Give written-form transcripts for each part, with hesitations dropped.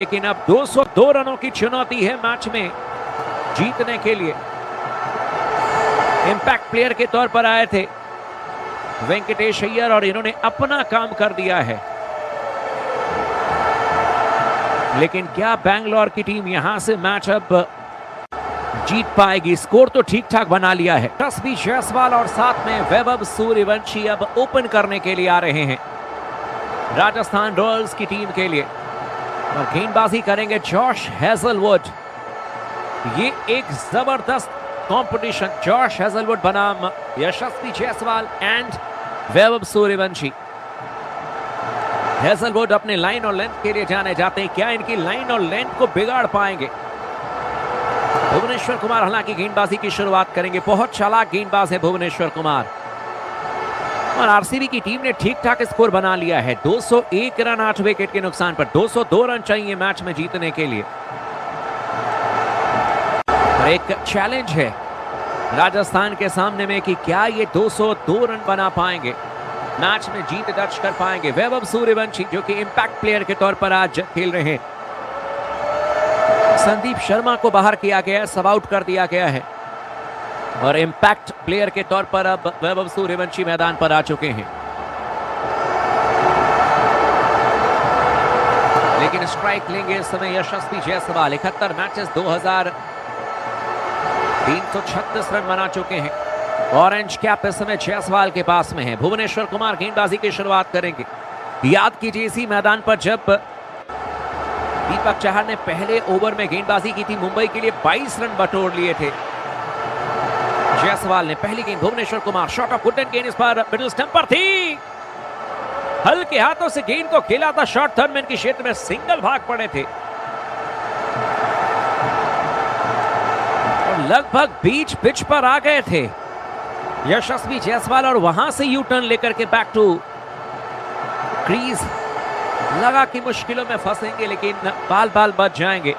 लेकिन अब 202 रनों की चुनौती है मैच में जीतने के लिए। इंपैक्ट प्लेयर के तौर पर आए थे वेंकटेश अय्यर और इन्होंने अपना काम कर दिया है। लेकिन क्या बैंगलोर की टीम यहां से मैच अब जीत पाएगी? स्कोर तो ठीक ठाक बना लिया है। यशस्वी जायसवाल और साथ में वैभव सूर्यवंशी अब ओपन करने के लिए आ रहे हैं राजस्थान रॉयल्स की टीम के लिए, और गेंदबाजी करेंगे जॉश हेजलवुड। ये एक जबरदस्त कंपटीशन, जॉश हेजलवुड बनाम यशस्वी जायसवाल एंड वैभव सूर्यवंशी। हेजलवुड अपने लाइन और लेंथ के लिए जाने जाते हैं, क्या इनकी लाइन और लेंथ को बिगाड़ पाएंगे? भुवनेश्वर कुमार हालांकि गेंदबाजी की शुरुआत करेंगे। बहुत चालाक गेंदबाज है भुवनेश्वर कुमार, और आरसीबी की टीम ने ठीक ठाक स्कोर बना लिया है। 201 रन 8 विकेट के नुकसान पर। 202 रन चाहिए मैच में जीतने के लिए। और एक चैलेंज है राजस्थान के सामने में कि क्या ये 202 रन बना पाएंगे, मैच में जीत दर्ज कर पाएंगे। वैभव सूर्यवंशी जो कि इंपैक्ट प्लेयर के तौर पर आज खेल रहे हैं। संदीप शर्मा को बाहर किया गया, सब आउट कर दिया गया है, और इंपैक्ट प्लेयर के तौर पर अब वैभव सूर्यवंशी मैदान पर आ चुके हैं। लेकिन स्ट्राइक लेंगे इस समय यशस्वी जायसवाल। 71 मैचेस, 2336 रन बना चुके हैं। ऑरेंज कैप इस समय जायसवाल के पास में है। भुवनेश्वर कुमार गेंदबाजी की शुरुआत करेंगे। याद कीजिए इसी मैदान पर जब दीपक चाहर ने पहले ओवर में गेंदबाजी की थी, मुंबई के लिए 22 रन बटोर लिए थे जायसवाल ने। पहली गेंद Bhuvneshwar Kumar, short of good गेंद इस बार मिडिल स्टंप पर थी। हल्के हाथों से गेंद को खेला था, शॉर्ट थर्ड मैन के क्षेत्र में सिंगल भाग पड़े थे, और लगभग बीच पिच पर आ गए थे यशस्वी जायसवाल, और वहां से यू टर्न लेकर के बैक टू क्रीज। लगा कि मुश्किलों में फंसेंगे, लेकिन बाल बाल बच जाएंगे।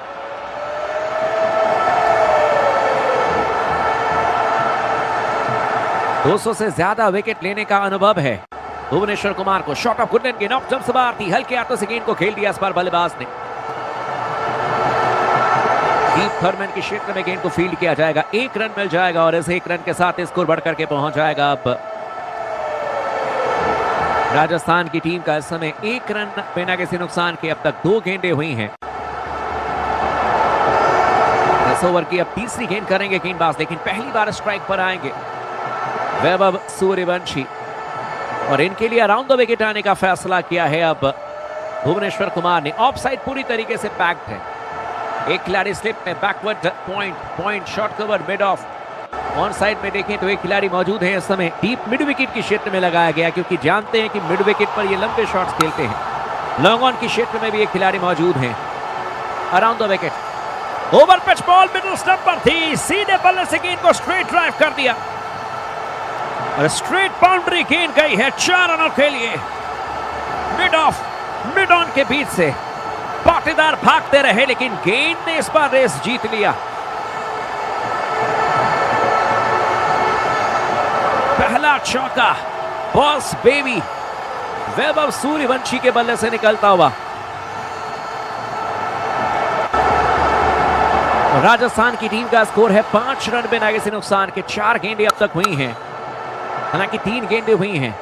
दो 200 से ज्यादा विकेट लेने का अनुभव है भुवनेश्वर कुमार को। शॉट ऑफ गुड गेंद ऑफ जंप से बाहर थी, हल्के हाथों से गेंद को खेल दिया इस बार बल्लेबाज ने। डीप थर्डमैन के क्षेत्र में गेंद को फील्ड किया जाएगा। 1 रन मिल जाएगा, और इस 1 रन के साथ स्कोर बढ़कर के पहुंच जाएगा अब राजस्थान की टीम का। इस समय 1 रन बिना किसी नुकसान के अब तक 2 गेंदें हुई हैं। इस ओवर की अब तीसरी गेंद करेंगे गेंदबाज, लेकिन पहली बार स्ट्राइक पर आएंगे वैभव सूर्यवंशी, और इनके लिए अराउंड द विकेट आने का फैसला किया है अब भुवनेश्वर कुमार ने। ऑफ साइड पूरी तरीके से पैक्ड है। एक खिलाड़ी स्लिप में, backward point shot cover mid of. On side में देखें तो एक खिलाड़ी मौजूद है इस समय। डीप मिड विकेट के क्षेत्र में लगाया गया, क्योंकि जानते हैं कि मिड विकेट पर ये लंबे शॉट्स खेलते हैं। लॉन्ग ऑन के क्षेत्र में भी एक खिलाड़ी मौजूद है around the wicket. Over pitch ball middle stump पर थी, सीधे बल्ले से गेंद को स्ट्रेट ड्राइव कर दिया, और स्ट्रेट बाउंड्री गेंद गई है 4 रनों के लिए। मिड ऑफ मिड ऑन के बीच से पाटीदार भागते रहे, लेकिन गेंद ने इस बार रेस जीत लिया। पहला चौका बॉस बेबी वैभव सूर्यवंशी के बल्ले से निकलता हुआ। राजस्थान की टीम का स्कोर है 5 रन बिना किसी नुकसान के। 4 गेंदें अब तक हुई हैं, हालांकि 3 गेंदें हुई हैं,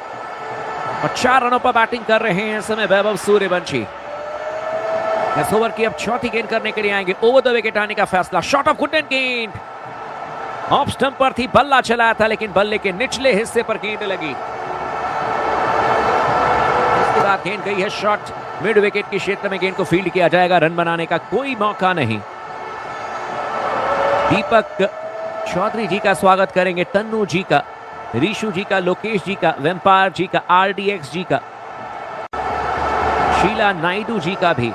और 4 रनों पर बैटिंग कर रहे हैं इस समय वैभव सूर्यवंशी। इस ओवर की अब चौथी गेंद करने के लिए आएंगे। ओवर द विकेट आने का फैसला। शॉट ऑफ गुड गेंद ऑफ स्टंप पर थी, बल्ला चलाया था, लेकिन बल्ले के निचले हिस्से पर गेंद लगी। उसके बाद गेंद गई है शॉट मिड विकेट के क्षेत्र में। गेंद को फील्ड किया जाएगा, रन बनाने का कोई मौका नहीं। दीपक चौधरी जी का स्वागत करेंगे, तन्नू जी का, ऋषु जी का, लोकेश जी का, वेम्पायर जी का, RDX जी का, शीला नायडू जी का भी।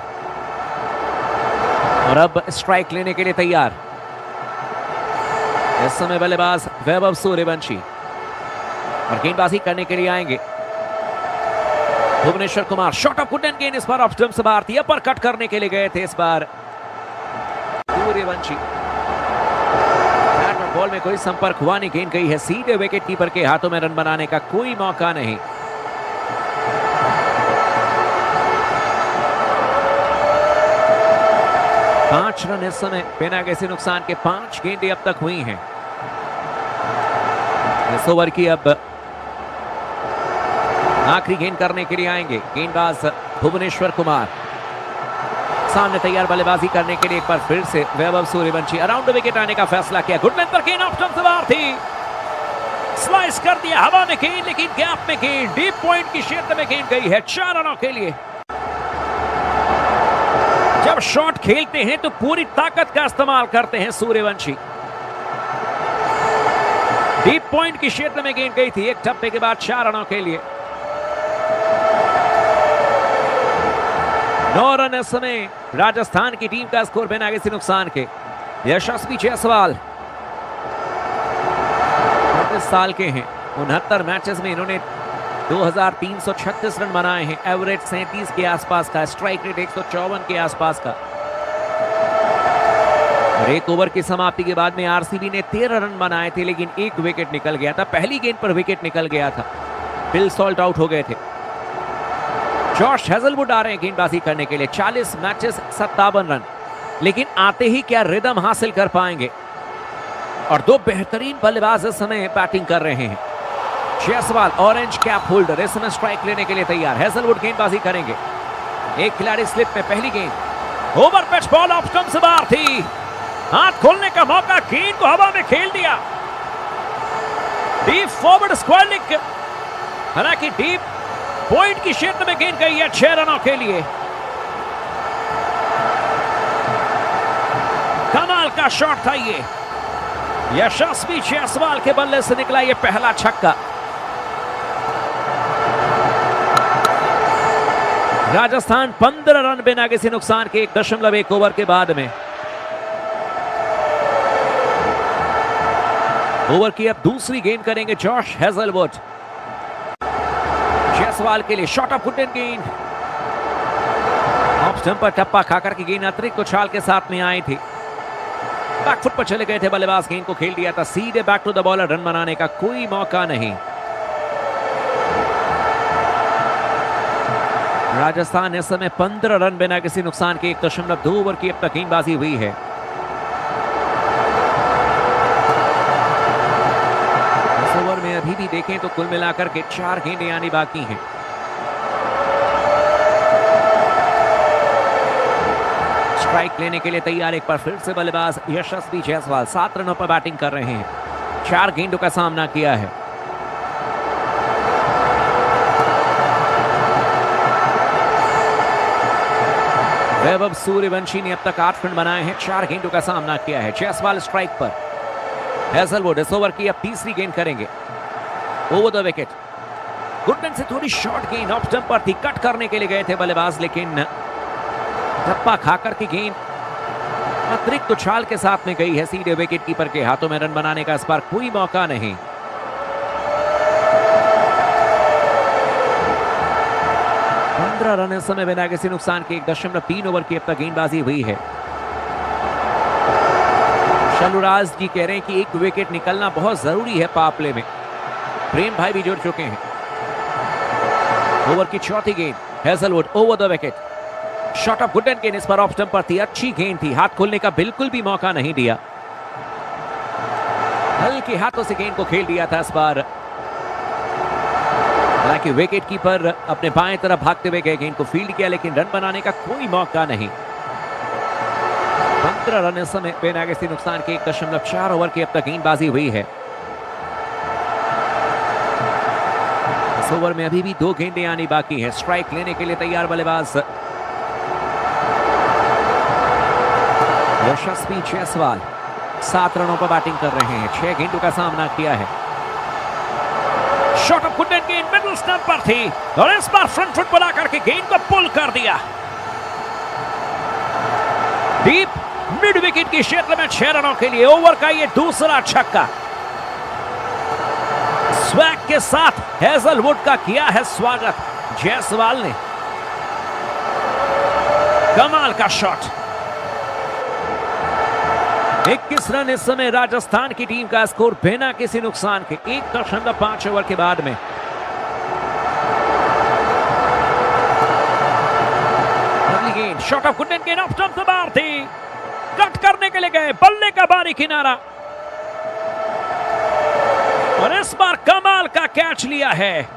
और अब स्ट्राइक लेने के लिए तैयार इस समय बल्लेबाज वैभव सूर्यवंशी, और गेंदबाजी करने के लिए आएंगे Bhuvneshwar Kumar. Short of good गेंद इस बार ऑफ स्टंप से बाहर थी, अपर कट करने के लिए गए थे इस बार सूर्यवंशी। बॉल में कोई संपर्क हुआ नहीं, गेंद गई है सीधे विकेट कीपर के हाथों में। रन बनाने का कोई मौका नहीं। 5 रन इस समय बिना किसी नुकसान के 5 गेंदें अब तक हुई हैं। इस ओवर की अब आखिरी गेंद करने के लिए आएंगे गेंदबाज भुवनेश्वर कुमार। सामने तैयार बल्लेबाजी करने के लिए एक बार फिर से Vaibhav Suryavanshi. Around the wicket आने का फैसला किया। गुड लेंथ पर गेंद ऑफ स्टंप से बाहर थी, स्लाइस कर दिया हवा में गेंद, लेकिन गैप में गेंद डीप पॉइंट की क्षेत्र में गेंद गई है 4 रनों के लिए। जब शॉट खेलते हैं तो पूरी ताकत का इस्तेमाल करते हैं सूर्यवंशी। डीप पॉइंट की क्षेत्र में गेंद गई थी एक टप्पे के बाद 4 रनों के लिए। 9 रन इस समय राजस्थान की टीम का स्कोर बिना किसी नुकसान के। यशस्वी जायसवाल 35 साल के हैं। 69 मैचेस में इन्होंने 2336 रन बनाए हैं। एवरेज 37 के आसपास का, स्ट्राइक रेट 154 के आसपास का। और एक ओवर की समाप्ति के बाद में आरसीबी ने 13 रन बनाए थे, लेकिन एक विकेट निकल गया था। पहली गेंद पर विकेट निकल गया था। बिल सॉल्ट आउट हो गए थे। जॉश हेजलवुड आ रहे हैं गेंदबाजी करने के लिए। 40 मैचेस 57 रन, लेकिन आते ही क्या रिदम हासिल कर पाएंगे। और 2 बेहतरीन बल्लेबाज इस समय बैटिंग कर रहे हैं। जायसवाल ऑरेंज कैप होल्डर इस समय स्ट्राइक लेने के लिए तैयार। हेजलवुड गेंदबाजी करेंगे। एक खिलाड़ी स्लिप में, पहली गेंद over pitch, ball off stump से बाहर थी। हाथ खोलने का मौका, गेंद को हवा में खेल दिया। डीप फॉरवर्ड स्क्वायर लेग, हालांकि डीप पॉइंट की क्षेत्र में गेंद गई है 6 रनों के लिए। कमाल का शॉट था ये। यशस्वी जायसवाल के बल्ले से निकला ये पहला छक्का। राजस्थान 15 रन बिना किसी नुकसान के 1.1 ओवर के बाद में। ओवर की अब दूसरी गेंद करेंगे जॉश हेजलवुड। जायसवाल के लिए शॉट ऑफ गुड गेंद, ऑफ स्टंप पर टप्पा खाकर की गेंद अतिरिक्त उछाल के साथ में आई थी। बैकफुट पर चले गए थे बल्लेबाज, गेंद को खेल दिया था सीधे back to the bowler. Run बनाने का कोई मौका नहीं। राजस्थान इस समय 15 रन बिना किसी नुकसान के 1.2 ओवर की अब तक गेंदबाजी हुई है। इस ओवर में अभी भी देखें तो कुल मिलाकर के 4 गेंदें आनी बाकी हैं। स्ट्राइक लेने के लिए तैयार एक बार फिर से बल्लेबाज यशस्वी जायसवाल। 7 रनों पर बैटिंग कर रहे हैं। 4 गेंदों का सामना किया है। वैभव सूर्यवंशी ने अब तक 8 रन बनाए हैं। 4 गेंदों का सामना किया है। जायसवाल स्ट्राइक पर। हेजलवुड इस ओवर की अब तीसरी गेंद करेंगे। ओवर द विकेट, गुडमैन से थोड़ी शॉर्ट गेंद ऑफ स्टंप पर थी। कट करने के लिए गए थे बल्लेबाज, लेकिन टप्पा खाकर की गेंद अतिरिक्त उछाल के साथ में गई है सीधे विकेट कीपर के हाथों में। रन बनाने का इस बार कोई मौका नहीं। रन इस समय बिना किसी नुकसान के 1.3 ओवर की अब तक गेंदबाजी हुई है। शलुराज जी कह रहे हैं कि एक विकेट निकलना बहुत जरूरी है पावर प्ले में। प्रेम भाई भी जुड़ चुके हैं। ओवर की चौथी गेंद Hazlewood over the wicket. Shot of good गेंद इस पर ऑफ स्टंप पर थी। अच्छी गेंद थी, हाथ खोलने का बिल्कुल भी मौका नहीं दिया। हल्के हाथों से गेंद को खेल दिया था इस बार। हालांकि विकेट कीपर अपने बाएं तरफ भागते हुए गए, गेंद को फील्ड किया, लेकिन रन बनाने का कोई मौका नहीं। 15 रन इस समय बिना किसी नुकसान के 1.4 ओवर की अब तक गेंदबाजी हुई है। इस ओवर में अभी भी 2 गेंदें आनी बाकी है। स्ट्राइक लेने के लिए तैयार बल्लेबाज यशस्वी जायसवाल 7 रनों पर बैटिंग कर रहे हैं। 6 गेंदों का सामना किया है। शॉट ऑफ गुड गेंद मिडिल स्टंप पर थी और इस बार फ्रंट फुट पर आकर के गेंद को पुल कर दिया। डीप मिड विकेट की क्षेत्र में 6 रनों के लिए। ओवर का ये दूसरा छक्का। स्वैग के साथ हेजलवुड का किया है स्वागत जायसवाल ने। कमाल का शॉट। 21 रन इस समय राजस्थान की टीम का स्कोर बिना किसी नुकसान के 1.5 ओवर के बाद में। अगली गेंद शॉट ऑफ गुड गेंद ऑफ स्टंप से बाहर थी। कट करने के लिए गए, बल्ले का बारी किनारा और इस बार कमाल का कैच लिया है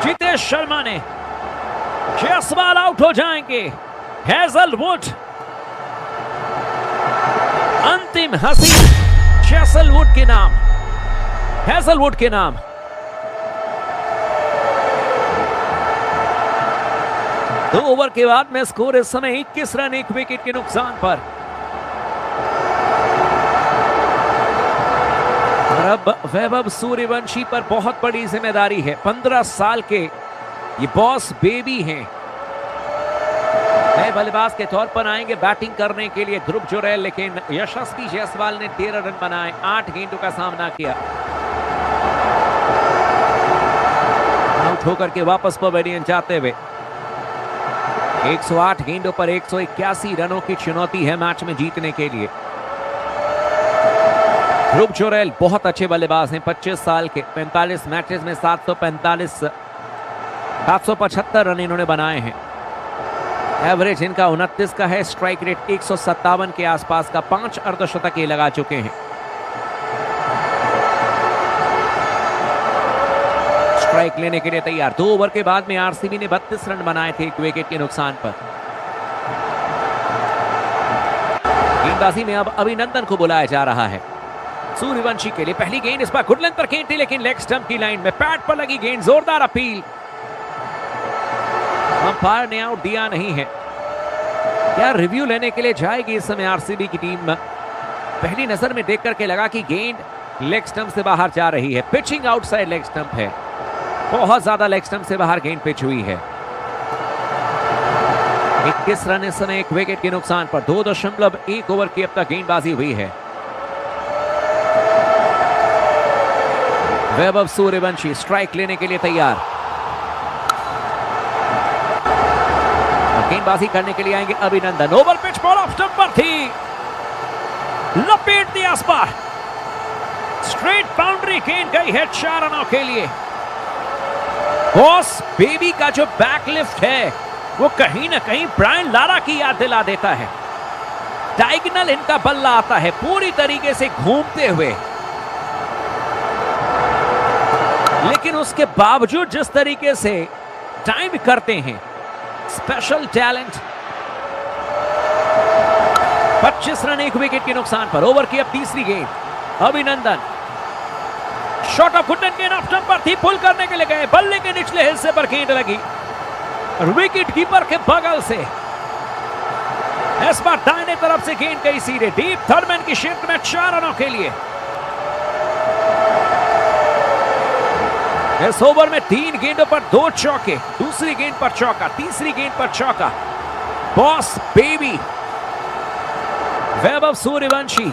जितेश शर्मा ने। जायसवाल आउट हो जाएंगे। हेजलवुड अंतिम हंसी हेजलवुड के नाम, हेजलवुड के नाम। दो ओवर के बाद में स्कोर इस समय 21 रन 1 विकेट के नुकसान पर। और अब वैभव सूर्यवंशी पर बहुत बड़ी जिम्मेदारी है। 15 साल के ये बॉस बेबी हैं। नए बल्लेबाज के तौर पर आएंगे बैटिंग करने के लिए ध्रुव जुरैल, लेकिन यशस्वी जायसवाल ने 13 रन बनाए, 8 गेंदों का सामना किया। आउट होकर के वापस पवेलियन जाते हुए 108 गेंदों पर 181 रनों की चुनौती है मैच में जीतने के लिए। ध्रुव जुरैल बहुत अच्छे बल्लेबाज हैं, 25 साल के, 45 मैचेस में 775 रन इन्होंने बनाए हैं। एवरेज इनका 29 का है, स्ट्राइक रेट 157 के आसपास का, 5 अर्धशतक ये लगा चुके हैं। स्ट्राइक लेने के लिए तैयार। 2 ओवर के बाद में आरसीबी ने 32 रन बनाए थे 1 विकेट के नुकसान पर। गेंदबाजी में अब अभिनंदन को बुलाया जा रहा है सूर्यवंशी के लिए। पहली गेंद इस बार गुड लेंथ पर गेंद थी, लेकिन लेग स्टंप की लाइन में पैड पर लगी गेंद, जोरदार अपील, अंपायर ने आउट दिया नहीं है। क्या रिव्यू लेने के लिए जाएगी इस समय आरसीबी की टीम? पहली नजर में देख करके लगा कि गेंद लेग स्टंप से बाहर जा रही है। पिचिंग आउटसाइड लेग स्टंप है, बहुत ज्यादा लेग स्टंप से बाहर गेंद पिच हुई है। 21 रन इस समय 1 विकेट के नुकसान पर। 2.1 ओवर की अब तक गेंदबाजी हुई है। वैभव सूर्यवंशी स्ट्राइक लेने के लिए तैयार, गेंदबाजी करने के लिए आएंगे अभिनंदन। Over pitch ball off stump पर थी, लपेट दिया इस बार, स्ट्रेट बाउंड्री गेंद गई है 4 रनों के लिए। बॉस बेबी का जो बैकलिफ्ट है वो कहीं ना कहीं ब्रायन लारा की याद दिला देता है। डायगोनल इनका बल्ला आता है पूरी तरीके से घूमते हुए, लेकिन उसके बावजूद जिस तरीके से टाइम करते हैं, स्पेशल टैलेंट। 25 रन 1 विकेट के नुकसान पर। ओवर की अब तीसरी गेंद, अभिनंदन शॉट ऑफ गुडन गेंद ऑफ स्टंप पर थी, पुल करने के लिए गए, बल्ले के निचले हिस्से पर गेंद लगी विकेट कीपर के बगल से। इस बार दाहिने तरफ से गेंद गई सीधे डीप थर्डमैन की क्षेत्र में 4 रनों के लिए। इस ओवर में 3 गेंदों पर 2 चौके, दूसरी गेंद पर चौका, तीसरी गेंद पर चौका। बॉस बेबी वैभव सूर्यवंशी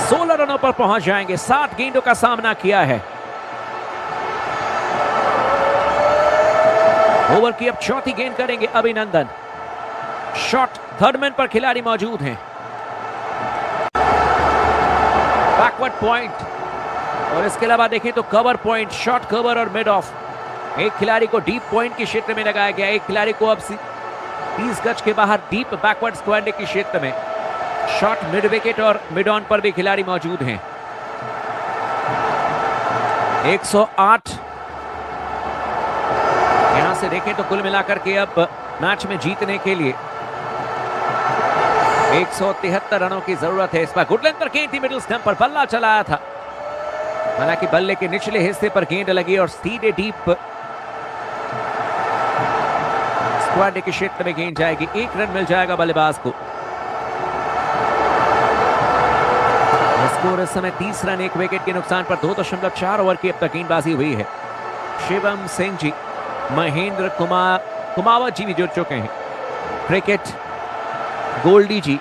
16 रनों पर पहुंच जाएंगे। 7 गेंदों का सामना किया है। ओवर की अब चौथी गेंद करेंगे अभिनंदन। शॉट थर्डमैन पर खिलाड़ी मौजूद हैं। बैकवर्ड पॉइंट और इसके अलावा देखें तो कवर पॉइंट, शॉर्ट कवर और मिड ऑफ। एक खिलाड़ी को डीप पॉइंट के क्षेत्र में लगाया गया, एक खिलाड़ी को अब 30 गज के बाहर डीप बैकवर्ड स्क्वायर के क्षेत्र में। शॉट मिड विकेट और मिड ऑन पर भी खिलाड़ी मौजूद हैं। 108 यहां से देखें तो कुल मिलाकर के अब मैच में जीतने के लिए 173 रनों की जरूरत है। इस पर गुड लेंथ पर गेंद थी, मिडिल स्टंप पर बल्ला चलाया था, हालांकि बल्ले के निचले हिस्से पर गेंद लगी और सीधे डीप स्क्वायर के क्षेत्र में गेंद जाएगी। 1 रन मिल जाएगा बल्लेबाज को। स्कोर इस समय 30 रन 1 विकेट के नुकसान पर। 2.4 ओवर की अब तक गेंदबाजी हुई है। शिवम सिंह जी, महेंद्र कुमावत जी भी जुड़ चुके हैं। क्रिकेट गोल्डी जी,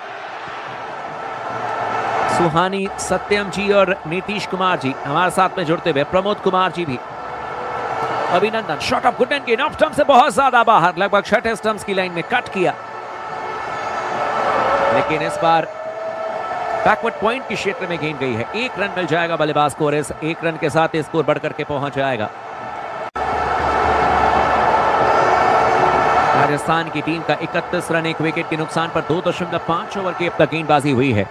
सुहानी सत्यम जी और नीतीश कुमार जी हमारे साथ में जुड़ते हुए, प्रमोद कुमार जी भी। अभिनंदन शॉट ऑफ गुडन के ऑफ स्टंप से बहुत ज्यादा बाहर, लगभग 6 स्टंप्स की लाइन में कट किया, लेकिन इस बार बैकवर्ड पॉइंट के क्षेत्र में गेंद गई है। 1 रन मिल जाएगा बल्लेबाज को और इस 1 रन के साथ स्कोर बढ़कर के पहुंच जाएगा। राजस्थान की टीम का 31 रन, 1 विकेट के नुकसान पर 2.5 ओवर की अब तक गेंदबाजी हुई है।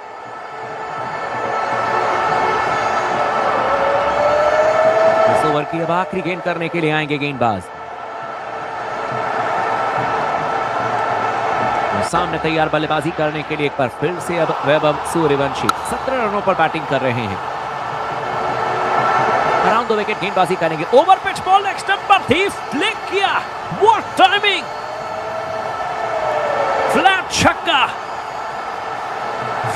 इस ओवर की अब आखिरी गेंद करने के लिए आएंगे गेंदबाज। सामने तैयार बल्लेबाजी करने के लिए एक बार फिर से अब वैभव सूर्यवंशी 17 रनों पर बैटिंग कर रहे हैं। अराउंड द विकेट गेंदबाजी करेंगे। Over pitch ball next stump पर थी, फ्लिक किया, व्हाट टाइमिंग, फ्लैट छक्का।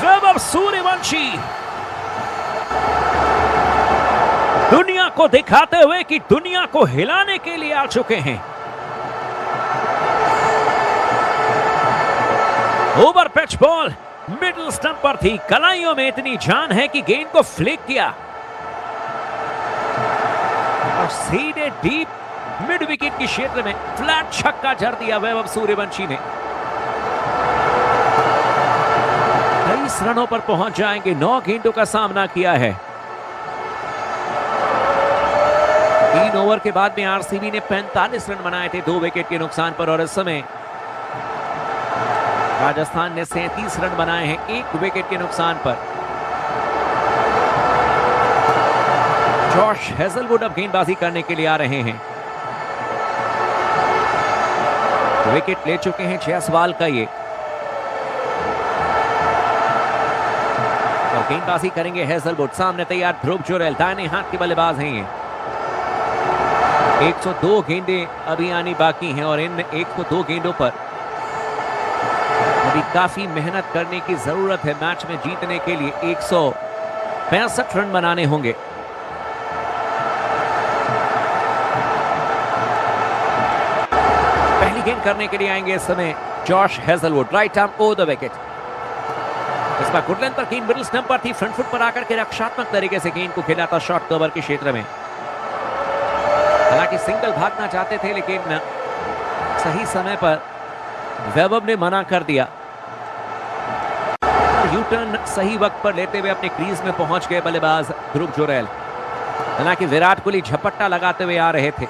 वैभव सूर्यवंशी दुनिया को दिखाते हुए कि दुनिया को हिलाने के लिए आ चुके हैं। Over pitch ball middle stump पर थी, कलाइयों में इतनी जान है कि गेंद को फ्लिक किया और सीधे डीप मिड विकेट के क्षेत्र में फ्लैट छक्का जड़ दिया वैभव सूर्यवंशी ने। 23 रनों पर पहुंच जाएंगे। 9 गेंदों का सामना किया है। 3 ओवर के बाद में आरसीबी ने 45 रन बनाए थे 2 विकेट के नुकसान पर, और इस समय राजस्थान ने 37 रन बनाए हैं 1 विकेट के नुकसान पर। जॉश हेजलवुड अब गेंदबाजी करने के लिए आ रहे हैं। विकेट ले चुके हैं जायसवाल का ये, और गेंदबाजी करेंगे हेजलवुड। सामने तैयार ध्रुव जुरैल, दाहिने हाथ के बल्लेबाज हैं ये। 102 गेंदें अभी आनी बाकी हैं और इन 102 गेंदों पर अभी काफी मेहनत करने की जरूरत है। मैच में जीतने के लिए 165 रन बनाने होंगे। पहली गेंद करने के लिए आएंगे इस समय Josh Hazlewood, right arm over the wicket. इस बार गुड लेंथ पर गेंद मिडिल स्टंप पर थी, फ्रंट फुट पर आकर के रक्षात्मक तरीके से गेंद को खेला था शॉर्ट कवर के क्षेत्र में। हालांकि सिंगल भागना चाहते थे लेकिन सही समय पर वैभव ने मना कर दिया। यू टर्न सही वक्त पर लेते हुए अपने क्रीज में पहुंच गए बल्लेबाज ध्रुव जुरैल। हालांकि विराट कोहली झपट्टा लगाते हुए आ रहे थे।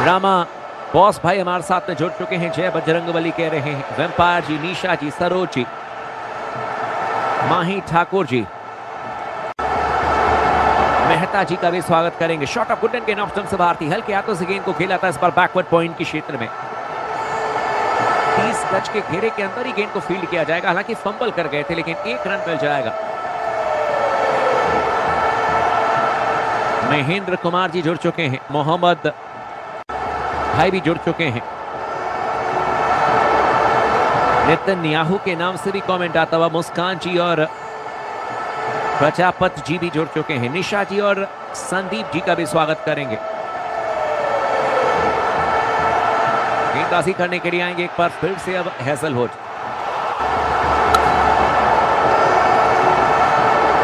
रामा बॉस भाई हमारे साथ में जुड़ चुके हैं, जय बजरंगबली कह रहे हैं, वेम्पायर जी, निशा जी, सरोज जी, माही ठाकुर जी, मेहता जी का भी स्वागत करेंगे। शॉट ऑफ गुडन के ऑफ स्टंप से बाहर थी, हल्के हाथों से गेंद को खेला था इस बार बैकवर्ड पॉइंट के क्षेत्र में। 30 गज के घेरे के अंदर ही गेंद को फील्ड किया जाएगा। हालांकि फंबल कर गए थे लेकिन 1 रन मिल जाएगा। महेंद्र कुमार जी जुड़ चुके हैं, मोहम्मद भाई भी जुड़ चुके हैं। नितिन याहू के नाम से भी कमेंट आता हुआ मुस्कान जी और प्रजापत जी भी जुड़ चुके हैं। निशा जी और संदीप जी का भी स्वागत करेंगे। गेंदबाजी करने के लिए आएंगे एक बार फिर से अब हेजलवुड।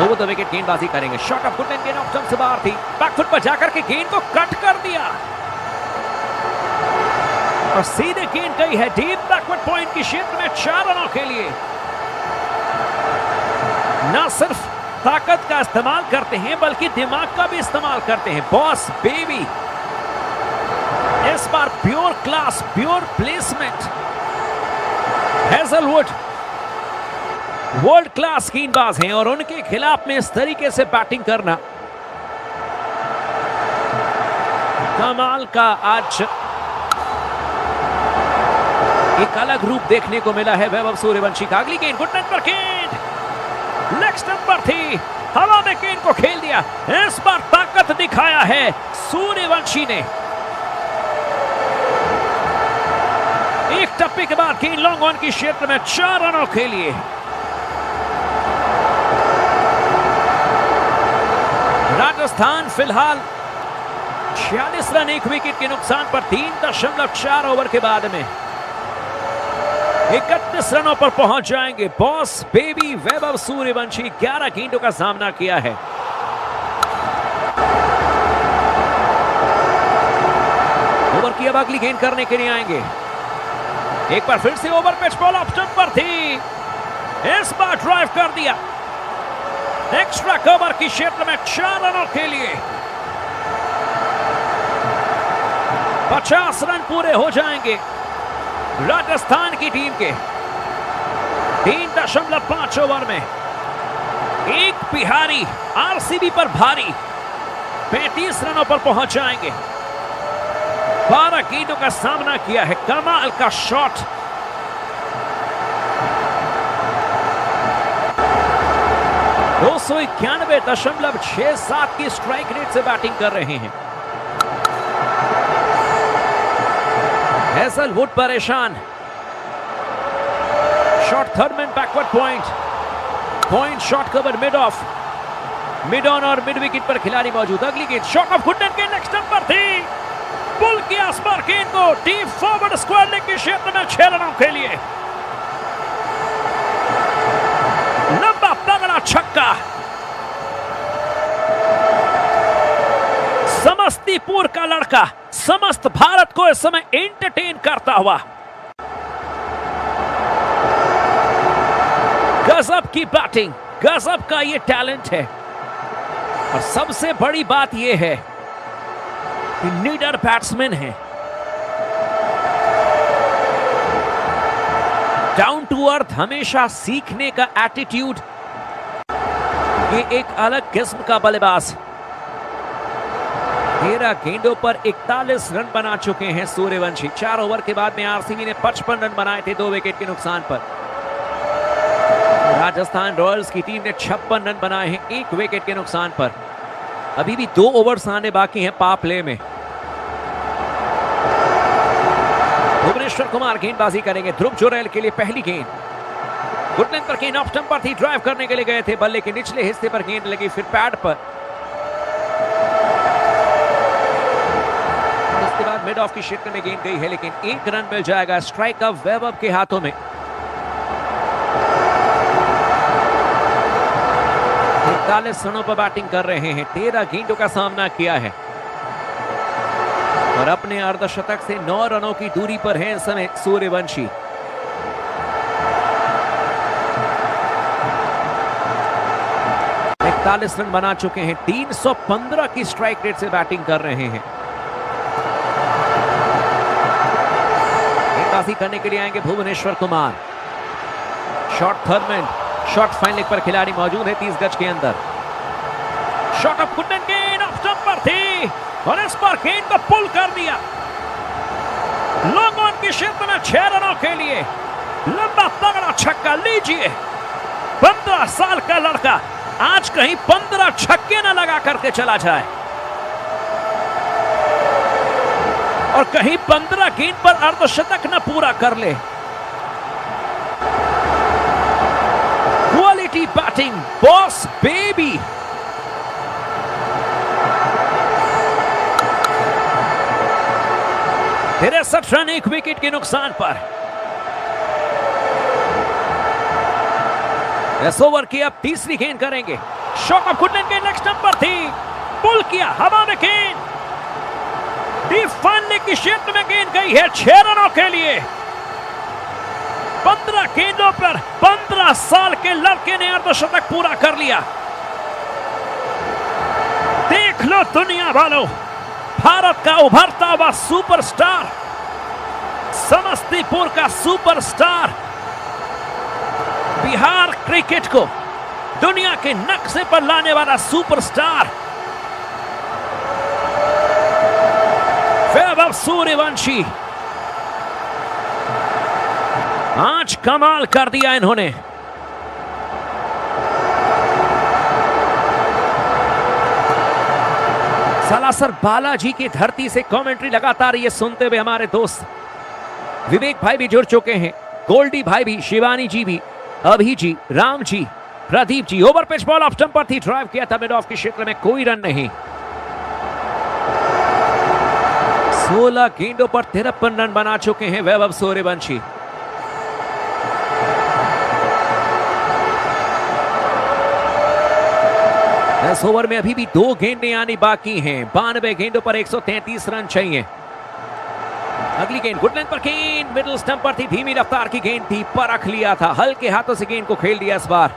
ओवर द विकेट गेंदबाजी करेंगे। शॉट ऑफ गुड लेंथ गेंद ऑफ स्टंप से बाहर थी, बैकफुट पर जाकर के गेंद को कट कर दिया और सीधे गेंद गई है डीप बैकवर्ड पॉइंट के क्षेत्र में 4 रनों के लिए। ना सिर्फ ताकत का इस्तेमाल करते हैं बल्कि दिमाग का भी इस्तेमाल करते हैं बॉस बेबी। इस बार pure class, pure placement. Hazlewood world class गेंदबाज हैं और उनके खिलाफ में इस तरीके से बैटिंग करना कमाल का आज एक अलग रूप देखने को मिला है वैभव सूर्यवंशी का। अगली गेंद गुड लेंथ पर गेंद लेग स्टंप पर थी, हवा में गेंद को खेल दिया। इस बार ताकत दिखाया है सूर्यवंशी ने। एक टप्पे के बाद गेंद लॉन्ग ऑन की क्षेत्र में 4 रनों के लिए। राजस्थान फिलहाल 46 रन 1 विकेट के नुकसान पर 3.4 ओवर के बाद में 31 रनों पर पहुंच जाएंगे। बॉस बेबी वैभव सूर्यवंशी 11 गेंदों का सामना किया है। ओवर की अब अगली गेंद करने के लिए आएंगे। एक बार फिर से over pitch ball off stump पर थी, इस बार ड्राइव कर दिया एक्स्ट्रा कवर की क्षेत्र में 4 रनों के लिए। 50 रन पूरे हो जाएंगे राजस्थान की टीम के 3.5 ओवर में। एक बिहारी आरसीबी पर भारी 35 रनों पर पहुंच जाएंगे। 12 गेंदों का सामना किया है, कमाल का शॉट। दो 291.67 की स्ट्राइक रेट से बैटिंग कर रहे हैं। हैजलवुड परेशान। Shot third man backward point shot cover mid of, mid on और मिड विकेट पर खिलाड़ी मौजूद। अगली गेंद शॉट ऑफ गुडन के नेक्स्ट नंबर थी, पुल किया इस बार गेंद को डीप फॉरवर्ड स्क्वायर लेग के क्षेत्र में 6 रनों के लिए। लंबा तगड़ा छक्का, समस्तीपुर का लड़का समस्त भारत को इस समय एंटरटेन करता हुआ। गजब की बैटिंग, गजब का ये टैलेंट है। और सबसे बड़ी बात यह है कि नीडर बैट्समैन है, डाउन टू अर्थ, हमेशा सीखने का एटीट्यूड, ये एक अलग किस्म का बल्लेबाज। 13 गेंदों पर 41 रन बना चुके हैं सूर्यवंशी। 4 ओवर के बाद में आरसीबी ने 55 रन बनाए थे 2 विकेट के नुकसान पर। राजस्थान रॉयल्स की टीम ने 56 रन बनाए हैं 1 विकेट के नुकसान पर। अभी भी 2 ओवर्स आने बाकी हैं पावर प्ले में। भुवनेश्वर कुमार गेंदबाजी करेंगे। ध्रुव जुरैल के लिए पहली गेंद, गुडलैंड पर गेंद ऑफ स्टंप पर थी, ड्राइव करने के लिए गए थे, बल्ले के निचले हिस्से पर गेंद लगी, फिर पैड पर। उसके बाद मिड ऑफ की क्षेत्र में गेंद गई है, लेकिन 1 रन मिल जाएगा। स्ट्राइक अब वैभव के हाथों में। 41 रनों पर बैटिंग कर रहे हैं, 13 गेंदों का सामना किया है और अपने अर्धशतक से 9 रनों की दूरी पर है इस समय सूर्यवंशी। इकतालीस रन बना चुके हैं, 315 की स्ट्राइक रेट से बैटिंग कर रहे हैं। गेंदबाजी करने के लिए आएंगे Bhuvneshwar Kumar. Short third man, short fine leg पर खिलाड़ी मौजूद है 30 गज के अंदर। शॉट ऑफ गुडन गेंद ऑफ स्टंप पर थी और इस पर गेंद को पुल कर दिया। लॉन्ग ऑन के क्षेत्र में 6 रनों के लिए लंबा तगड़ा छक्का। लीजिए, 15 साल का लड़का आज कहीं 15 छक्के न लगा करके चला जाए और कहीं 15 गेंद पर अर्धशतक न पूरा कर ले। Quality batting, boss baby. तिरसठ रन 1 विकेट के नुकसान पर। इस ओवर की अब तीसरी गेंद करेंगे। शॉट ऑफ गुडलैंड के नेक्स्ट नंबर थी, पुल किया, हवा में गेंद, डीप फाइन लेग की क्षेत्र में गेंद गई है 6 रनों के लिए। 15 गेंदों पर 15 साल के लड़के ने अर्धशतक पूरा कर लिया। देख लो दुनिया वालों, भारत का उभरता हुआ सुपरस्टार, समस्तीपुर का सुपरस्टार, बिहार क्रिकेट को दुनिया के नक्शे पर लाने वाला सुपरस्टार वैभव सूर्यवंशी। आज कमाल कर दिया इन्होंने। सालासर बालाजी की धरती से कमेंट्री लगातार ये सुनते हुए हमारे दोस्त विवेक भाई भी जुड़ चुके हैं, गोल्डी भाई भी, शिवानी जी भी, Abhi ji, Ram ji, Pradeep ji. Over pitch ball off stump पर थी, ड्राइव किया था मिड ऑफ के क्षेत्र में, कोई रन नहीं। 16 गेंदों पर 53 रन बना चुके हैं वैभव सूर्यवंशी। इस ओवर में अभी भी 2 गेंदें आनी बाकी हैं। 92 गेंदों पर 133 रन चाहिए। अगली गेंद गुडलैंड पर गेंद मिडिल स्टंप पर थी, धीमी रफ्तार की गेंद थी, परख लिया था, हल्के हाथों से गेंद को खेल दिया इस बार।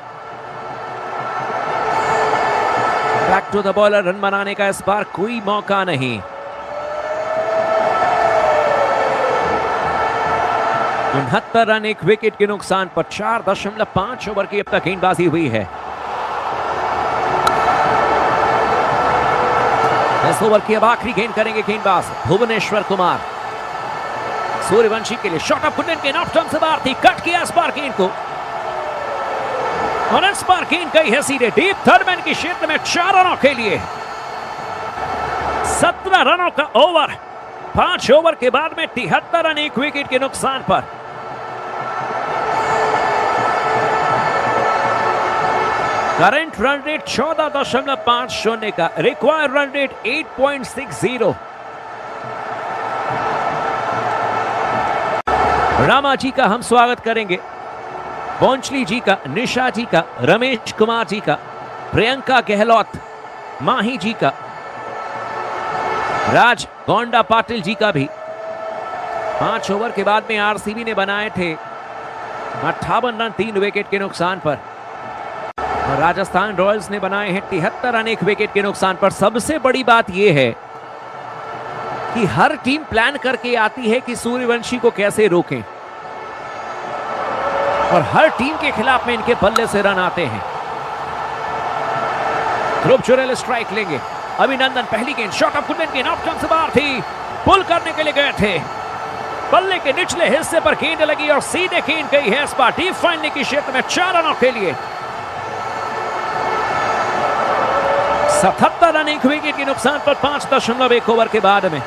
Back to the bowler, run बनाने का इस बार कोई मौका नहीं। 69 रन एक विकेट के नुकसान पर 4.5 ओवर की अब तक गेंदबाजी हुई है। इस ओवर की अब आखिरी गेंद करेंगे गेंदबाज भुवनेश्वर कुमार। सूर्यवंशी के लिए शॉट ऑफ गुडन गेंद ऑफ स्टंप से बाहर थी, कट किया इस बार गेंद को और इस बार गेंद गई है सीधे डीप थर्ड मैन के क्षेत्र में 4 रनों के लिए। 17 रनों का ओवर, 5 ओवर के बाद में 73 रन एक विकेट के नुकसान पर। करंट रन रेट 14.50 का, रिक्वायर्ड रन रेट 8.60। रामा जी का हम स्वागत करेंगे, पौंचली जी का, निशा जी का, रमेश कुमार जी का, प्रियंका गहलोत, माही जी का, राज गोंडा पाटिल जी का भी। 5 ओवर के बाद में आरसीबी ने बनाए थे 58 रन 3 विकेट के नुकसान पर और राजस्थान रॉयल्स ने बनाए हैं 73 रन 1 विकेट के नुकसान पर। सबसे बड़ी बात यह है कि हर टीम प्लान करके आती है कि सूर्यवंशी को कैसे रोकें और हर टीम के खिलाफ में इनके बल्ले से रन आते हैं। ध्रुव जुरैल स्ट्राइक लेंगे। अभिनंदन पहली गेंद शॉट ऑफ गुडन गेंद ऑफ स्टंप से बाहर थी, पुल करने के लिए गए थे, बल्ले के निचले हिस्से पर गेंद लगी और सीधे गेंद गई है इस बार डीप फाइनल के क्षेत्र में 4 रनों के लिए। 77 रन 1 विकेट के नुकसान पर 5.1 ओवर के बाद में।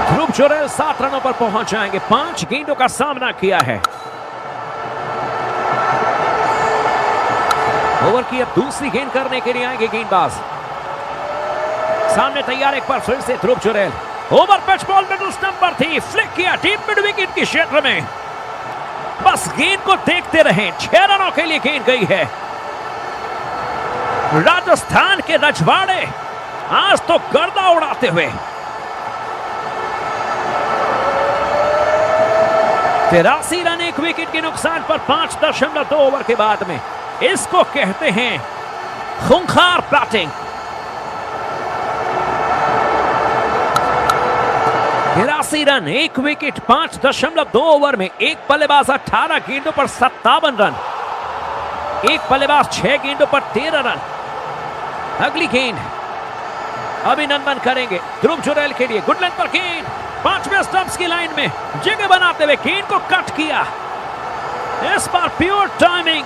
ध्रुव जुरैल 7 रनों पर पहुंच जाएंगे, 5 गेंदों का सामना किया है। ओवर की अब दूसरी गेंद करने के लिए आएंगे गेंदबाज। सामने तैयार एक बार फिर से Dhruv Jurel. Over pitch ball middle stump पर थी, फ्लिक किया डीप मिड विकेट के क्षेत्र में, बस गेंद को देखते रहे। 6 रनों के लिए गेंद गई है। राजस्थान के रजवाड़े आज तो गर्दा उड़ाते हुए 83 रन 1 विकेट के नुकसान पर 5.2 ओवर के बाद में। इसको कहते हैं खूंखार बैटिंग। 83 रन 1 विकेट 5.2 ओवर में। एक बल्लेबाज 18 गेंदों पर 57 रन, एक बल्लेबाज 6 गेंदों पर 13 रन। अगली गेंद अभिनंदन करेंगे ध्रुव जुरैल के लिए। गुड लेंथ पर गेंद 5वें स्टंप्स की लाइन में जगह बनाते हुए गेंद को कट किया। इस बार pure timing,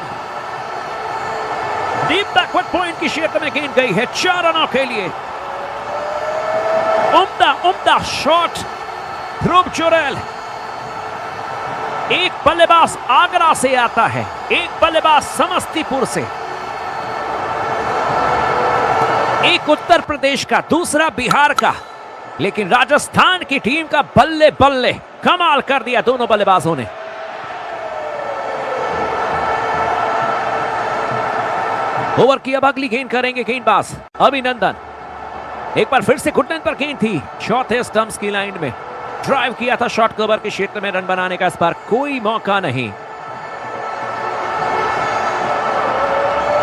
deep backward point की क्षेत्र में गेंद गई है 4 रनों के लिए। उम्दा शॉट ध्रुव जुरैल। एक बल्लेबाज आगरा से आता है, एक बल्लेबाज समस्तीपुर से, एक उत्तर प्रदेश का, दूसरा बिहार का, लेकिन राजस्थान की टीम का बल्ले बल्ले कमाल कर दिया दोनों बल्लेबाजों ने। ओवर की अब अगली गेंद करेंगे गेंदबाज अभिनंदन। एक बार फिर से घुटने पर गेंद थी, चौथे स्टंप्स की लाइन में ड्राइव किया था शॉर्ट कवर के क्षेत्र में, रन बनाने का इस बार कोई मौका नहीं।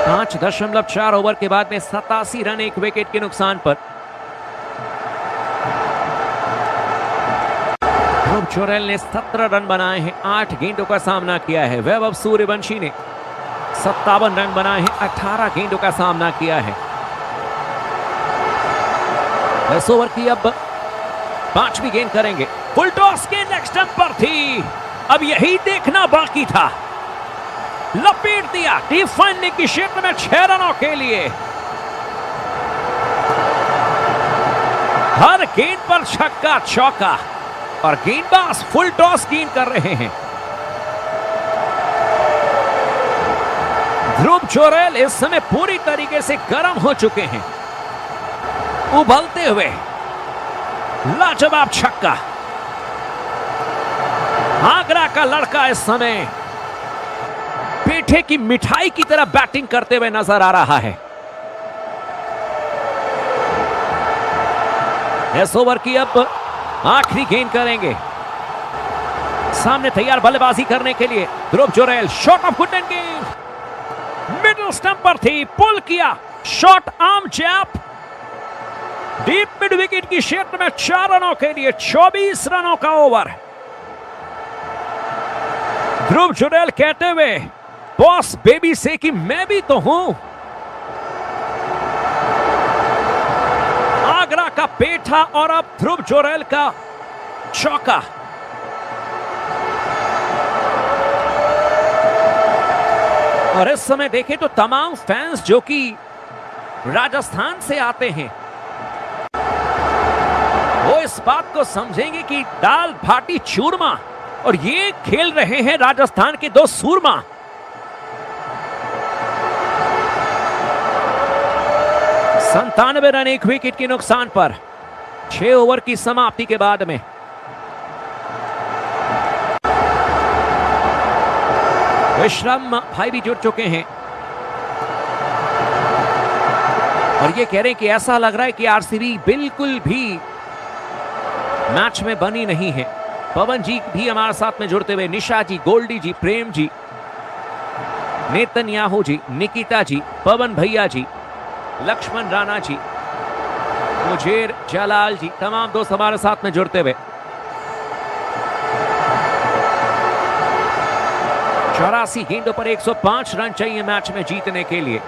5.4 ओवर के बाद में 87 रन 1 विकेट के नुकसान पर। ध्रुव जुरैल ने 17 रन बनाए हैं, 8 गेंदों का सामना किया है। वैभव सूर्यवंशी ने 57 रन बनाए हैं, 18 गेंदों का सामना किया है। इस ओवर की अब 5वीं गेंद करेंगे। फुल टॉस के लेग स्टंप पर थी, अब यही देखना बाकी था। लपेट दिया डीप फाइनल के क्षेत्र में 6 रनों के लिए। हर गेंद पर छक्का चौका और गेंदबाज फुल टॉस गेंद कर रहे हैं। ध्रुव जुरैल इस समय पूरी तरीके से गर्म हो चुके हैं, उबलते हुए। लाजवाब छक्का। आगरा का लड़का इस समय पेठे की मिठाई की तरह बैटिंग करते हुए नजर आ रहा है। इस ओवर की अब आखिरी गेंद करेंगे। सामने तैयार बल्लेबाजी करने के लिए ध्रुव जुरैल। शॉट ऑफ गुड गेंद मिडल स्टंप पर थी, पुल किया, shot arm JAP deep mid wicket की क्षेत्र में 4 रनों के लिए 24 रनों का ओवर। ध्रुव जुरैल कहते हुए बॉस बेबी से कि मैं भी तो हूं। आगरा का पेठा और अब ध्रुव जुरैल का चौका। और इस समय देखें तो तमाम फैंस जो कि राजस्थान से आते हैं वो इस बात को समझेंगे कि दाल भाटी चूरमा, और ये खेल रहे हैं राजस्थान के 2 सूरमा। संतानवे रन 1 विकेट के नुकसान पर 6 ओवर की समाप्ति के बाद में विश्राम भाई भी जुड़ चुके हैं और ये कह रहे हैं कि ऐसा लग रहा है कि आरसीबी बिल्कुल भी मैच में बनी नहीं है। पवन जी भी हमारे साथ में जुड़ते हुए, निशा जी, गोल्डी जी, प्रेम जी, नेतन्याहू जी, निकिता जी, पवन भैया जी, लक्ष्मण राणा जी, मुझेर जलाल जी, तमाम दोस्त हमारे साथ में जुड़ते हुए। 84 गेंदों पर 105 रन चाहिए मैच में जीतने के लिए।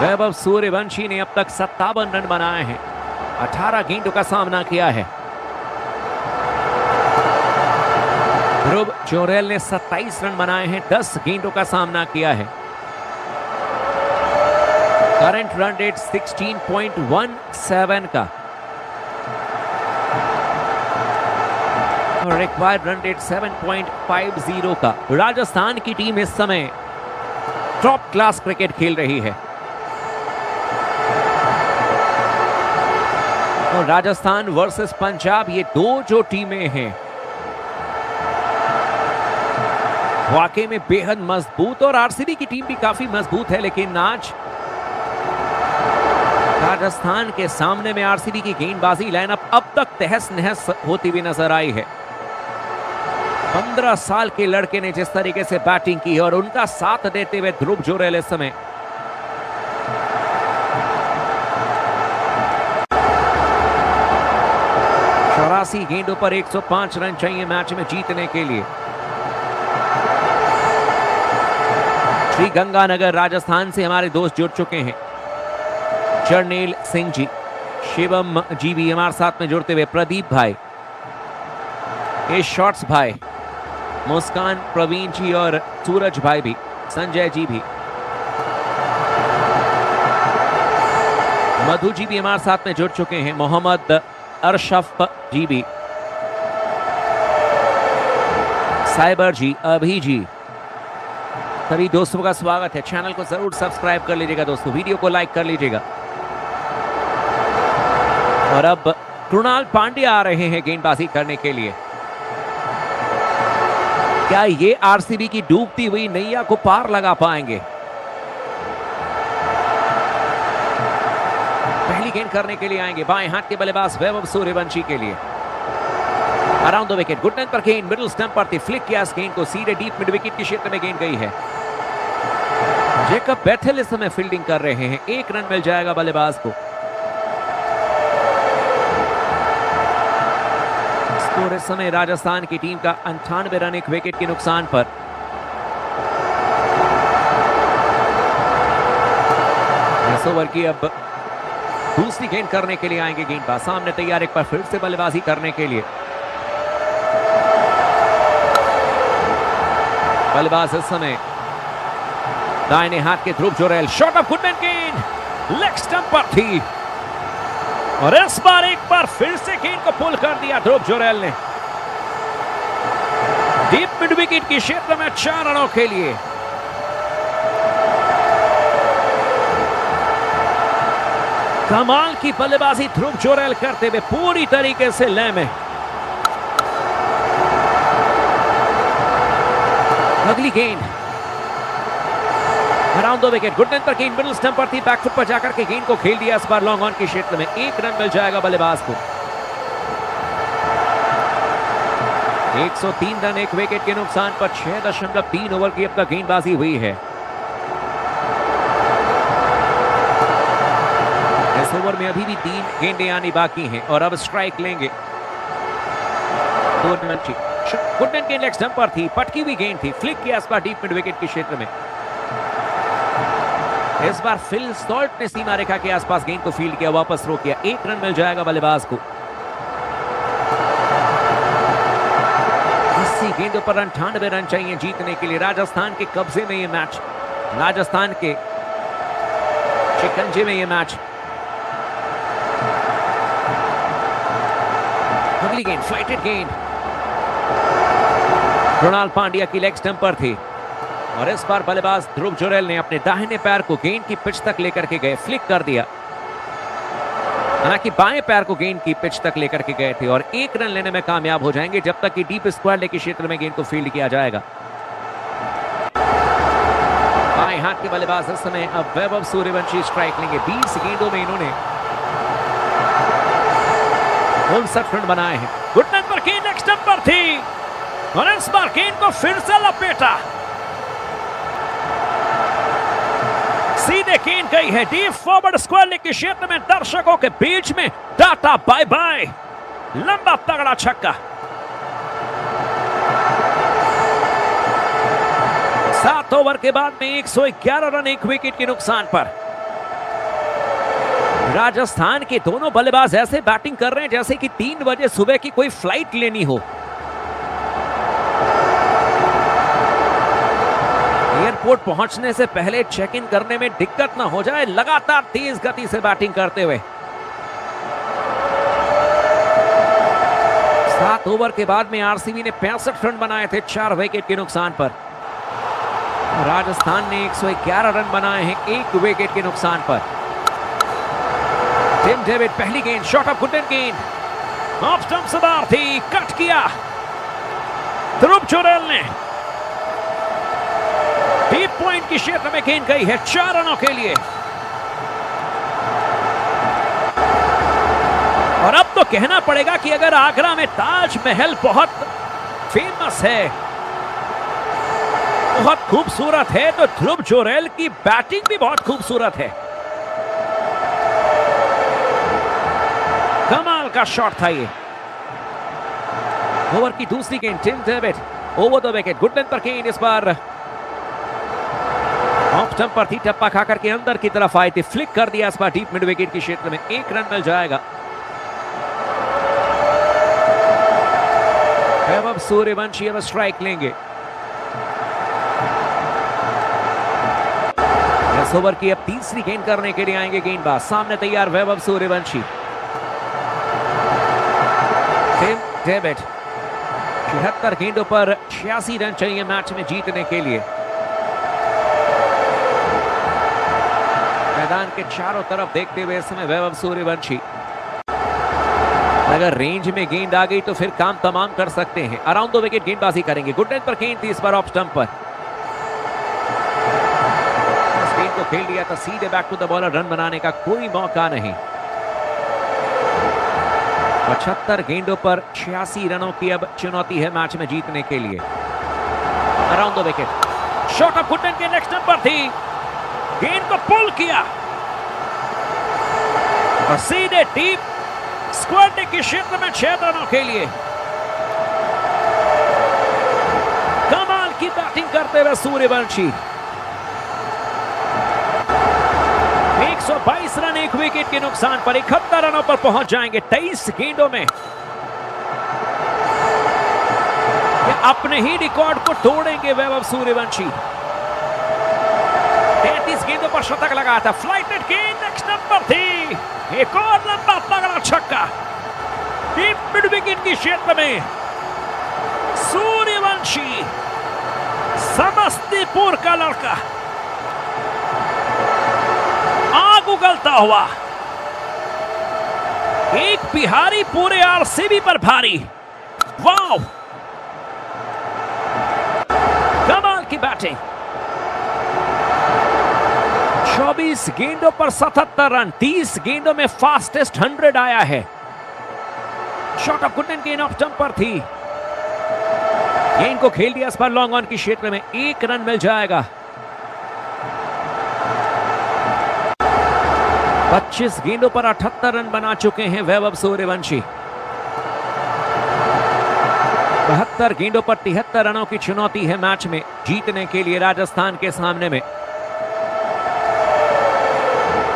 वैभव सूर्यवंशी ने अब तक 57 रन बनाए हैं, 18 गेंदों का सामना किया है। ध्रुव जुरैल ने 27 रन बनाए हैं, 10 गेंदों का सामना किया है। करंट रन रेट 16.17 का और रिक्वायर्ड रन रेट 7.50 का। राजस्थान की टीम इस समय टॉप क्लास क्रिकेट खेल रही है और राजस्थान वर्सेस पंजाब, ये 2 जो टीमें हैं वाकई में बेहद मजबूत, और आरसीबी की टीम भी काफी मजबूत है। लेकिन आज राजस्थान के सामने में आरसीबी की गेंदबाजी लाइनअप अब तक तहस नहस होती हुई नजर आई है। 15 साल के लड़के ने जिस तरीके से बैटिंग की है और उनका साथ देते हुए ध्रुव जुरैल इस समय गेंदों पर 105 रन चाहिए मैच में जीतने के लिए। श्री गंगानगर राजस्थान से हमारे दोस्त जुड़ चुके हैं। चरनेल सिंह जी, शिवम जी भी हमारे साथ में जुड़ते हुए, प्रदीप भाई, ए शॉर्ट्स भाई, मुस्कान, प्रवीण जी और सूरज भाई भी, संजय जी भी, मधु जी भी हमारे साथ में जुड़ चुके हैं। मोहम्मद अरशफ जी भी, साइबर जी, अभी जी, सभी दोस्तों का स्वागत है। चैनल को जरूर सब्सक्राइब कर लीजिएगा दोस्तों, वीडियो को लाइक कर लीजिएगा। और अब कृणाल पांड्या आ रहे हैं गेंदबाजी करने के लिए। क्या ये आरसीबी की डूबती हुई नैया को पार लगा पाएंगे? पहली गेंद करने के लिए आएंगे बाएं हाथ के बल्लेबाज वैभव सूर्यवंशी के लिए। Around the wicket, good length पर गेंद, मिडिल स्टंप पर थी, फ्लिक किया इस गेंद को, सीधे डीप मिड विकेट के क्षेत्र में गेंद गई है। जेकब बैथेल इस समय फील्डिंग कर रहे हैं, 1 रन मिल जाएगा बल्लेबाज को। स्कोर इस समय राजस्थान की टीम का 98 रन 1 विकेट के नुकसान पर। इस ओवर की अब दूसरी गेंद करने के लिए आएंगे गेंदबाज, सामने तैयार, एक बार फिर से बल्लेबाजी करने के लिए। बल्लेबाज इस समय दाहिने हाथ के ध्रुव जुरैल, शॉट ऑफ गुडमैन, गेंद लेग स्टंप पर थी और इस बार एक बार फिर से गेंद को पुल कर दिया ध्रुव जुरैल ने। डीप मिड विकेट के क्षेत्र में 4 रनों के लिए। कमाल की बल्लेबाजी ध्रुव जुरैल करते हुए पूरी तरीके से लय में। अगली गेंद around the wicket, good length पर गेंद, मिडिल स्टंप पर थी, बैकफुट पर जाकर के गेंद को खेल दिया इस बार लॉन्ग ऑन के क्षेत्र में। 1 रन मिल जाएगा बल्लेबाज को। 103 रन 1 विकेट के नुकसान पर 6.3 ओवर की अब तक गेंदबाजी हुई है। इस ओवर में अभी भी 3 गेंदें आनी बाकी हैं और अब स्ट्राइक लेंगे। गुडमैन गेंद लेग स्टंप पर थी, पटकी हुई गेंद थी, फ्लिक किया इस बार डीप मिड विकेट के क्षेत्र में। इस बार फिल सॉल्ट ने सीमा रेखा के आसपास गेंद को फील्ड किया, वापस थ्रो किया। 1 रन मिल जाएगा बल्लेबाज को। इसी गेंदों पर 98 रन चाहिए जीतने के लिए। राजस्थान के कब्जे में ये मैच, राजस्थान के शिकंजे में ये मैच। अगली गेंद फ्लाइटेड गेंद, कृणाल पांड्या की लेग स्टंप पर थी और इस बार बल्लेबाज ध्रुव जुरैल ने अपने दाहिने पैर को गेंद की पिच तक लेकर के गए, फ्लिक कर दिया। हालांकि बाएं पैर को गेंद की पिच तक लेकर के गए थे और 1 रन लेने में कामयाब हो जाएंगे जब तक कि डीप स्क्वायर लेग के क्षेत्र में गेंद को फील्ड किया जाएगा। बाएं हाथ के बल्लेबाज इस समय अब वैभव सूर्यवंशी स्ट्राइक लेंगे। 20 गेंदों में इन्होंने 59 रन बनाए हैं। गुडमैन पर गेंद लेग स्टंप पर थी और इस बार गेंद को फिर से लपेटा, सीधे गेंद गई है डीप फॉरवर्ड स्क्वायर लेग के क्षेत्र में। दर्शकों के बीच में टाटा बाय बाय, लंबा तगड़ा छक्का। 7 ओवर के बाद में 111 रन 1 विकेट के नुकसान पर। राजस्थान के दोनों बल्लेबाज ऐसे बैटिंग कर रहे हैं जैसे कि 3 बजे सुबह की कोई फ्लाइट लेनी हो। एयरपोर्ट पहुंचने से पहले चेक इन करने में दिक्कत ना हो जाए, लगातार तेज गति से बैटिंग करते हुए। 7 ओवर के बाद में आरसीबी ने 65 रन बनाए थे 4 विकेट के नुकसान पर। राजस्थान ने 111 रन बनाए हैं 1 विकेट के नुकसान पर। टिम डेविड पहली गेंद, शॉट ऑफ गुडमैन गेंद ऑफ स्टंप से बाहर थी, कट किया ध्रुव जुरैल ने। डीप पॉइंट की क्षेत्र में गेंद गई है 4 रनों के लिए। और अब तो कहना पड़ेगा कि अगर आगरा में ताजमहल बहुत फेमस है, बहुत खूबसूरत है, तो ध्रुव जुरैल की बैटिंग भी बहुत खूबसूरत है। कमाल का शॉट था ये। ओवर की दूसरी गेंद, Tim David over the wicket. गुडमैन पर गेंद इस बार ऑफ स्टंप पर थी, टप्पा खाकर के अंदर की तरफ आए थे, फ्लिक कर दिया इस बार डीप मिड विकेट के क्षेत्र में। 1 रन मिल जाएगा। वैभव सूर्यवंशी अब स्ट्राइक लेंगे। इस ओवर की अब तीसरी गेंद करने के लिए आएंगे गेंदबाज। सामने तैयार वैभव सूर्यवंशी। टिम डेविड 76 गेंदों पर 86 रन चाहिए मैच में जीतने के लिए। मैदान के चारों तरफ देखते हुए इस समय वैभव सूर्यवंशी, अगर रेंज में गेंद आ गई तो फिर काम तमाम कर सकते हैं। अराउंड द विकेट गेंदबाजी करेंगे। गुडमैन पर गेंद थी इस बार ऑफ स्टंप पर। इस गेंद को खेल दिया था सीधे back to the bowler, run बनाने का कोई मौका नहीं। 75 गेंदों पर 86 रनों की अब चुनौती है मैच में जीतने के लिए। Around the wicket, shot of Goodman के नेक्स्ट नंबर थी, गेंद को पुल किया और सीधे डीप स्क्वायर लेग के क्षेत्र में 6 रनों के लिए। कमाल की बैटिंग करते हुए सूर्यवंशी 122 रन 1 विकेट के नुकसान पर 71 रनों पर पहुंच जाएंगे 23 गेंदों में। अपने ही रिकॉर्ड को तोड़ेंगे वैभव सूर्यवंशी। 33 गेंदों पर शतक लगाया था, फ्लाइटेड गेंद नेक्स्ट नंबर थी, एक और लंबा तगड़ा छक्का डीप मिड विकेट के क्षेत्र में। सूर्यवंशी समस्तीपुर का लड़का आग उगलता हुआ, एक बिहारी पूरे आरसीबी पर भारी। वाव, कमाल की बैटिंग। 24 गेंदों पर 77 रन, 30 गेंदों में फास्टेस्ट 100 आया है। शॉट ऑफ गुडमैन गेंद ऑफ स्टंप पर थी, गेंद को खेल दिया इस पर लॉन्ग ऑन की क्षेत्र में, 1 रन मिल जाएगा। 25 गेंदों पर 78 रन बना चुके हैं वैभव सूर्यवंशी। 72 गेंदों पर 73 रनों की चुनौती है मैच में जीतने के लिए राजस्थान के सामने में।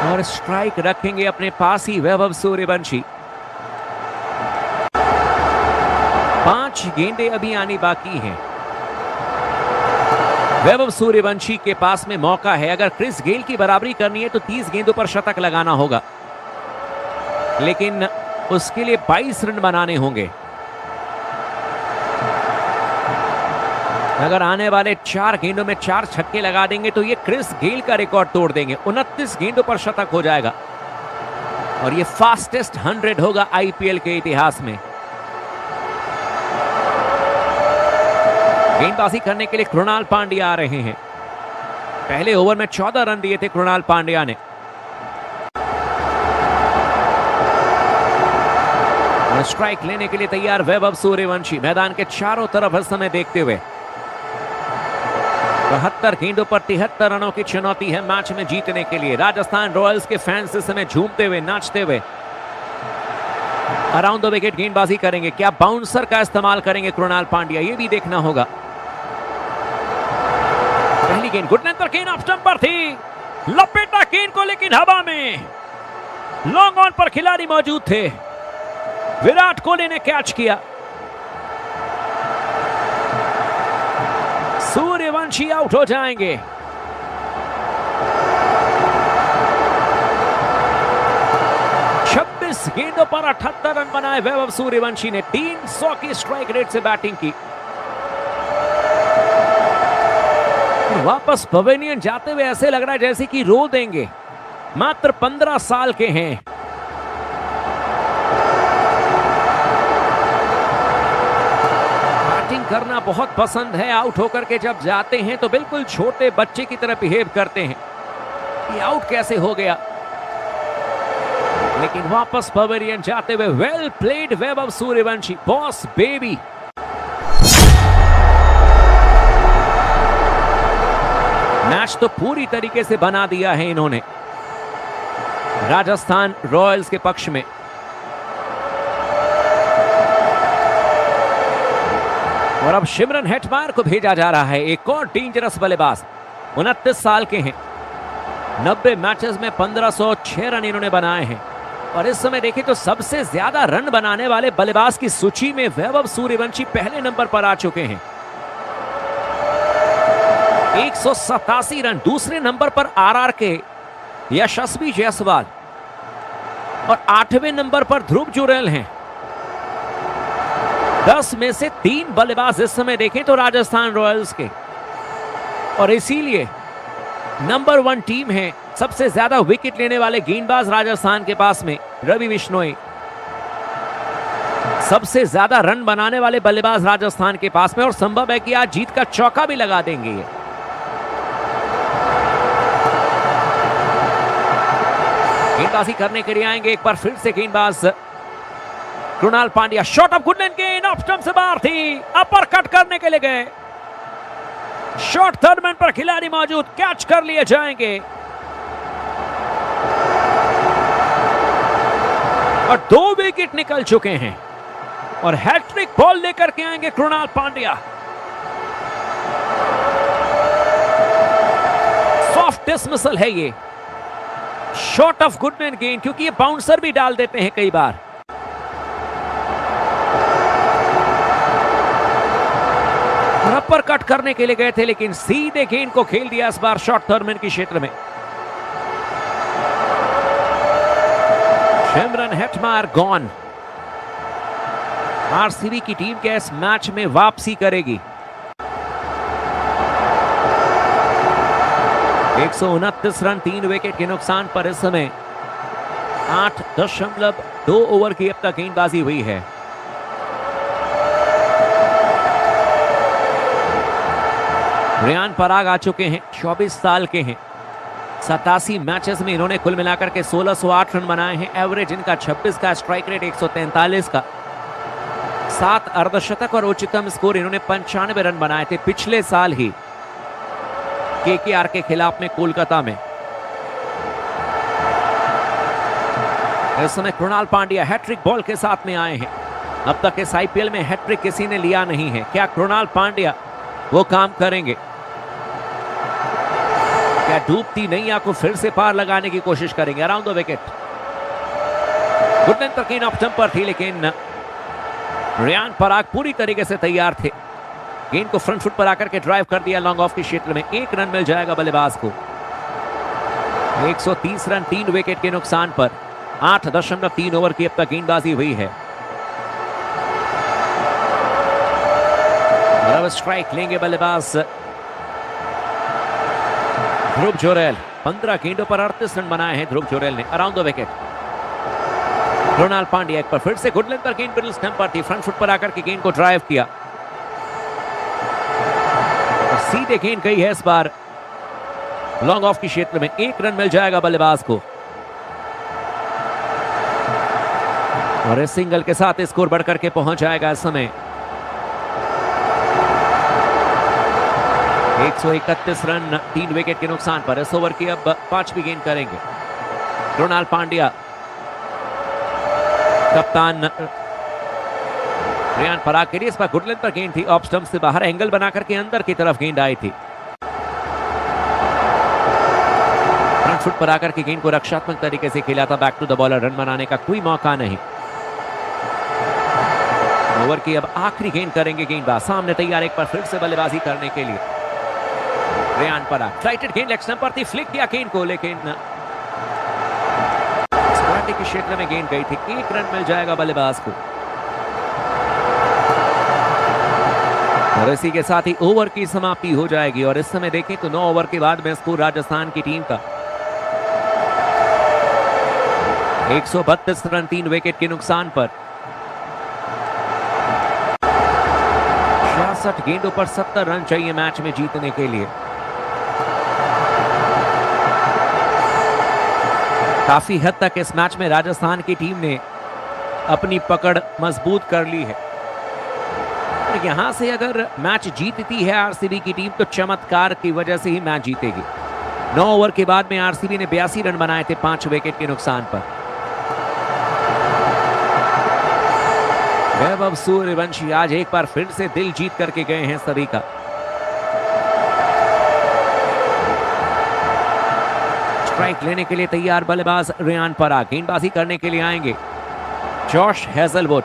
और स्ट्राइक रखेंगे अपने पास ही वैभव सूर्यवंशी। 5 गेंदें अभी आनी बाकी हैं। वैभव सूर्यवंशी के पास में मौका है, अगर क्रिस गेल की बराबरी करनी है तो 30 गेंदों पर शतक लगाना होगा, लेकिन उसके लिए 22 रन बनाने होंगे। अगर आने वाले 4 गेंदों में 4 छक्के लगा देंगे तो ये क्रिस गेल का रिकॉर्ड तोड़ देंगे। 29 गेंदों पर शतक हो जाएगा और ये फास्टेस्ट 100 होगा आईपीएल के इतिहास में। गेंदबाजी करने के लिए कृणाल पांड्या आ रहे हैं। पहले ओवर में 14 रन दिए थे कृणाल पांड्या ने। और स्ट्राइक लेने के लिए तैयार वैभव सूर्यवंशी मैदान के चारों तरफ इस समय देखते हुए। 72 गेंदों पर 73 रनों की चुनौती है मैच में जीतने के लिए। राजस्थान रॉयल्स के फैंस इस समय झूमते हुए नाचते हुए अराउंड द विकेट गेंदबाजी करेंगे। क्या बाउंसर का इस्तेमाल करेंगे कृणाल पांड्या, ये भी देखना होगा। पहली गेंद गुड लेंथ पर केन ऑफ स्टंप पर थी, लपेटा केन को लेकिन हवा में। लॉन्ग ऑन पर खिलाड़ी मौजूद थे, विराट कोहली ने कैच किया। सूर्यवंशी आउट हो जाएंगे। गेंदों पर 78 रन बनाए वैभव सूर्यवंशी ने। 300 की स्ट्राइक रेट से बैटिंग की। वापस पवेलियन जाते हुए ऐसे लग रहा है जैसे कि रो देंगे। मात्र 15 साल के हैं। बैटिंग करना बहुत पसंद है। आउट होकर के जब जाते हैं तो बिल्कुल छोटे बच्चे की तरह बिहेव करते हैं। ये आउट कैसे हो गया, लेकिन वापस पवेलियन जाते हुए well played Vaibhav Suryavanshi, boss baby. Match तो पूरी तरीके से बना दिया है इन्होंने राजस्थान रॉयल्स के पक्ष में। और अब शिमरन हेटमायर को भेजा जा रहा है, एक और डेंजरस बल्लेबाज। 29 साल के हैं। 90 मैचेस में 1506 रन इन्होंने बनाए हैं। और इस समय देखें तो सबसे ज्यादा रन बनाने वाले बल्लेबाज की सूची में वैभव सूर्यवंशी पहले नंबर पर आ चुके हैं। 187 रन। दूसरे नंबर पर आरआर के यशस्वी जायसवाल और 8वें नंबर पर ध्रुव जुरेल हैं। 10 में से 3 बल्लेबाज इस समय देखें तो राजस्थान रॉयल्स के, और इसीलिए नंबर 1 टीम है। सबसे ज्यादा विकेट लेने वाले गेंदबाज राजस्थान के पास में रवि बिश्नोई। सबसे ज्यादा रन बनाने वाले बल्लेबाज राजस्थान के पास में, और संभव है कि आज जीत का चौका भी लगा देंगे ये। गेंदबाजी करने के लिए आएंगे एक बार फिर से गेंदबाज Krunal Pandya. Shot of good length गेंद ऑफ स्टंप से बाहर थी, अपर कट करने के लिए गए। शॉट थर्ड मैन पर खिलाड़ी मौजूद, कैच कर लिए जाएंगे। और 2 विकेट निकल चुके हैं और हैट्रिक बॉल लेकर के आएंगे कृणाल पांड्या। सॉफ्ट डिसमिसल है ये। शॉट ऑफ गुडमैन गेंद, क्योंकि ये बाउंसर भी डाल देते हैं कई बार। अपर कट करने के लिए गए थे लेकिन सीधे गेंद को खेल दिया इस बार शॉट थर्डमैन के क्षेत्र में। Shimron Hetmyer gone. आरसीबी की टीम के इस मैच में वापसी करेगी। 129 रन 3 विकेट के नुकसान पर इस समय 8.2 ओवर की अब तक गेंदबाजी हुई है। रियान पराग आ चुके हैं, 24 साल के हैं। 87 मैचेस में इन्होंने कुल मिलाकर के 1608 रन बनाए हैं। एवरेज इनका 26 का, स्ट्राइक रेट 143 का, 7 अर्धशतक और उच्चतम स्कोर इन्होंने 95 रन बनाए थे पिछले साल ही केकेआर के खिलाफ में कोलकाता में। इस समय कृणाल पांड्या हैट्रिक बॉल के साथ में आए हैं। अब तक इस आईपीएल में हैट्रिक किसी ने लिया नहीं है। क्या कृणाल पांड्या वो काम करेंगे? क्या डूबती नैया को फिर से पार लगाने की कोशिश करेंगे? Around the wicket good length पर गेंद ऑफ स्टंप पर थी, लेकिन रियान पराग पूरी तरीके से तैयार थे। गेंद को फ्रंट फुट पर आकर के ड्राइव कर दिया लॉन्ग ऑफ के क्षेत्र में। 1 रन मिल जाएगा बल्लेबाज को। 130 रन 3 विकेट के नुकसान पर 8.3 ओवर की अब तक गेंदबाजी हुई है। अब स्ट्राइक लेंगे बल्लेबाज ध्रुव जोरेल। 15 गेंदों पर 38 रन बनाए हैं ध्रुव जोरेल ने। Around the wicket Krunal Pandya एक पर फिर से गुड लेंथ पर गेंद मिडिल स्टंप पर थी। फ्रंट फुट पर आकर के गेंद को ड्राइव किया और सीधे गेंद गई है इस बार लॉन्ग ऑफ के क्षेत्र में। 1 रन मिल जाएगा बल्लेबाज को और इस सिंगल के साथ स्कोर बढ़कर के पहुंच जाएगा इस समय 131 रन 3 विकेट के नुकसान पर। इस ओवर की अब 5वीं गेंद करेंगे कृणाल पांड्या। कप्तान रियान पराग के लिए इस बार गुड लेंथ पर गेंद थी। ऑफ स्टंप से बाहर एंगल बनाकर के अंदर की तरफ गेंद आई थी। फ्रंट फुट पर आकर के गेंद को रक्षात्मक तरीके से खेला था back to the bowler. Run बनाने का कोई मौका नहीं। ओवर की अब आखिरी गेंद करेंगे गेंदबाज। सामने तैयार एक बार फिर से बल्लेबाजी करने के लिए रियान पराग। फ्लाइटेड गेंद लेग स्टंप पर थी, फ्लिक किया गेंद को, लेकिन के क्षेत्र में गेंद गई थी। 1 रन मिल जाएगा बल्लेबाज को और इसी के साथ ही ओवर की समाप्ति हो जाएगी। और इस समय देखें तो 9 ओवर के बाद में स्कोर राजस्थान की टीम का 132 रन 3 विकेट के नुकसान पर। 66 गेंदों पर 70 रन चाहिए मैच में जीतने के लिए। काफी हद तक इस मैच में राजस्थान की टीम ने अपनी पकड़ मजबूत कर ली है। और यहां से अगर मैच जीतती है आरसीबी की टीम तो चमत्कार की वजह से ही मैच जीतेगी। 9 ओवर के बाद में आरसीबी ने 82 रन बनाए थे 5 विकेट के नुकसान पर। वैभव सूर्यवंशी आज एक बार फिर से दिल जीत करके गए हैं सभी का। स्ट्राइक लेने के लिए तैयार बल्लेबाज रियान पराग। गेंदबाजी करने के लिए आएंगे Josh Hazlewood.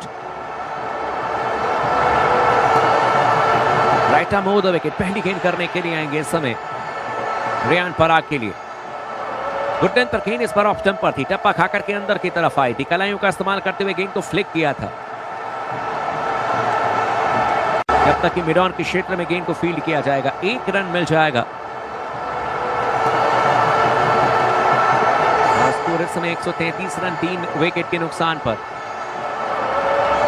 Right arm over the wicket. पहली गेंद करने के लिए आएंगे इस समय रियान पराग के लिए। गुड लेंथ पर गेंद इस बार ऑफ स्टंप पर थी। टप्पा खाकर के अंदर की तरफ आई थी। कलाइयों का इस्तेमाल करते हुए गेंद को फ्लिक किया था। जब तक कि मिड ऑन के क्षेत्र में गेंद को फील्ड किया जाएगा 1 रन मिल जाएगा। इस समय 133 रन 3 विकेट के नुकसान पर।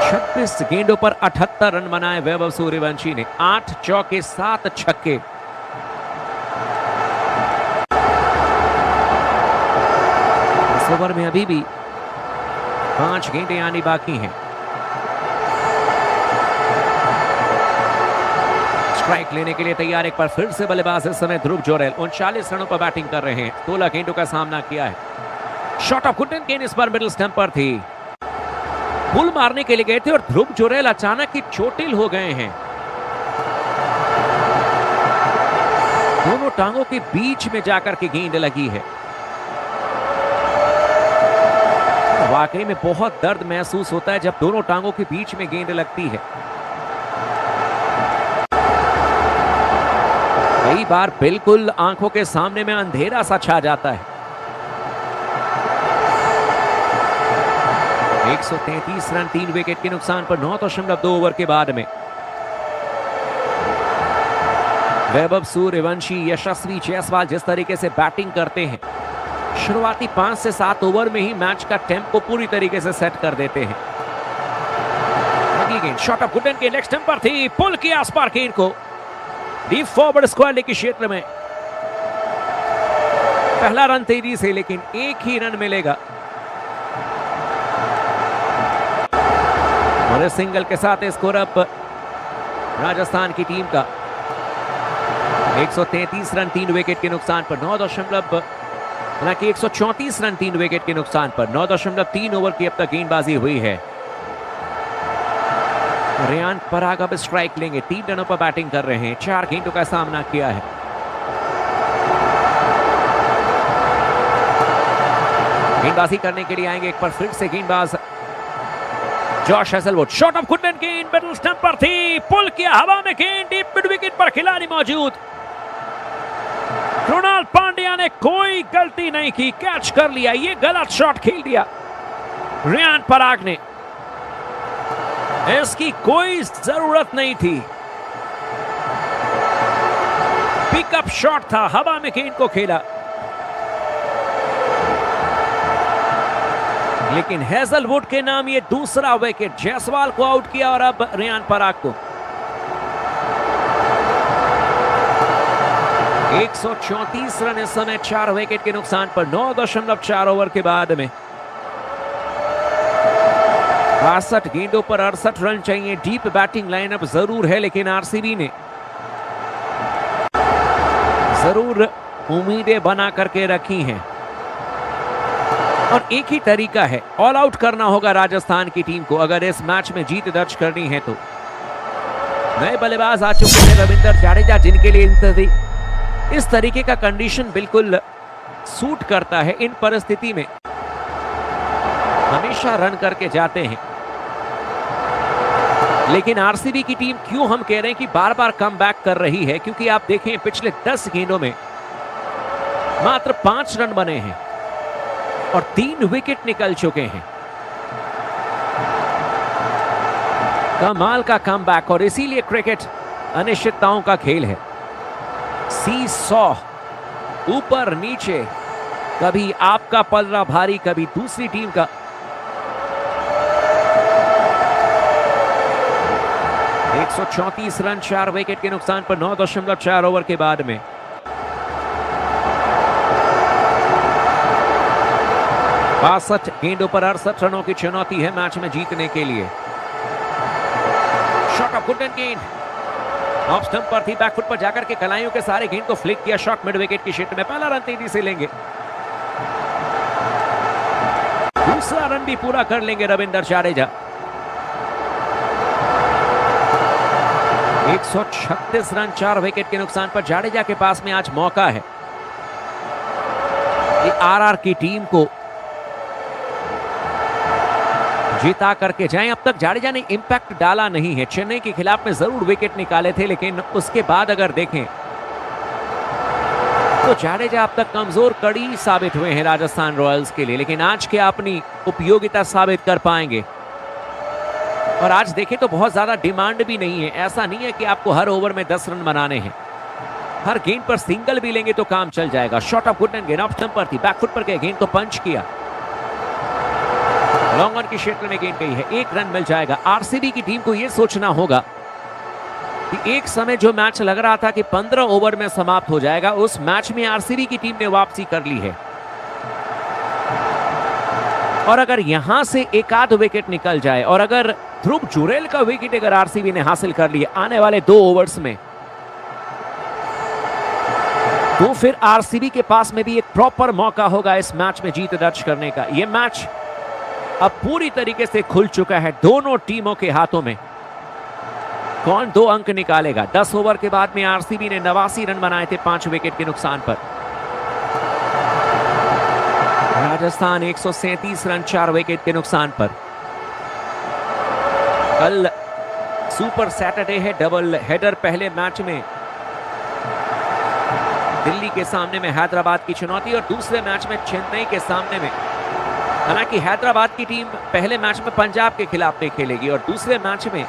26 गेंदों पर 78 रन बनाए वैभव सूर्यवंशी ने। 8 चौके 7 छक्के। इस ओवर में अभी भी 5 गेंदें आनी बाकी हैं। स्ट्राइक लेने के लिए तैयार एक बार फिर से बल्लेबाज इस समय ध्रुव जोरेल। 39 रनों पर बैटिंग कर रहे हैं। 16 गेंदों का सामना किया है। शॉट ऑफ गुड लेंथ गेंद इस बार मिडिल स्टंप पर थी। पुल मारने के लिए गए थे और ध्रुव जोरेल अचानक ही चोटिल हो गए हैं। दोनों टांगों के बीच में जाकर के गेंद लगी है। वाकई में बहुत दर्द महसूस होता है जब दोनों टांगों के बीच में गेंद लगती है। कई बार बिल्कुल आंखों के सामने में अंधेरा सा छा जाता है। 133 रन 3 विकेट के नुकसान पर 9.2 ओवर के बाद में वैभव सूर्यवंशी, यशस्वी जायसवाल जिस तरीके से बैटिंग करते हैं, शुरुआती 5 से 7 ओवर में ही मैच का टेम्पो पूरी तरीके से सेट कर देते हैं। अगली गेंद शॉट ऑफ गुड लेंथ के लेग स्टंप पर थी। पुल किया आस पार गेंद को डीप फॉरवर्ड स्क्वायर लेग के क्षेत्र में। पहला रन तेजी से, लेकिन 1 ही रन मिलेगा और इस सिंगल के साथ स्कोर अप राजस्थान की टीम का 133 रन 3 विकेट के नुकसान पर हालांकि 134 रन 3 विकेट के नुकसान पर 9.3 ओवर की अब तक गेंदबाजी हुई है। रियान पराग अब स्ट्राइक लेंगे, 3 रनों पर बैटिंग कर रहे हैं, 4 गेंदों का सामना किया है। गेंदबाजी करने के लिए आएंगे एक बार फिर से गेंदबाज Josh Hazlewood. Shot of Goodman, गेंद मिडिल स्टंप पर थी, पुल किया हवा में गेंद, डीप मिड विकेट पर खिलाड़ी मौजूद। कृणाल पांड्या ने कोई गलती नहीं की, कैच कर लिया, ये गलत शॉट खेल दिया रियान पराग ने, इसकी कोई जरूरत नहीं थी। पिकअप शॉट था, हवा में गेंद को खेला, लेकिन हेजलवुड के नाम ये दूसरा विकेट। जायसवाल को आउट किया और अब रियान पराग को। 134 रन इस समय 4 विकेट के नुकसान पर 9.4 ओवर के बाद में 62 गेंदों पर 68 रन चाहिए। डीप बैटिंग लाइनअप जरूर है, लेकिन आरसीबी ने जरूर उम्मीदें बना करके रखी हैं और एक ही तरीका है, ऑल आउट करना होगा राजस्थान की टीम को अगर इस मैच में जीत दर्ज करनी है तो। नए बल्लेबाज आ चुके हैं रविंद्र जाडेजा, जिनके लिए इस तरीके का कंडीशन बिल्कुल सूट करता है। इन परिस्थिति में हमेशा रन करके जाते हैं, लेकिन आरसीबी की टीम क्यों हम कह रहे हैं कि बार बार कम बैक कर रही है, क्योंकि आप देखें पिछले 10 गेंदों में मात्र 5 रन बने हैं और 3 विकेट निकल चुके हैं। कमाल का कमबैक, और इसीलिए क्रिकेट अनिश्चितताओं का खेल है। सी सॉ, ऊपर नीचे, कभी आपका पलड़ा भारी, कभी दूसरी टीम का। एक 134 रन 4 विकेट के नुकसान पर 9.4 ओवर के बाद में 62 गेंदों पर 68 रनों की चुनौती है मैच में जीतने के लिए। शॉट ऑफ गुडमैन, गेंद ऑफ स्टंप पर थी, बैकफुट पर जाकर के कलाइयों के सारे गेंद को फ्लिक किया, शॉट मिड विकेट की क्षेत्र में। पहला रन तेजी से लेंगे, दूसरा रन भी पूरा कर लेंगे रविंद्र जाडेजा। 136 रन 4 विकेट के नुकसान पर जाडेजा के पास में आज मौका है आरआर की टीम को जीता करके जाएं। अब तक जाडेजा ने इंपैक्ट डाला नहीं है, चेन्नई के खिलाफ में जरूर विकेट निकाले थे, लेकिन उसके बाद अगर देखें तो जाडेजा अब तक कमजोर कड़ी साबित हुए हैं राजस्थान रॉयल्स के लिए, लेकिन आज क्या अपनी उपयोगिता साबित कर पाएंगे। और आज देखें तो बहुत ज्यादा डिमांड भी नहीं है, ऐसा नहीं है कि आपको हर ओवर में 10 रन बनाने हैं, हर गेंद पर सिंगल भी लेंगे तो काम चल जाएगा। शॉट ऑफ गुडमैन, गेंद ऑफ स्टंप पर थी, बैकफुट पर गए, गेंद को पंच किया, लॉन्ग ऑन की क्षेत्र में गेंद गई है, 1 रन मिल जाएगा। आरसीबी की टीम को यह सोचना होगा कि एक समय जो मैच लग रहा था कि 15 ओवर में समाप्त हो जाएगा, उस मैच में आरसीबी की टीम ने वापसी कर ली है। और अगर यहां से एक आध विकेट निकल जाए और अगर ध्रुव जुरेल का विकेट अगर आरसीबी ने हासिल कर लिया आने वाले 2 ओवर्स में, तो फिर आरसीबी के पास में भी एक प्रॉपर मौका होगा इस मैच में जीत दर्ज करने का। यह मैच अब पूरी तरीके से खुल चुका है दोनों टीमों के हाथों में। कौन 2 अंक निकालेगा? 10 ओवर के बाद में आरसीबी ने 89 रन बनाए थे 5 विकेट के नुकसान पर। राजस्थान 137 रन 4 विकेट के नुकसान पर। कल सुपर सैटरडे है, डबल हेडर। पहले मैच में दिल्ली के सामने में हैदराबाद की चुनौती और दूसरे मैच में चेन्नई के सामने में, हालांकि हैदराबाद की टीम पहले मैच में पंजाब के खिलाफ नहीं खेलेगी और दूसरे मैच में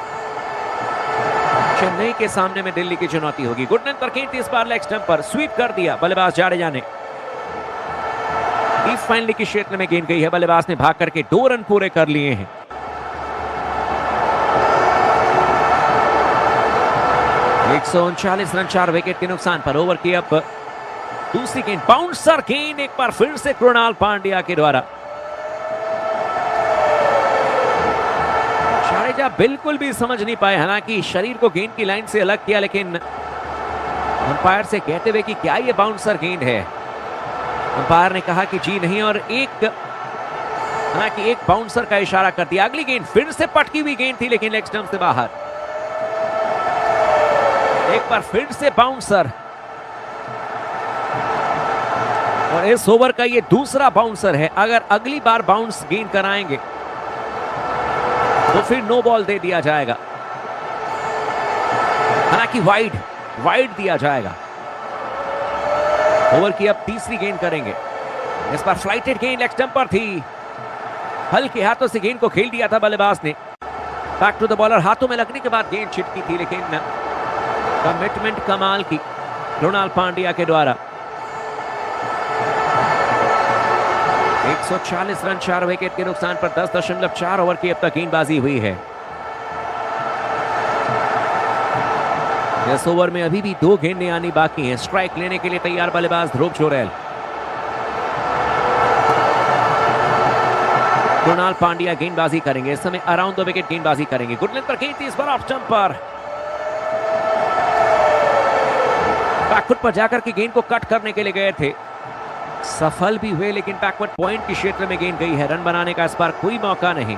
चेन्नई के सामने में दिल्ली की चुनौती होगी। गुडमैन पर गेंद इस बार लेग स्टंप पर स्वीप कर दिया बल्लेबाज जाडेजा ने। डीप फाइनली की क्षेत्र में गेंद गई है, बल्लेबाज ने भाग करके 2 रन पूरे कर लिए हैं। एक 139 रन 4 विकेट के नुकसान पर। ओवर की अब दूसरी गेंद, बाउंसर गेंद एक बार फिर से कृणाल पांड्या के द्वारा। जाडेजा बिल्कुल भी समझ नहीं पाए, हालांकि शरीर को गेंद की लाइन से अलग किया, लेकिन अंपायर से कहते हुए कि क्या ये बाउंसर गेंद है। अंपायर ने कहा कि जी नहीं, और हालांकि एक बाउंसर का इशारा कर दिया। अगली गेंद फिर से पटकी हुई गेंद थी, लेकिन लेग स्टंप से बाहर। एक बार फिर से बाउंसर, और इस ओवर का ये दूसरा बाउंसर है। अगर अगली बार बाउंस गेंद कराएंगे तो फिर नो बॉल दे दिया जाएगा, हालांकि वाइड दिया जाएगा। ओवर की अब तीसरी गेंद करेंगे। इस बार फ्लाइटेड गेंद लेग स्टंप पर थी, हल्के हाथों से गेंद को खेल दिया था बल्लेबाज ने। बैक टू द बॉलर, हाथों में लगने के बाद गेंद छिटकी थी, लेकिन कमिटमेंट कमाल की कृणाल पांड्या के द्वारा। 140 रन 4 विकेट के नुकसान पर 10.4 ओवर की अब तक गेंदबाजी हुई है। इस ओवर में अभी भी 2 गेंदें आनी बाकी हैं। स्ट्राइक लेने के लिए तैयार बल्लेबाज ध्रुव जोरेल। कृणाल पांड्या गेंदबाजी करेंगे। इस समय अराउंड द विकेट गेंदबाजी करेंगे। गुड लेंथ पर गेंद थी, इस बार ऑफ स्टंप पर। बैकफुट पर जाकर के गेंद को कट करने के लिए गए थे, सफल भी हुए, लेकिन बैकवर्ड पॉइंट के क्षेत्र में गेंद गई है। रन बनाने का इस बार कोई मौका नहीं।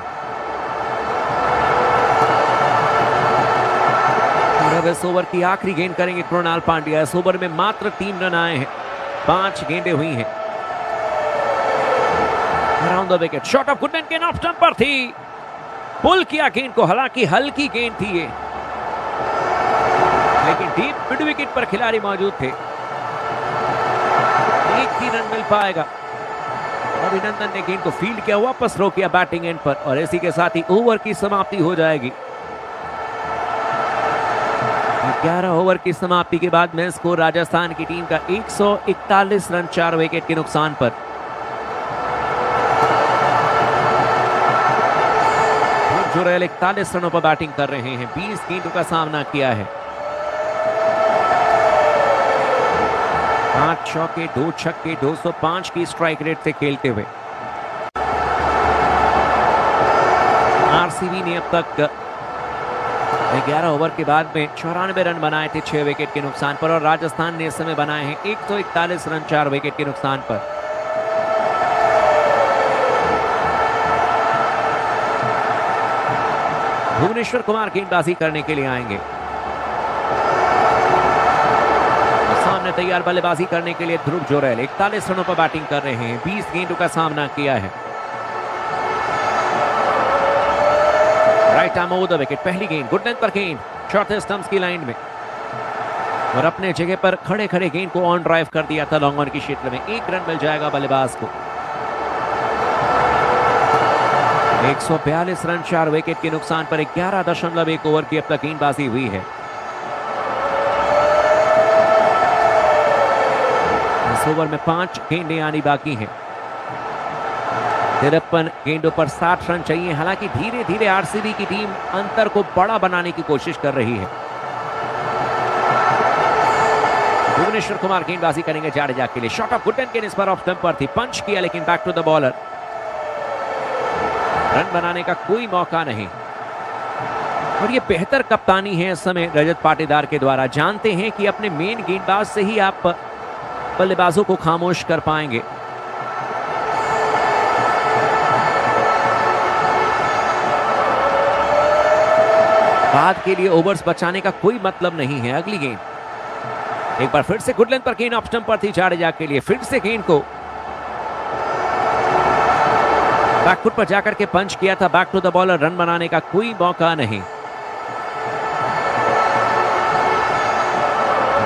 इस ओवर की आखिरी गेंद करेंगे कृणाल पांड्या। इस ओवर में मात्र 3 रन आए हैं, 5 गेंदें हुई हैं। Around the wicket, shot of Goodman, गेंद ऑफ स्टंप पर थी, पुल किया गेंद को, हालांकि हल्की गेंद थी ये, लेकिन डीप मिड विकेट पर खिलाड़ी मौजूद थे। एक ही रन मिल पाएगा। अभिनंदन ने गेंद को फील्ड किया, वापस रो किया बैटिंग एंड पर, और इसी के साथ ही ओवर की समाप्ति हो जाएगी। 11 ओवर की समाप्ति के बाद में स्कोर राजस्थान की टीम का 141 रन 4 विकेट के नुकसान पर। जोरेल 41 रनों पर बैटिंग कर रहे हैं, 20 गेंदों का सामना किया है। 5 चौके 2 छक्के 205 की स्ट्राइक रेट से खेलते हुए आरसीबी ने अब तक 11 ओवर के बाद में 94 रन बनाए थे 6 विकेट के नुकसान पर, और राजस्थान ने इस समय बनाए हैं 141 रन 4 विकेट के नुकसान पर। भुवनेश्वर कुमार गेंदबाजी करने के लिए आएंगे। सामने तैयार बल्लेबाजी करने के लिए ध्रुव जोरेल 41 रनों पर बैटिंग कर रहे हैं, 20 गेंदों का सामना किया है। Right arm over the wicket, पहली गेंद गुड लेंथ पर गेंद चौथे स्टंप्स की लाइन में, और अपने जगह पर खड़े खड़े गेंद को ऑन ड्राइव कर दिया था लॉन्ग ऑन के क्षेत्र में। 1 रन मिल जाएगा बल्लेबाज को। 142 रन 4 विकेट के नुकसान पर 11.1 ओवर की अब तक गेंदबाजी हुई है। इस ओवर में 5 गेंदें आनी बाकी हैं। 53 गेंदों पर 60 रन चाहिए। हालांकि धीरे धीरे आरसीबी की टीम अंतर को बड़ा बनाने की कोशिश कर रही है। भुवनेश्वर कुमार गेंदबाजी करेंगे जाडेजा के लिए। शॉट ऑफ गुडमैन के इस पर ऑफ स्टंप पर थी, पंच किया, लेकिन back to the bowler. Run बनाने का कोई मौका नहीं, और ये बेहतर कप्तानी है इस समय रजत पाटीदार के द्वारा। जानते हैं कि अपने मेन गेंदबाज से ही आप बल्लेबाजों को खामोश कर पाएंगे। बाद के लिए ओवर्स बचाने का कोई मतलब नहीं है। अगली गेंद एक बार फिर से गुड लेंथ पर गेंद ऑफ स्टंप पर थी जाडेजा के लिए। फिर से गेंद को बैकफुट पर जाकर के पंच किया था, back to the bowler. Run बनाने का कोई मौका नहीं।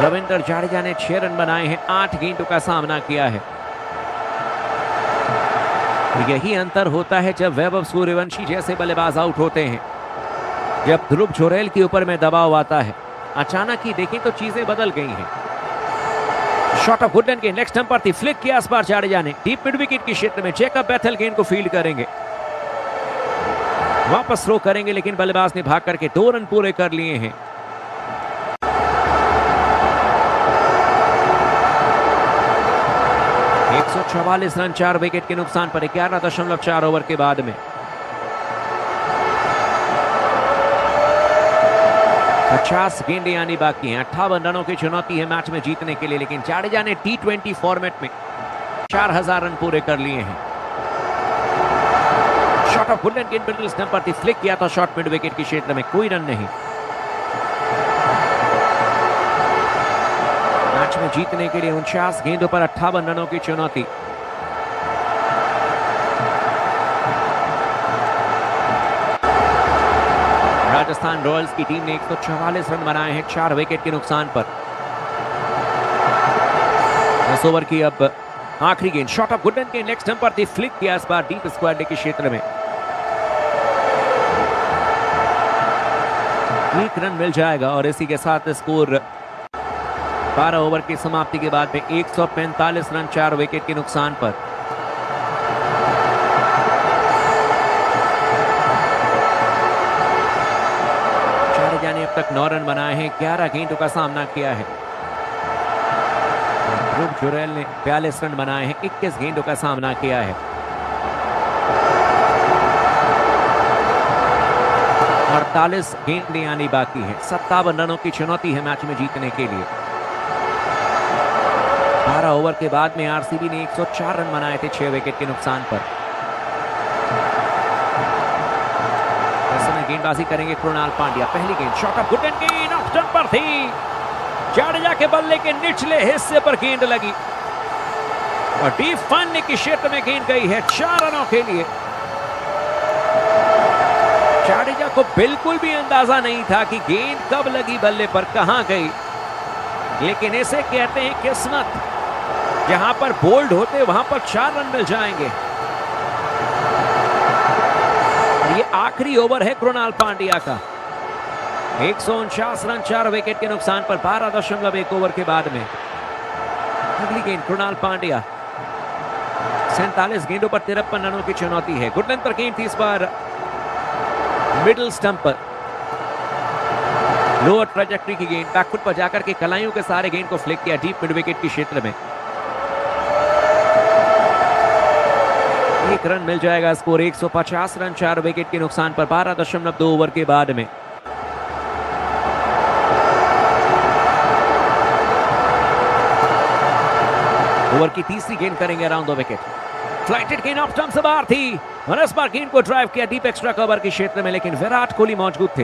रविंद्र जाडेजा ने 6 रन बनाए हैं, 8 गेंदों का सामना किया है। यही अंतर होता है जब वैभव सूर्यवंशी जैसे बल्लेबाज आउट होते हैं, जब ध्रुव जोरेल के ऊपर में दबाव आता है। अचानक ही देखें तो चीजें बदल गई हैं। शॉट ऑफ गुडमैन के नेक्स्ट स्टंप पर थी, फ्लिक किया इस बार जाडेजा ने डीप मिड विकेट के क्षेत्र में। जैकब बेथेल गेंद को फील्ड करेंगे, वापस थ्रो करेंगे, लेकिन बल्लेबाज ने भाग करके 2 रन पूरे कर लिए हैं। एक 144 रन 4 विकेट के नुकसान पर 11.4 ओवर के बाद में 50 गेंदें आनी बाकी हैं। 58 रनों की चुनौती है मैच में जीतने के लिए, लेकिन जाडेजा ने T20 फॉर्मेट में 4000 रन पूरे कर लिए हैं। शॉट ऑफ वुडलैंड गेंद मिडिल स्टंप पर थी, फ्लिक किया था शॉट मिड विकेट के क्षेत्र में, कोई रन नहीं। मैच में जीतने के लिए 49 गेंदों पर 58 रनों की चुनौती। राजस्थान रॉयल्स की टीम ने 144 रन बनाए हैं 4 विकेट के नुकसान पर। 10 ओवर की अब आखिरी गेंद, शॉट ऑफ वुडलैंड के लेग स्टंप पर थी, फ्लिक किया इस बार डीप स्क्वायर लेग के क्षेत्र में। 1 रन मिल जाएगा और इसी के साथ स्कोर 12 ओवर की समाप्ति के बाद में 145 रन 4 विकेट के नुकसान पर। जाडेजा ने अब तक 9 रन बनाए हैं, 11 गेंदों का सामना किया है। ध्रुव जुरैल ने 42 रन बनाए हैं, 21 गेंदों का सामना किया है। 48 गेंदें आनी बाकी है। 57 रनों की चुनौती है मैच में जीतने के लिए। 12 ओवर के बाद में आरसीबी ने 104 रन बनाए थे 6 विकेट के नुकसान पर। ऐसे में गेंदबाजी करेंगे कृणाल पांड्या। पहली गेंद, शॉट ऑफ वुडलैंड गेंद ऑफ स्टंप पर थी, जाडेजा के बल्ले के निचले हिस्से पर गेंद लगी और डीप फन के क्षेत्र में गेंद गई है 4 रनों के लिए। जाडेजा को बिल्कुल भी अंदाजा नहीं था कि गेंद कब लगी बल्ले पर, कहां गई, लेकिन इसे कहते हैं किस्मत। जहां पर बोल्ड होते वहां पर 4 रन मिल जाएंगे। ये आखिरी ओवर है कृणाल पांड्या का। 149 रन 4 विकेट के नुकसान पर 12.1 ओवर के बाद में। अगली गेंद कृणाल पांड्या, 47 गेंदों पर 53 रनों की चुनौती है। गुड लेंथ पर गेंद थी इस बार मिडिल स्टंप पर, लोअर ट्रैजेक्टरी की गेंद, बैकफुट पर जाकर के कलाइयों के सारे गेंद को फ्लिक किया डीप मिड विकेट के क्षेत्र में। 1 रन मिल जाएगा, स्कोर 150 रन 4 विकेट के नुकसान पर 12.2 ओवर के बाद में। ओवर की तीसरी गेंद करेंगे अराउंड द विकेट। फ्लाइटेड गेंद ऑफ स्टंप से बाहर थी और इस बार गेंद को ड्राइव किया डीप एक्स्ट्रा कवर के क्षेत्र में, लेकिन विराट कोहली मौजूद थे।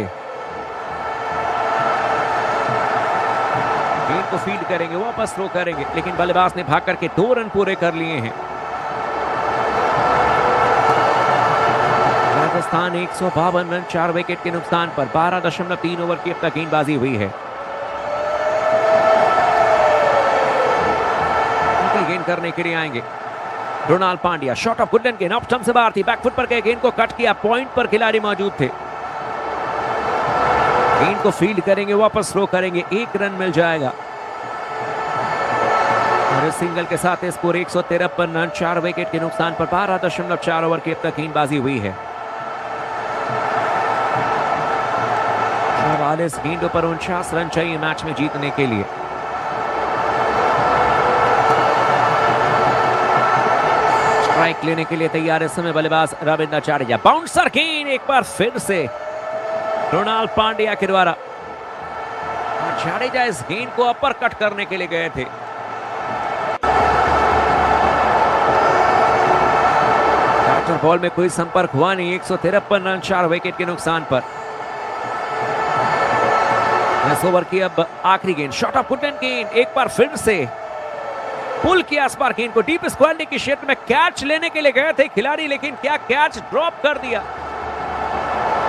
गेंद को फील्ड करेंगे, वापस थ्रो करेंगे, लेकिन बल्लेबाज ने भाग करके 2 रन पूरे कर लिए हैं। राजस्थान 152 रन 4 विकेट के नुकसान पर 12.3 ओवर की अब तक गेंदबाजी हुई है। गेंद करने के लिए आएंगे Krunal Pandya. Shot of Woodland गेंद ऑफ स्टंप से बाहर थी, बैकफुट पर गए, गेंद को कट किया, पॉइंट पर खिलाड़ी मौजूद थे। गेंद को फील्ड करेंगे, वापस थ्रो करेंगे, 1 रन मिल जाएगा और इस सिंगल के साथ स्कोर 153 रन 4 विकेट के नुकसान पर 12.4 ओवर की अब तक गेंदबाजी हुई है। 44 गेंदों पर 49 रन चाहिए मैच में जीतने के लिए। स्ट्राइक लेने के लिए तैयार इस समय बल्लेबाज रविंद्र जाडेजा। बाउंसर गेंद एक बार फिर से कृणाल पांड्या के द्वारा, जाडेजा इस गेंद को अपर कट करने के लिए गए थे। बैटर बॉल में कोई संपर्क हुआ नहीं। 153 रन 4 विकेट के नुकसान पर। 10 ओवर की अब आखिरी गेंद, शॉट ऑफ वुडलैंड गेंद एक बार फिर से पुल किया इस बार गेंद को डीप स्क्वायर के क्षेत्र में। कैच लेने के लिए गए थे खिलाड़ी, लेकिन क्या कैच ड्रॉप कर दिया।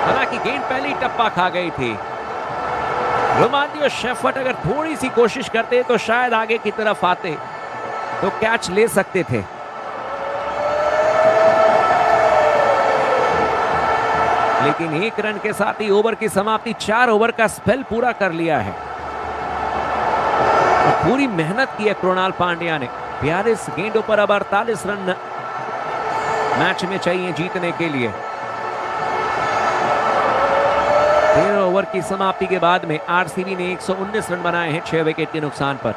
हालांकि गेंद पहले ही टप्पा खा गई थी। रोमांडी और शेफर्ट अगर थोड़ी सी कोशिश करते तो शायद आगे की तरफ आते तो कैच ले सकते थे। लेकिन 1 रन के साथ ही ओवर की समाप्ति, 4 ओवर का स्पेल पूरा कर लिया है। पूरी मेहनत की है कृणाल पांड्या ने। 42 गेंदों पर अब 48 रन मैच में चाहिए जीतने के लिए। 13 ओवर की समाप्ति के बाद में आरसीबी ने 119 रन बनाए हैं 6 विकेट के नुकसान पर।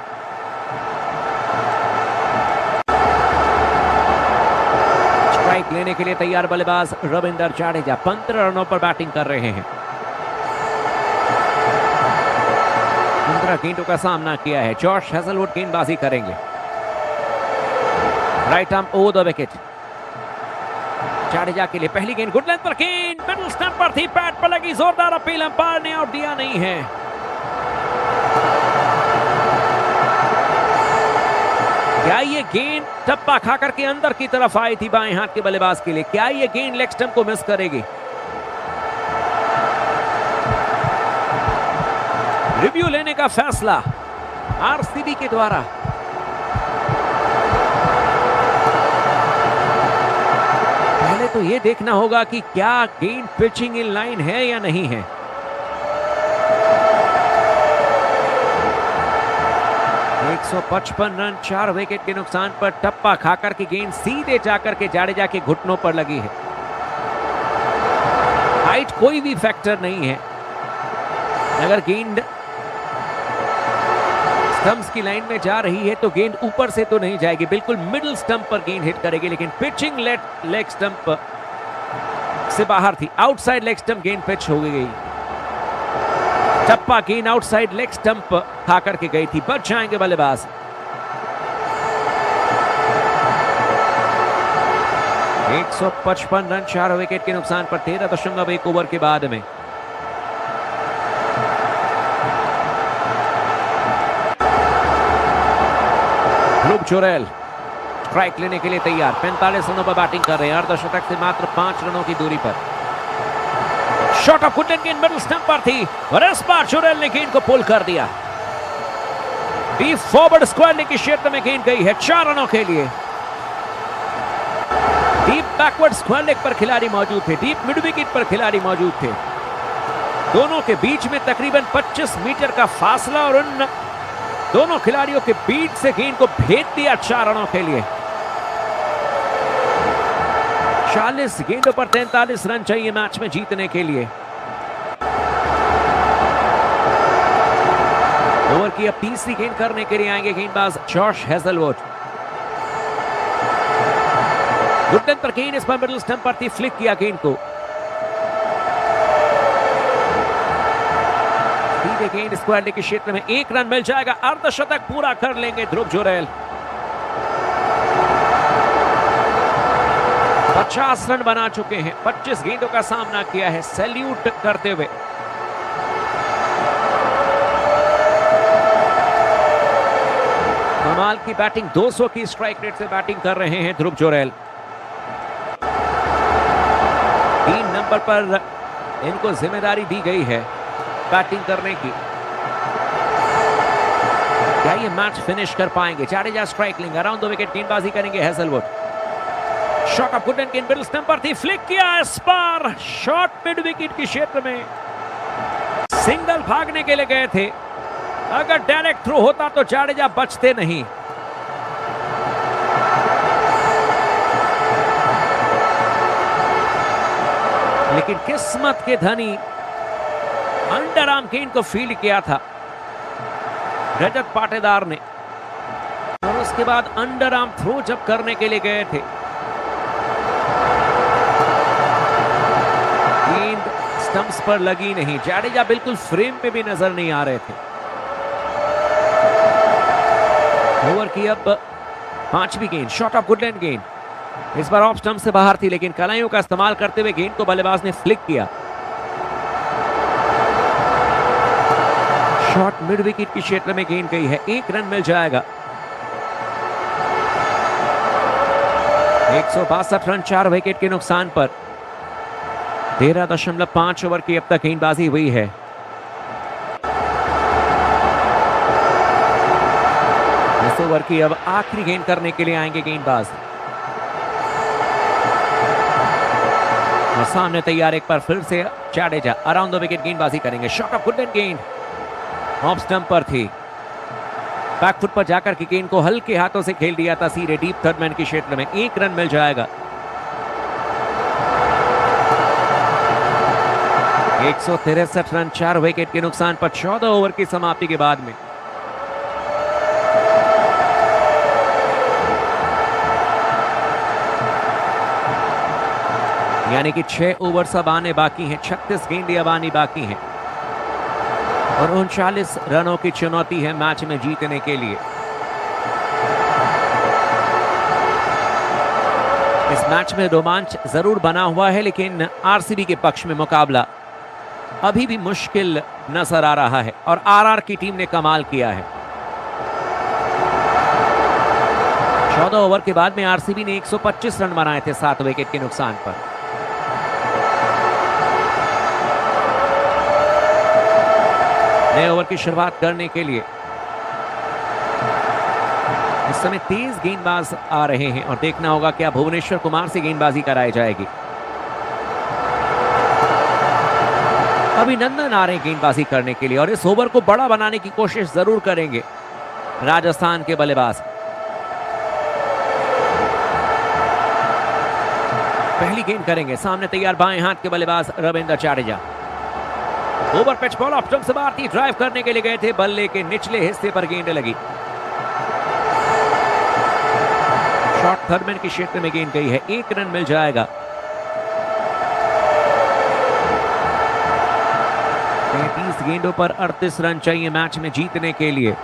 स्ट्राइक लेने के लिए तैयार बल्लेबाज रविंद्र जाडेजा 15 रनों पर बैटिंग कर रहे हैं। 15 गेंदों का सामना किया है। जॉश हेजलवुड गेंदबाजी करेंगे। Right arm over the wicket. Jadeja के लिए पहली गेंद गुड लेंथ पर गेंद मिडिल स्टंप पर थी, पैड पर लगी, जोरदार अपील, अंपायर ने आउट दिया नहीं है। क्या ये गेंद टप्पा खाकर के अंदर की तरफ आई थी बाएं हाथ के बल्लेबाज के लिए? क्या ये गेंद लेग स्टंप को मिस करेगी? रिव्यू लेने का फैसला आरसीबी के द्वारा। पहले तो यह देखना होगा कि क्या गेंद पिचिंग इन लाइन है या नहीं है। एक 155 रन 4 विकेट के नुकसान पर टप्पा खाकर की गेंद सीधे जाकर के जाडेजा के घुटनों पर लगी है। हाइट कोई भी फैक्टर नहीं है। अगर गेंद स्टंप्स की लाइन में जा रही है तो गेंद ऊपर से तो नहीं जाएगी, बिल्कुल मिडिल स्टंप पर गेंद हिट करेगी, लेकिन पिचिंग लेग स्टंप से बाहर थी। आउटसाइड लेग स्टंप गेंद पिच हो गई। टप्पा गेंद आउटसाइड लेग स्टंप खा करके गई थी। बच जाएंगे बल्लेबाज। एक 155 रन 4 विकेट के नुकसान पर 13.1 ओवर के बाद में ध्रुव जुरैल स्ट्राइक लेने के लिए तैयार। 45 रनों पर बैटिंग कर रहे हैं। अर्धशतक से मात्र 5 रनों की दूरी पर। शॉट ऑफ गुडन गेंद मिडिल स्टंप पर थी और इस बार जुरैल ने गेंद को पुल कर दिया। डीप फॉरवर्ड स्क्वायर लेग के क्षेत्र में गेंद गई है 4 रनों के लिए। डीप बैकवर्ड स्क्वायर लेग पर खिलाड़ी मौजूद थे, डीप मिड विकेट पर खिलाड़ी मौजूद थे। दोनों के बीच में तकरीबन 25 मीटर का फासला और उन दोनों खिलाड़ियों के बीच से गेंद को भेज दिया 4 रनों के लिए। 40 गेंदों पर 43 रन चाहिए मैच में जीतने के लिए। ओवर की अब तीसरी गेंद करने के लिए आएंगे गेंदबाज जॉश हेजलवुड। गुडन पर गेंद, इस पर मिडिल स्टंप पर थी, फ्लिक किया गेंद को। सीधे गेंद स्क्वायर लेग के क्षेत्र में 1 रन मिल जाएगा। अर्धशतक पूरा कर लेंगे ध्रुव जुरैल। 50 रन बना चुके हैं। 25 गेंदों का सामना किया है सैल्यूट करते हुए। कमाल की बैटिंग, 200 की स्ट्राइक रेट से बैटिंग कर रहे हैं ध्रुव जुरैल। 3 नंबर पर इनको जिम्मेदारी दी गई है बैटिंग करने की। क्या ये मैच फिनिश कर पाएंगे? जाडेजा स्ट्राइक लेंगे, अराउंड द विकेट गेंदबाजी करेंगे हेजलवुड। शॉट ऑफ गुडन गेंद मिडिल स्टंप पर थी, फ्लिक किया इस बार। शॉट मिड विकेट के क्षेत्र में सिंगल भागने के लिए गए थे। अगर डायरेक्ट थ्रो होता तो जाडेजा बचते नहीं। लेकिन किस्मत के धनी अंडर आर्म गेंद को फील्ड किया था रजत पाटीदार ने, और उसके बाद अंडर आर्म थ्रो जब करने के लिए गए थे, गेंद स्टंप्स पर लगी नहीं। जाडेजा बिल्कुल फ्रेम पे भी नजर नहीं आ रहे थे। ओवर की अब 5वीं गेंद, शॉट ऑफ गुडलैंड गेंद, इस बार ऑफ स्टंप से बाहर थी, लेकिन कलाइयों का इस्तेमाल करते हुए गेंद को बल्लेबाज ने फ्लिक किया। शॉट मिड विकेट के क्षेत्र में गेंद गई है, 1 रन मिल जाएगा। 162 रन 4 विकेट के नुकसान पर 13.5 ओवर की अब तक गेंदबाजी हुई है। इस ओवर की अब आखिरी गेंद करने के लिए आएंगे गेंदबाज। और सामने तैयार एक बार फिर से जाडेजा, अराउंड द विकेट गेंदबाजी करेंगे। शॉट ऑफ गुडन गेंद ऑफ स्टंप पर थी, बैकफुट पर जाकर की गेंद को हल्के हाथों से खेल दिया था सीधे डीप थर्ड मैन के क्षेत्र में। 1 रन मिल जाएगा। 163 रन 4 विकेट के नुकसान पर 14 ओवर की समाप्ति के बाद में यानी कि 6 ओवर अब आने बाकी हैं, 36 गेंदें अब आनी बाकी हैं और 39 रनों की चुनौती है मैच में जीतने के लिए। इस मैच में रोमांच जरूर बना हुआ है, लेकिन आरसीबी के पक्ष में मुकाबला अभी भी मुश्किल नजर आ रहा है और आरआर की टीम ने कमाल किया है। 14 ओवर के बाद में आरसीबी ने 125 रन बनाए थे 7 विकेट के नुकसान पर। नए ओवर की शुरुआत करने के लिए इस समय तेज गेंदबाज आ रहे हैं और देखना होगा क्या भुवनेश्वर कुमार से गेंदबाजी कराई जाएगी। अभिनंदन आ रहे हैं गेंदबाजी करने के लिए और इस ओवर को बड़ा बनाने की कोशिश जरूर करेंगे राजस्थान के बल्लेबाज। पहली गेंद करेंगे, सामने तैयार बाएं हाथ के बल्लेबाज Ravindra Jadeja. Over pitch ball off stump से बाहर थी, ड्राइव करने के लिए गए थे, बल्ले के निचले हिस्से पर गेंद लगी। शॉर्ट थर्डमैन के क्षेत्र में गेंद गई है, 1 रन मिल जाएगा। 33 गेंदों पर 38 रन चाहिए मैच में जीतने के लिए।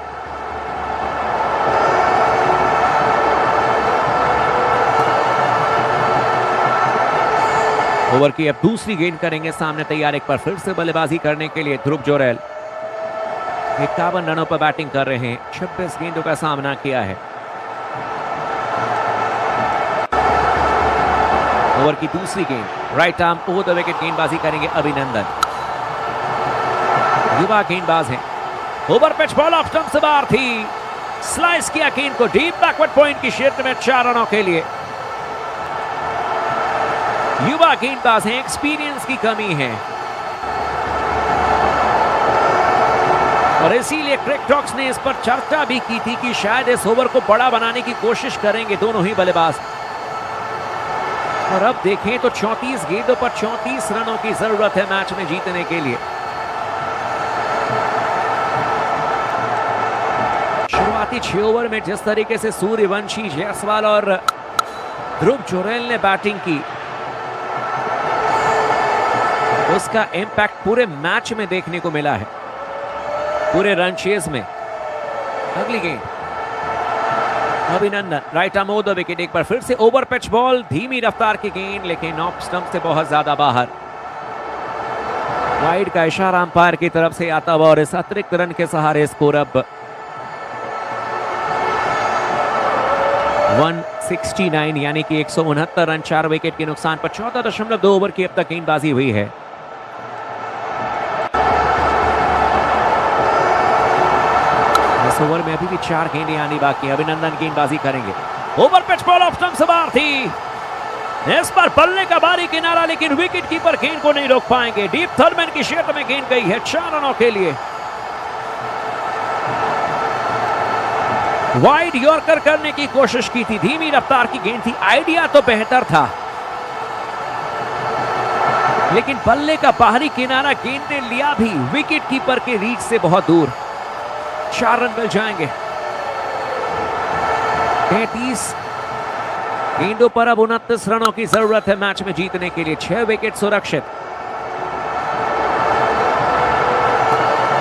ओवर की अब दूसरी गेंद करेंगे, सामने तैयार एक बार फिर से बल्लेबाजी करने के लिए ध्रुव जोरेल। 51 रनों पर बैटिंग कर रहे हैं, 26 गेंदों का सामना किया है। ओवर की दूसरी गेंद, right arm over the wicket गेंदबाजी करेंगे अभिनंदन। युवा गेंदबाज हैं। Over pitch ball off stump से बाहर थी, स्लाइस किया गेंद को डीप बैकवर्ड पॉइंट की क्षेत्र में 4 रनों के लिए। युवा गेंदबाज हैं, एक्सपीरियंस की कमी है और इसीलिए क्रिक टॉक्स ने इस पर चर्चा भी की थी कि शायद इस ओवर को बड़ा बनाने की कोशिश करेंगे दोनों ही बल्लेबाज। और अब देखें तो 34 गेंदों पर 34 रनों की जरूरत है मैच में जीतने के लिए। शुरुआती 6 ओवर में जिस तरीके से सूर्यवंशी, जायसवाल और ध्रुव जोरेल ने बैटिंग की, उसका इंपैक्ट पूरे मैच में देखने को मिला है, पूरे रन चेज में। अगली गेंद, अभिनंदन right arm over the wicket, एक बार फिर से ओवर पिच बॉल, धीमी रफ्तार की गेंद लेकिन ऑफ स्टंप से बहुत ज्यादा बाहर। वाइड का इशारा अंपायर की तरफ से आता हुआ और इस अतिरिक्त रन के सहारे स्कोर अब 169 यानी कि 169 रन 4 विकेट के नुकसान पर। 14.2 ओवर की अब तक गेंदबाजी हुई है। इस ओवर में अभी भी 4 गेंदें आनी बाकी। अभिनंदन गेंदबाजी करेंगे। Over pitch ball off stump से बाहर थी, इस पर बल्ले का बारी किनारा, लेकिन विकेट कीपर गेंद को नहीं रोक पाएंगे। डीप थर्डमैन की क्षेत्र में गेंद गई है 4 रनों के लिए। वाइड यॉर्कर करने की कोशिश की थी, धीमी रफ्तार की गेंद थी, आइडिया तो बेहतर था लेकिन बल्ले का बाहरी किनारा गेंद ने लिया भी विकेट कीपर के रीच से बहुत दूर। 4 रन मिल जाएंगे। 33 गेंदों पर अब 29 रनों की जरूरत है मैच में जीतने के लिए। 6 विकेट सुरक्षित।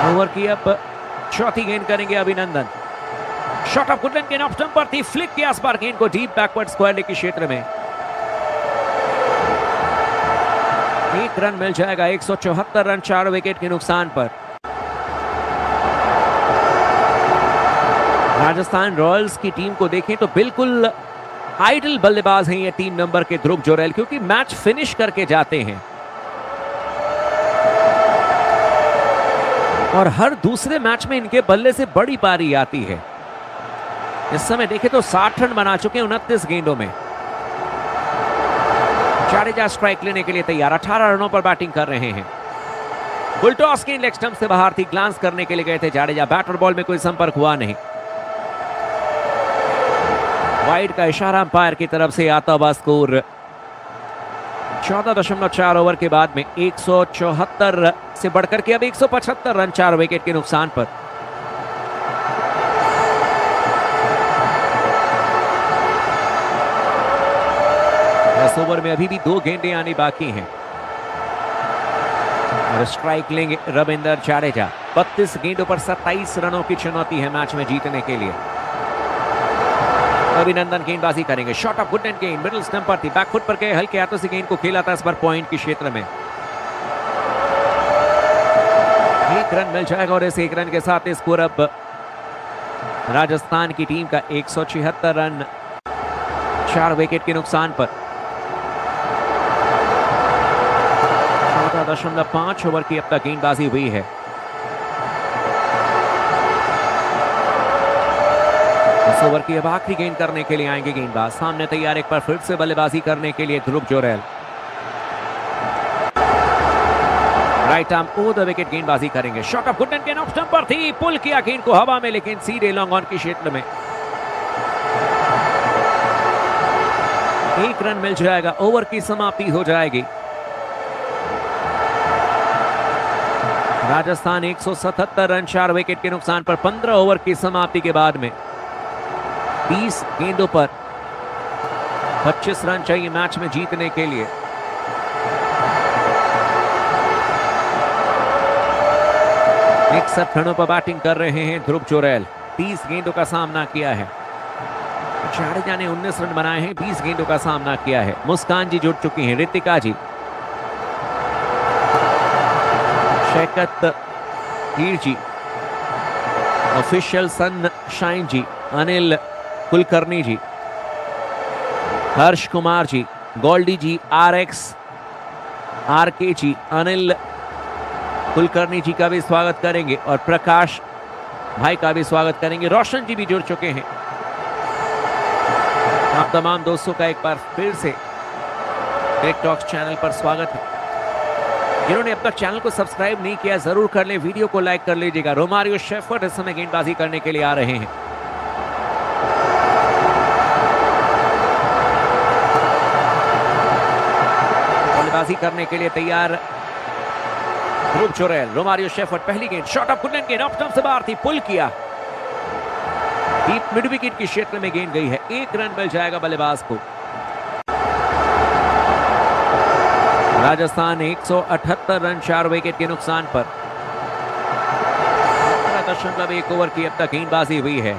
ओवर की अब चौथी गेंद करेंगे अभिनंदन। शॉट ऑफ गुडलैंड गेंद ऑफ स्टंप पर थी, फ्लिक किया इस बार गेंद को डीप बैकवर्ड स्क्वायर लेग के क्षेत्र में। 1 रन मिल जाएगा। 174 रन 4 विकेट के नुकसान पर। राजस्थान रॉयल्स की टीम को देखें तो बिल्कुल आइडल बल्लेबाज हैं ये 3 नंबर के ध्रुव जोरेल, क्योंकि मैच फिनिश करके जाते हैं और हर दूसरे मैच में इनके बल्ले से बड़ी पारी आती है। इस समय देखें तो 60 रन बना चुके हैं 29 गेंदों में। जडेजा स्ट्राइक लेने के लिए तैयार, 18 रनों पर बैटिंग कर रहे हैं। बुलटॉस गेंद लेग स्टंप से बाहर थी, ग्लांस करने के लिए गए थे जडेजा, बैट और बॉल में कोई संपर्क हुआ नहीं। वाइड का इशारा अंपायर की तरफ से आता हुआ स्कोर 14.4 ओवर के बाद में 174 से बढ़कर के अब 175 रन 4 विकेट के नुकसान पर। इस ओवर में अभी भी 2 गेंदें आनी बाकी हैं और स्ट्राइक लेंगे रविंद्र जडेजा। 32 गेंदों पर 27 रनों की चुनौती है मैच में जीतने के लिए। अभिनंदन गेंदबाजी करेंगे, शॉट ऑफ गुड एंड गेंद मिडिल स्टंप पर थी, बैकफुट पर गए, हल्के हाथों से गेंद को खेला था इस बार पॉइंट के क्षेत्र में। 1 रन मिल जाएगा और इस 1 रन के साथ स्कोर अब राजस्थान की टीम का 176 रन 4 विकेट के नुकसान पर। 14.5 ओवर की अब तक गेंदबाजी हुई है। इस ओवर की अब आखिरी गेंद करने के लिए आएंगे गेंदबाज। सामने तैयार एक बार फिर से बल्लेबाजी करने के लिए Dhruv Jurel. Right arm over the wicket गेंदबाजी करेंगे, शॉट ऑफ गुड एंड गेंद ऑफ स्टंप पर थी, पुल किया गेंद को हवा में लेकिन सीधे लॉन्ग ऑन के क्षेत्र में। 1 रन मिल जाएगा, ओवर की समाप्ति हो जाएगी। राजस्थान 177 रन 4 विकेट के नुकसान पर 15 ओवर की समाप्ति के बाद में 20 गेंदों पर 25 रन चाहिए मैच में जीतने के लिए। रनों पर बैटिंग कर रहे हैं ध्रुव जोरेल। 30 गेंदों का सामना किया है, जाडेजा ने 19 रन बनाए हैं, 20 गेंदों का सामना किया है। मुस्कान जी जुड़ चुकी हैं, रितिका जी, शैकत हीर जी, ऑफिशियल सनशाइन जी, अनिल कुलकर्णी जी, हर्ष कुमार जी, गोल्डी जी, RX RK जी, अनिल कुलकर्णी जी का भी स्वागत करेंगे और प्रकाश भाई का भी स्वागत करेंगे। रोशन जी भी जुड़ चुके हैं। आप तमाम दोस्तों का एक बार फिर से क्रिक टॉक्स चैनल पर स्वागत है। जिन्होंने अब तक चैनल को सब्सक्राइब नहीं किया जरूर कर ले, वीडियो को लाइक कर लीजिएगा। रोमारियो शेफर्ड इस समय गेंदबाजी करने के लिए आ रहे हैं। बल्लेबाजी करने के लिए तैयार ध्रुव जोरेल। रोमारियो शेफर्ड पहली गेंद, शॉट ऑफ गुड एंड गेंद ऑफ स्टंप से बाहर थी, पुल किया, डीप मिड विकेट के क्षेत्र में गेंद गई है। 1 रन मिल जाएगा बल्लेबाज को। राजस्थान 178 रन 4 विकेट के नुकसान पर 15.1 ओवर की अब तक गेंदबाजी हुई है।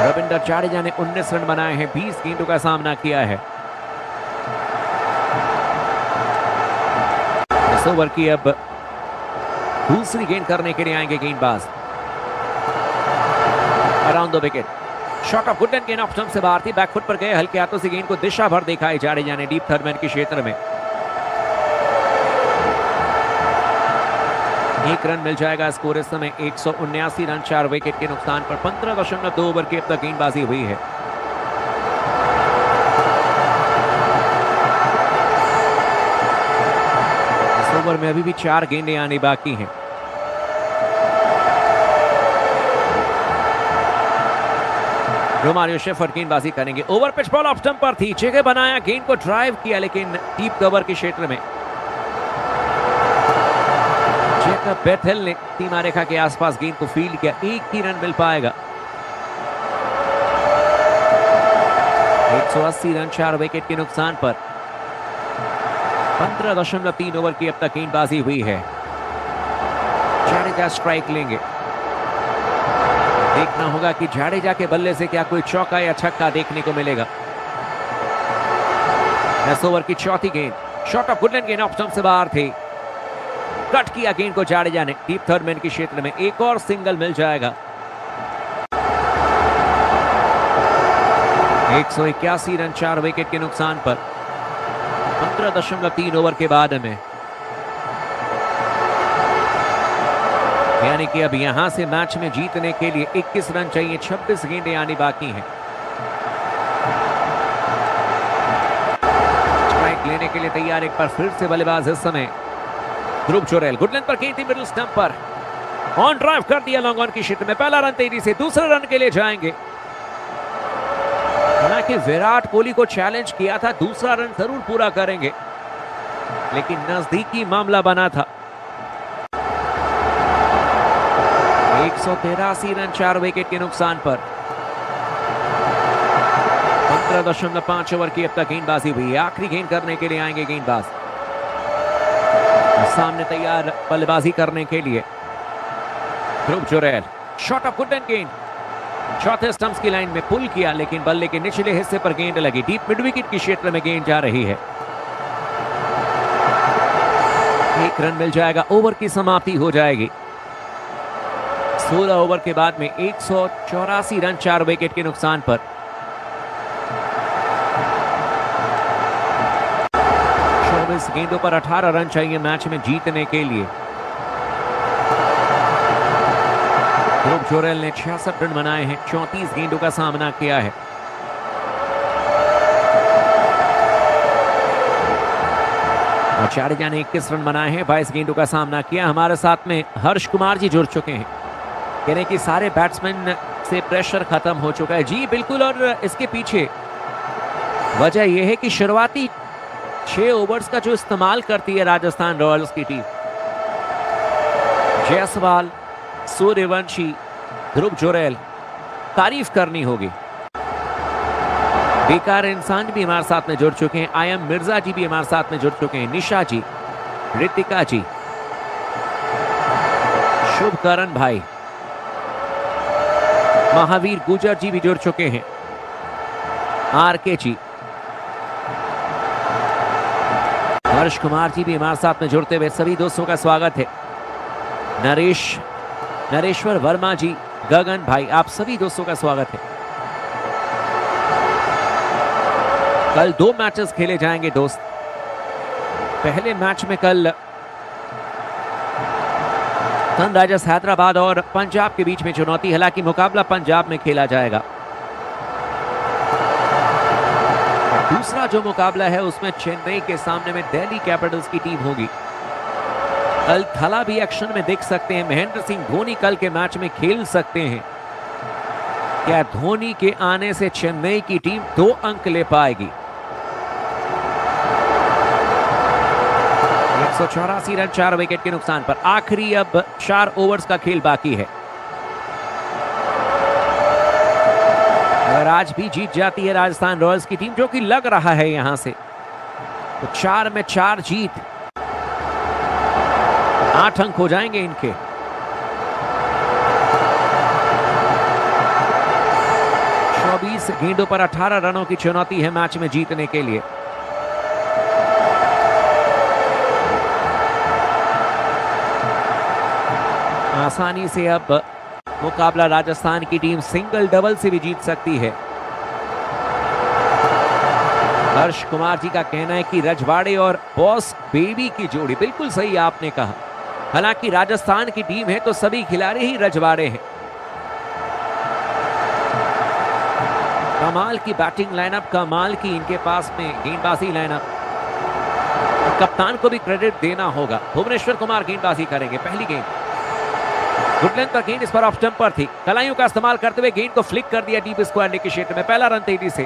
रविंद्र जाडेजा ने 19 रन बनाए हैं, 20 गेंदों का सामना किया है। इस ओवर की अब दूसरी गेंद करने के लिए आएंगे गेंदबाज। Around the wicket, shot of good end गेंद ऑफ स्टंप से बाहर थी, बैकफुट पर गए, हल्के हाथों से गेंद को दिशा भर दिखाई जाडेजा ने डीप थर्ड मैन के क्षेत्र में। 1 रन मिल जाएगा, स्कोर इस समय 179 रन 4 विकेट के नुकसान पर। 15.2 ओवर की अब तक गेंदबाजी हुई है। इस ओवर में अभी भी 4 गेंदें आने बाकी हैं। रोमारियो शेफर्ड गेंदबाजी करेंगे, over pitch ball off stump पर थी, जगह बनाया, गेंद को ड्राइव किया लेकिन डीप कवर के क्षेत्र में। जेकब बेथेल ने सीमा रेखा के आसपास गेंद को फील्ड किया, 1 ही रन मिल पाएगा। 180 रन 4 विकेट के नुकसान पर 15.3 ओवर की अब तक गेंदबाजी हुई है। जाडेजा स्ट्राइक लेंगे, देखना होगा कि जाडेजा के बल्ले से क्या कोई चौका या छक्का देखने को मिलेगा। इस ओवर की चौथी गेंद, शॉट ऑफ गुड एंड गेंद ऑफ स्टंप से बाहर थी, कट किया गेंद को जाडेजा ने डीप थर्ड मैन के क्षेत्र में। एक और सिंगल मिल जाएगा। 181 रन 4 विकेट के नुकसान पर 15.3 ओवर के बाद में, यानी कि अब यहां से मैच में जीतने के लिए 21 रन चाहिए, 26 गेंदें आनी बाकी हैं। स्ट्राइक लेने के लिए तैयार एक बार फिर से बल्लेबाज इस समय ध्रुव जोरेल। गुड लेंथ पर गेंद थी, मिडिल स्टंप पर ऑन ड्राइव कर दिया लॉन्ग ऑन के क्षेत्र में। पहला रन तेजी से, दूसरे रन के लिए जाएंगे। हालांकि विराट कोहली को चैलेंज किया था, दूसरा रन जरूर पूरा करेंगे, लेकिन नजदीकी मामला बना था। 183 रन 4 विकेट के नुकसान पर 15.5 ओवर की अब तक गेंदबाजी हुई है। आखिरी गेंद करने के लिए आएंगे गेंदबाज। सामने तैयार बल्लेबाजी करने के लिए Dhruv जोरेल। Shot of good end गेंद चौथे स्टंप्स की लाइन में पुल किया, लेकिन बल्ले के निचले हिस्से पर गेंद लगी। डीप मिड विकेट के क्षेत्र में गेंद जा रही है। 1 रन मिल जाएगा, ओवर की समाप्ति हो जाएगी। 16 ओवर के बाद में 184 रन 4 विकेट के नुकसान पर। 24 गेंदों पर 18 रन चाहिए मैच में जीतने के लिए। ध्रुव जोरेल ने 66 रन बनाए हैं, 34 गेंदों का सामना किया है। और जाडेजा ने 21 रन बनाए हैं, 22 गेंदों का सामना किया। हमारे साथ में हर्ष कुमार जी जुड़ चुके हैं, कह रहे हैं कि सारे बैट्समैन से प्रेशर खत्म हो चुका है। जी बिल्कुल, और इसके पीछे वजह यह है कि शुरुआती 6 ओवर्स का जो इस्तेमाल करती है राजस्थान रॉयल्स की टीम, जायसवाल, सूर्यवंशी, ध्रुव जोरेल, तारीफ करनी होगी। बेकार इंसान भी हमारे साथ में जुड़ चुके हैं, आयम मिर्जा जी भी हमारे साथ में जुड़ चुके हैं, निशा जी, रितिका जी, शुभकरण भाई, महावीर गुजर जी भी जुड़ चुके हैं, आरके जी, हर्ष कुमार जी भी हमारे साथ में जुड़ते हुए सभी दोस्तों का स्वागत है। नरेश्वर वर्मा जी, गगन भाई, आप सभी दोस्तों का स्वागत है। कल 2 मैचेस खेले जाएंगे दोस्त। पहले मैच में कल सनराइजर्स हैदराबाद और पंजाब के बीच में चुनौती, हालांकि मुकाबला पंजाब में खेला जाएगा। दूसरा जो मुकाबला है उसमें चेन्नई के सामने में दिल्ली कैपिटल्स की टीम होगी। कल थला भी एक्शन में देख सकते हैं। महेंद्र सिंह धोनी कल के मैच में खेल सकते हैं। क्या धोनी के आने से चेन्नई की टीम 2 अंक ले पाएगी? 184 रन 4 विकेट के नुकसान पर। आखिरी अब 4 ओवर्स का खेल बाकी है। अगर आज भी जीत जाती है राजस्थान रॉयल्स की टीम, जो कि लग रहा है यहां से, तो 4 में 4 जीत, 8 अंक हो जाएंगे इनके। चौबीस गेंदों पर 18 रनों की चुनौती है मैच में जीतने के लिए। आसानी से अब मुकाबला राजस्थान की टीम सिंगल डबल से भी जीत सकती है। हर्ष कुमार जी का कहना है कि रजवाड़े और बॉस बेबी की जोड़ी, बिल्कुल सही आपने कहा। हालांकि राजस्थान की टीम है तो सभी खिलाड़ी ही रजवाड़े हैं। कमाल की बैटिंग लाइनअप, कमाल की इनके पास में गेंदबाजी लाइनअप। कप्तान को भी क्रेडिट देना होगा। भुवनेश्वर कुमार गेंदबाजी करेंगे। पहली गेंद गुड लेंथ पर गेंद, इस पर ऑफ स्टंपर थी। कलाइयों का इस्तेमाल करते हुए गेंद को फ्लिक कर दिया डीप स्क्वायर के क्षेत्र में। पहला रन तेजी से,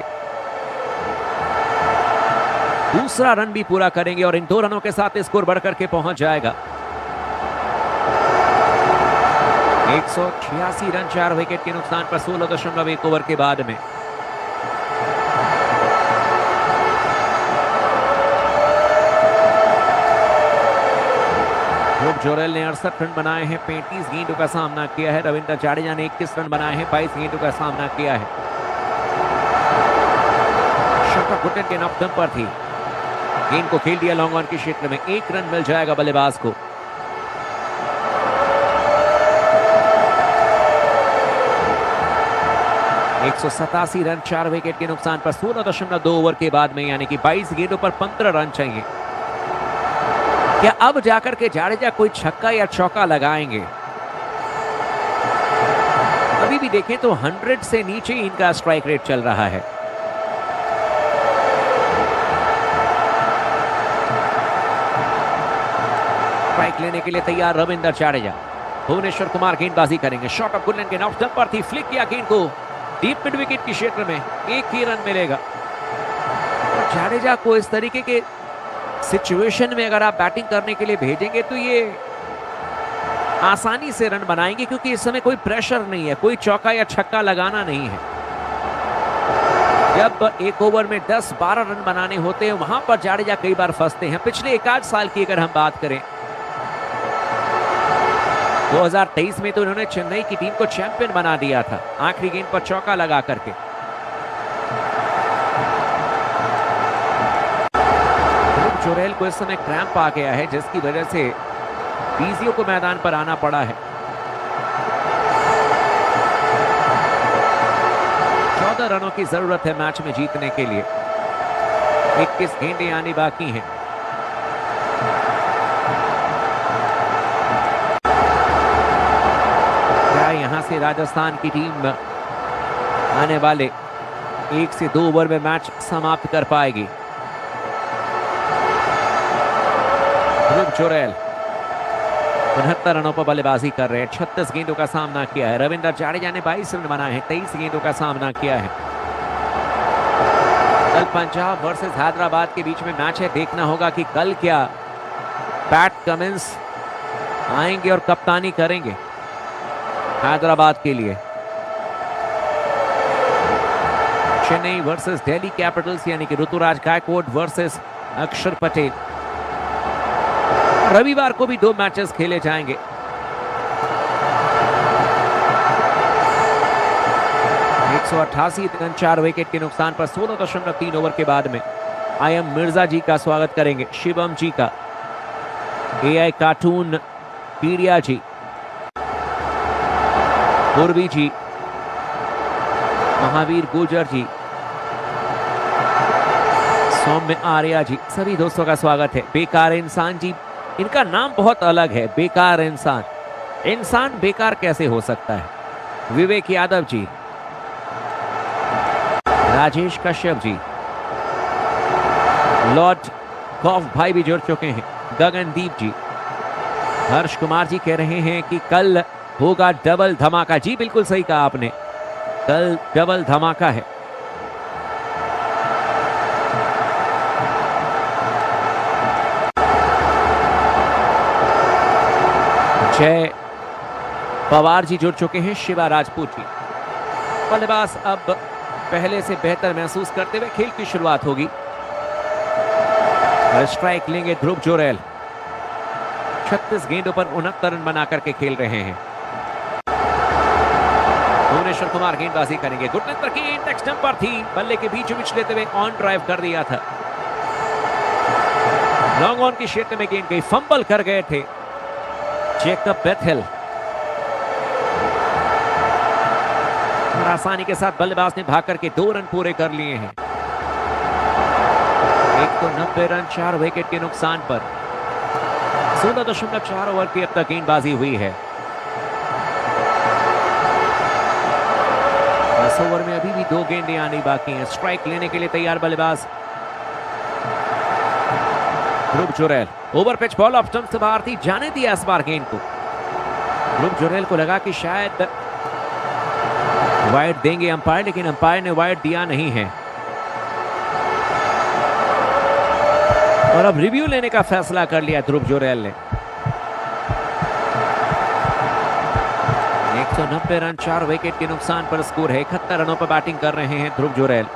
दूसरा रन भी पूरा करेंगे और इन 2 रनों के साथ स्कोर बढ़कर के पहुंच जाएगा। 186 रन 4 विकेट के नुकसान पर 16.1 ओवर के बाद में। ध्रुव जोरेल ने 68 रन बनाए हैं, 35 गेंदों का सामना किया है। रविंद्र जाडेजा ने 21 रन बनाए हैं, 22 गेंदों का सामना किया है। शॉट घुटन के नॉकडाउन पर थी, गेंद को खेल दिया लॉन्ग ऑन के क्षेत्र में। 1 रन मिल जाएगा बल्लेबाज को। एक 187 रन 4 विकेट के नुकसान पर 16.2 ओवर के बाद में, यानी कि 22 गेंदों पर 15 रन चाहिए। क्या अब जाकर के जाडेजा कोई छक्का या चौका लगाएंगे? अभी भी देखें तो 100 से नीचे इनका स्ट्राइक रेट चल रहा है। स्ट्राइक लेने के लिए तैयार रविंद्र जाडेजा। भुवनेश्वर कुमार गेंदबाजी करेंगे। शॉट ऑफ गुडलैंड के नॉक स्टंप पर थी, फ्लिक किया गेंद को डीप मिड विकेट के क्षेत्र में। 1 ही रन मिलेगा। जाडेजा को इस तरीके के सिचुएशन में अगर आप बैटिंग करने के लिए भेजेंगे तो ये आसानी से रन बनाएंगे, क्योंकि इस समय कोई प्रेशर नहीं है, कोई चौका या छक्का लगाना नहीं है। जब 1 ओवर में 10-12 रन बनाने होते हैं, वहां पर जाडेजा कई बार फंसते हैं। पिछले 1 आध साल की अगर हम बात करें 2023 में तो इन्होंने चेन्नई की टीम को चैंपियन बना दिया था आखिरी गेंद पर चौका लगा करके। ध्रुव जुरैल को इस समय क्रैम्प आ गया है, जिसकी वजह से पीसीओ को मैदान पर आना पड़ा है। 14 रनों की जरूरत है मैच में जीतने के लिए। 21 गेंदें आनी बाकी हैं। क्या यहां से राजस्थान की टीम आने वाले 1 से 2 ओवर में मैच समाप्त कर पाएगी? ध्रुव जुरैल 69 रनों पर बल्लेबाजी कर रहे हैं। 36 गेंदों का सामना किया है। रविंद्र जाडेजा ने 22 रन बनाए हैं। 23 गेंदों का सामना किया है। कल पंजाब वर्सेस हैदराबाद के बीच में मैच है। देखना होगा कि कल क्या पैट कमिंस आएंगे और कप्तानी करेंगे हैदराबाद के लिए। चेन्नई वर्सेस दिल्ली कैपिटल्स यानी कि ऋतुराज गायकवाड वर्सेस अक्षर पटेल। रविवार को भी 2 मैचेस खेले जाएंगे। एक 188 रन 4 विकेट के नुकसान पर 16.3 ओवर के बाद में आई.एम. मिर्जा जी का स्वागत करेंगे, शिवम जी का, AI कार्टून पीडिया जी, पूर्वी जी, महावीर गुर्जर जी, सौम्य आर्या जी, सभी दोस्तों का स्वागत है। बेकार इंसान जी, इनका नाम बहुत अलग है, बेकार इंसान। इंसान बेकार कैसे हो सकता है? विवेक यादव जी, राजेश कश्यप जी, लॉर्ड गॉफ भाई भी जुड़ चुके हैं, गगनदीप जी। हर्ष कुमार जी कह रहे हैं कि कल होगा डबल धमाका। जी बिल्कुल सही कहा आपने, कल डबल धमाका है। जय पवार जी जुड़ चुके हैं, शिवा राजपूत जी। बल्लेबाज अब पहले से बेहतर महसूस करते हुए खेल की शुरुआत होगी। स्ट्राइक लेंगे ध्रुव जुरैल। 36 गेंदों पर 69 रन बना करके खेल रहे हैं। भुवनेश्वर कुमार गेंदबाजी करेंगे। गुडनेस पर गेंद नेक्स्ट स्टंप पर थी, बल्ले के बीच लेते हुए ऑन ड्राइव कर दिया था। लॉन्ग ऑन की क्षेत्र में गेंद गई, फंबल कर गए थे जेकब बेथेल। आसानी के साथ बल्लेबाज ने भाग करके 2 रन पूरे कर लिए हैं। 190 रन 4 विकेट के नुकसान पर 16.4 ओवर की अब तक गेंदबाजी हुई है। 10 ओवर में अभी भी 2 गेंदें आनी बाकी हैं। स्ट्राइक लेने के लिए तैयार बल्लेबाज Dhruv Jurel. Over pitch ball off stump से बाहर थी, जाने दिया इस बार गेंद को। ध्रुव जुरैल को लगा कि शायद वाइड देंगे अंपायर, लेकिन अंपायर ने वाइड दिया नहीं है। और अब रिव्यू लेने का फैसला कर लिया ध्रुव जुरैल ने। 190 रन 4 विकेट के नुकसान पर स्कोर है। 71 रनों पर बैटिंग कर रहे हैं ध्रुव जुरैल।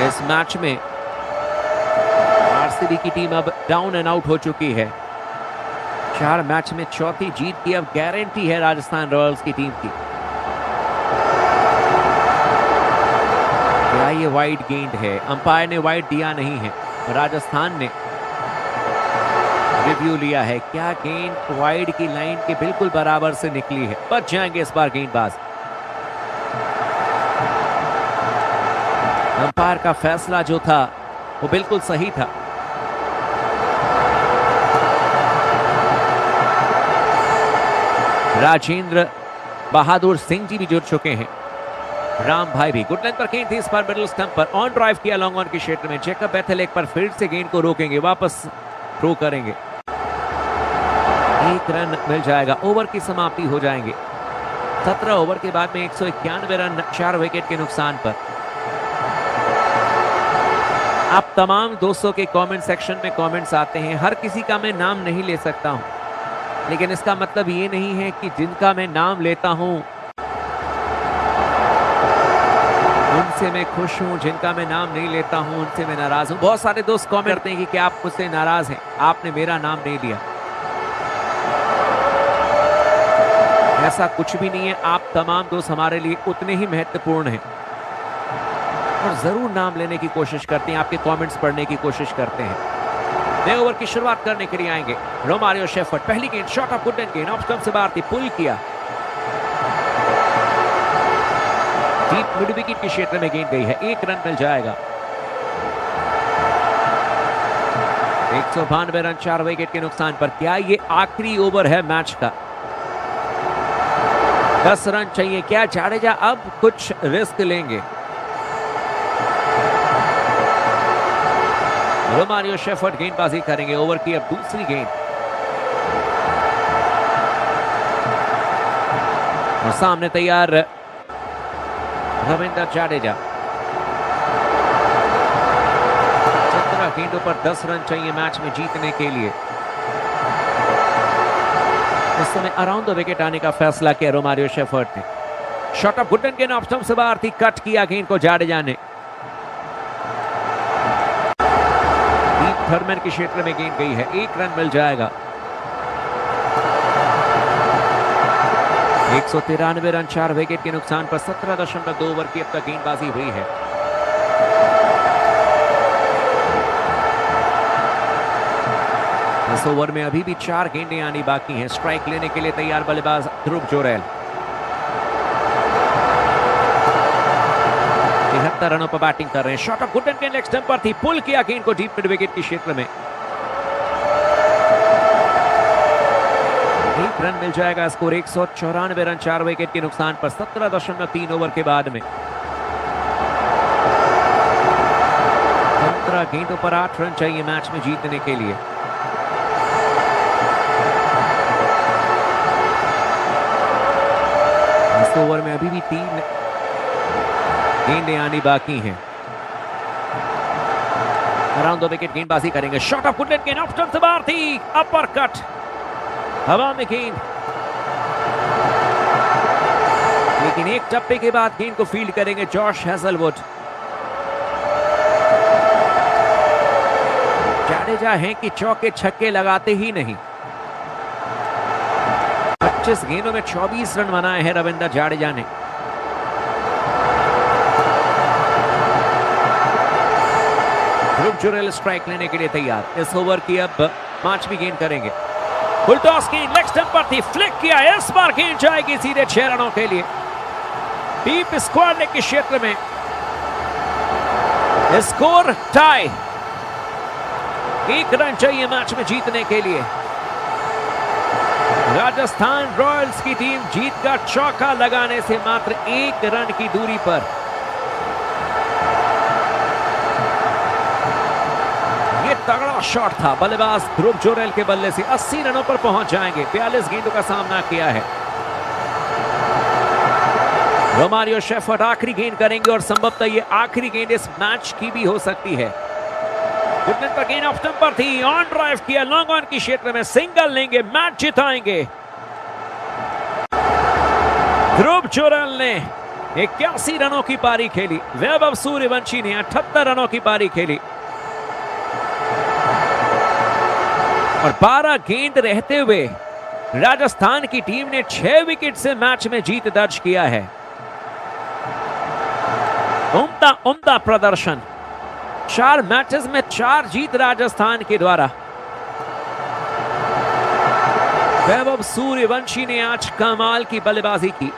इस मैच में आरसीबी की टीम अब डाउन एंड आउट हो चुकी है। 4 मैच में चौथी जीत की अब गारंटी है राजस्थान रॉयल्स की टीम की। क्या ये वाइड गेंद है? अंपायर ने वाइड दिया नहीं है, राजस्थान ने रिव्यू लिया है। क्या गेंद वाइड की लाइन के बिल्कुल बराबर से निकली है? बच जाएंगे इस बार गेंदबाज। अंपायर का फैसला जो था वो बिल्कुल सही था। राजेंद्र बहादुर सिंह जी भी जुड़ चुके हैं। राम भाई भी। गुड लेंथ पर गेंद थी, इस पर मिडिल स्टंप पर ऑन ड्राइव किया लॉन्ग ऑन के क्षेत्र में। जेकब बेथेल एक पर फिर से गेंद को रोकेंगे, वापस थ्रो करेंगे। 1 रन मिल जाएगा, ओवर की समाप्ति हो जाएंगे। 17 ओवर के बाद में 191 रन 4 विकेट के नुकसान पर। आप तमाम दोस्तों के कमेंट सेक्शन में कमेंट्स आते हैं, हर किसी का मैं नाम नहीं ले सकता हूं, लेकिन इसका मतलब ये नहीं है कि जिनका मैं नाम लेता हूं उन जिनसे मैं खुश हूँ, जिनका मैं नाम नहीं लेता हूँ, उनसे मैं नाराज हूँ। बहुत सारे दोस्त कमेंट करते हैं कि आप मुझसे नाराज हैं, आपने मेरा नाम नहीं लिया। ऐसा कुछ भी नहीं है, आप तमाम दोस्त हमारे लिए उतने ही महत्वपूर्ण हैं और जरूर नाम लेने की कोशिश करते हैं, आपके कमेंट्स पढ़ने की कोशिश करते हैं। नए ओवर की शुरुआत करने के लिए आएंगे रोमारियो शेफर्ड। पहली गेंद शॉट ऑफ वुडन गेंद, ऑफ स्टंप से बाहर थी, पुल किया, डीप मिड विकेट के क्षेत्र में गेंद गई है, 1 रन मिल जाएगा। 192 रन 4 विकेट के नुकसान पर। क्या ये आखिरी ओवर है मैच का? 10 रन चाहिए। क्या जाडेजा अब कुछ रिस्क लेंगे? रोमारियो शेफर्ड गेंदबाजी करेंगे। ओवर की अब दूसरी गेंद और सामने तैयार रविंद्र जाडेजा। 17 गेंदों पर 10 रन चाहिए मैच में जीतने के लिए। इस समय अराउंड द विकेट आने का फैसला किया रोमारियो शेफर्ड ने। शॉट ऑफ वुडन गेंद ऑफ स्टंप से बाहर थी, कट किया गेंद को जाडेजा ने। डीप थर्मन के क्षेत्र में गेंद गई है, 1 रन मिल जाएगा। 193 रन 4 विकेट के नुकसान पर 17.2 ओवर की अब तक गेंदबाजी हुई है। इस ओवर में अभी भी 4 गेंदें आनी बाकी हैं। स्ट्राइक लेने के लिए तैयार बल्लेबाज ध्रुव जोरेल। 73 रनों पर बैटिंग कर रहे हैं। शॉट ऑफ वुडन गेंद लेग स्टंप पर थी, पुल किया गेंद को डीप मिड विकेट के क्षेत्र में। 1 रन मिल जाएगा। स्कोर 194 रन 4 विकेट के नुकसान पर 17.3 ओवर के बाद में। 15 गेंदों पर 8 रन चाहिए मैच में जीतने के लिए। इस ओवर में अभी भी 3 गेंदें आनी बाकी हैं। अराउंड द विकेट गेंदबाजी करेंगे। शॉट ऑफ वुडन गेंद ऑफ स्टंप से बाहर थी, अपर कट, हवा में गेंद, लेकिन एक टप्पे के बाद गेंद को फील्ड करेंगे जॉश हेजलवुड। जाडेजा हैं कि चौके छक्के लगाते ही नहीं। 25 गेंदों में 24 रन बनाए हैं रविंद्र जाडेजा ने। ध्रुव जोरेल स्ट्राइक लेने के लिए तैयार। इस ओवर की अब 5वीं गेंद करेंगे। फुल टॉस गेंद लेग स्टंप पर थी, फ्लिक किया, इस बार गेंद जाएगी सीधे 6 रनों के लिए। डीप स्क्वायर लेग के क्षेत्र में। स्कोर टाई, 1 रन चाहिए मैच में जीतने के लिए। राजस्थान रॉयल्स की टीम जीत का चौका लगाने से मात्र 1 रन की दूरी पर। यह तगड़ा शॉट था बल्लेबाज ध्रुव जोरेल के बल्ले से। 80 रनों पर पहुंच जाएंगे। 42 गेंदों का सामना किया है। रोमारियो शेफर्ड आखिरी गेंद करेंगे और संभवतः ये आखिरी गेंद इस मैच की भी हो सकती है। वुडन पर गेंद ऑफ स्टंप पर थी, ऑन ड्राइव किया, लॉन्ग ऑन की क्षेत्र में सिंगल लेंगे, मैच जिताएंगे। ध्रुव जोरेल ने 81 रनों की पारी खेली। वैभव सूर्यवंशी ने 78 रनों की पारी खेली और 12 गेंद रहते हुए राजस्थान की टीम ने 6 विकेट से मैच में जीत दर्ज किया है। उम्दा प्रदर्शन। 4 मैचेस में 4 जीत राजस्थान के द्वारा। वैभव सूर्यवंशी ने आज कमाल की बल्लेबाजी की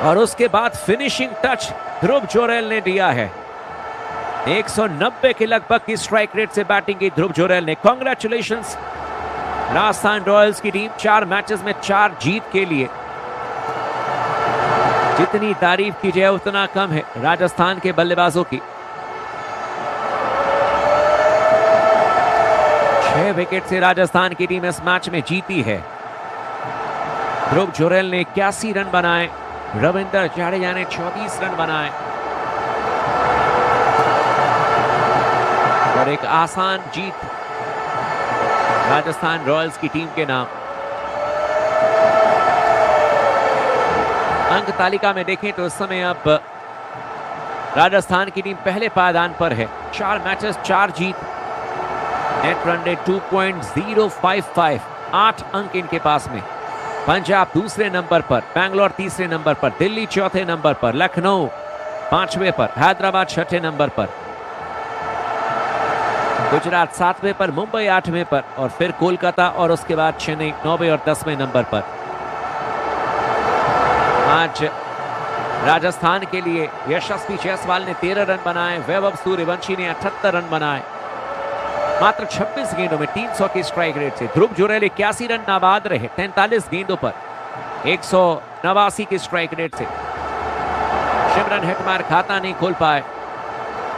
और उसके बाद फिनिशिंग टच ध्रुव जोरेल ने दिया है। 190 के लगभग की स्ट्राइक रेट से बैटिंग की ध्रुव जोरेल ने। कांग्रेचुलेशंस राजस्थान रॉयल्स की टीम, 4 मैचेस में 4 जीत के लिए। जितनी तारीफ की जाए उतना कम है राजस्थान के बल्लेबाजों की। 6 विकेट से राजस्थान की टीम इस मैच में जीती है। ध्रुव जोरेल ने 81 रन बनाए, रविंद्र जाडेजा ने 24 रन बनाए और एक आसान जीत राजस्थान रॉयल्स की टीम के नाम। अंक तालिका में देखें तो इस समय अब राजस्थान की टीम पहले पायदान पर है, 4 मैचेस 4 जीत, नेट रन रेट 2.055, 8 अंक इनके पास में। पंजाब दूसरे नंबर पर, बैंगलोर तीसरे नंबर पर, दिल्ली चौथे नंबर पर, लखनऊ पांचवें पर, हैदराबाद छठे नंबर पर, गुजरात सातवें पर, मुंबई आठवें पर और फिर कोलकाता और उसके बाद चेन्नई 9वें और 10वें नंबर पर। आज राजस्थान के लिए यशस्वी जायसवाल ने 13 रन बनाए, वैभव सूर्यवंशी ने 78 रन बनाए, मात्र 26 गेंदों में 300 की स्ट्राइक रेट से। ध्रुव जुरैल 81 रन नाबाद रहे, 43 गेंदों पर 189 की स्ट्राइक रेट से। शिमरन हेटमायर खाता नहीं खोल पाए,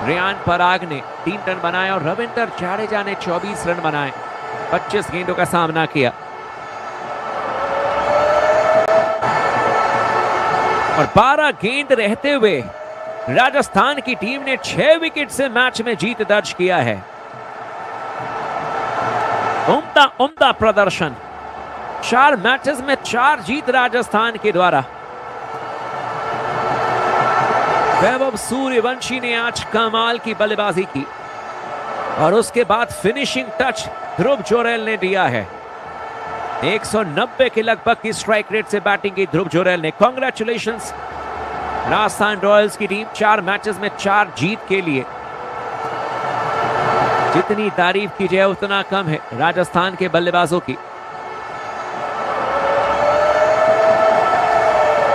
रियान पराग ने 3 रन बनाए और रविंद्र जाडेजा ने 24 रन बनाए, 25 गेंदों का सामना किया। और 12 गेंद रहते हुए राजस्थान की टीम ने 6 विकेट से मैच में जीत दर्ज किया है। उम्दा प्रदर्शन, 4 मैचेस में 4 जीत राजस्थान के द्वारा। वैभव सूर्यवंशी ने आज कमाल की बल्लेबाजी की और उसके बाद फिनिशिंग टच ध्रुव जुरैल ने दिया है। 190 के लगभग की स्ट्राइक रेट से बैटिंग की ध्रुव जुरैल ने। कांग्रेचुलेशंस राजस्थान रॉयल्स की टीम, 4 मैचेस में 4 जीत के लिए। जितनी तारीफ की जाए उतना कम है राजस्थान के बल्लेबाजों की।